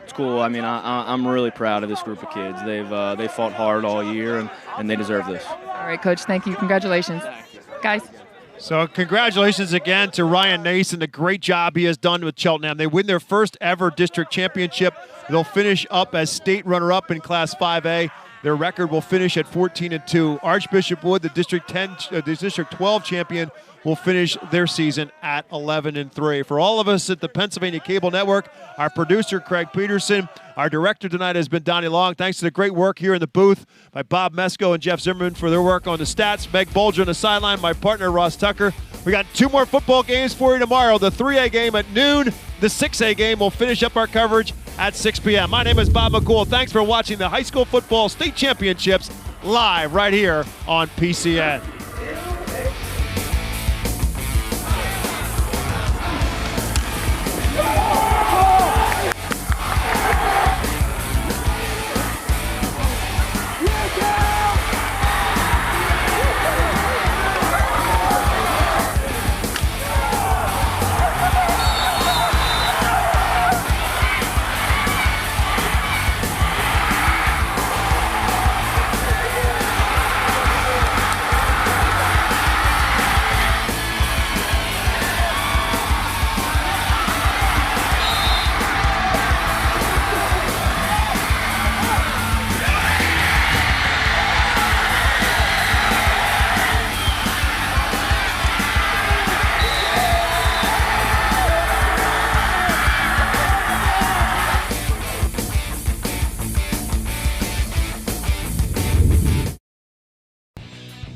Speaker 10: it's cool. I mean, I'm really proud of this group of kids. They fought hard all year, and they deserve this.
Speaker 7: All right, Coach, thank you. Congratulations. Guys.
Speaker 1: So congratulations again to Ryan Nason, the great job he has done with Cheltenham. They win their first ever district championship. They'll finish up as state runner-up in Class 5A. Their record will finish at 14-2. Archbishop Wood, the District 12 champion, will finish their season at 11-3. For all of us at the Pennsylvania Cable Network, our producer Craig Peterson, our director tonight has been Donnie Long. Thanks to the great work here in the booth by Bob Mesco and Jeff Zimmerman for their work on the stats. Meg Bolger on the sideline, my partner Ross Tucker. We got 2 more football games for you tomorrow. The 3A game at noon. The 6A game will finish up our coverage at 6 p.m. My name is Bob McCool. Thanks for watching the High School Football State Championships live right here on PCN.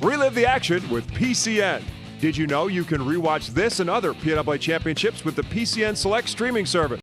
Speaker 1: Relive the action with PCN. Did you know you can rewatch this and other PIAA championships with the PCN Select streaming service?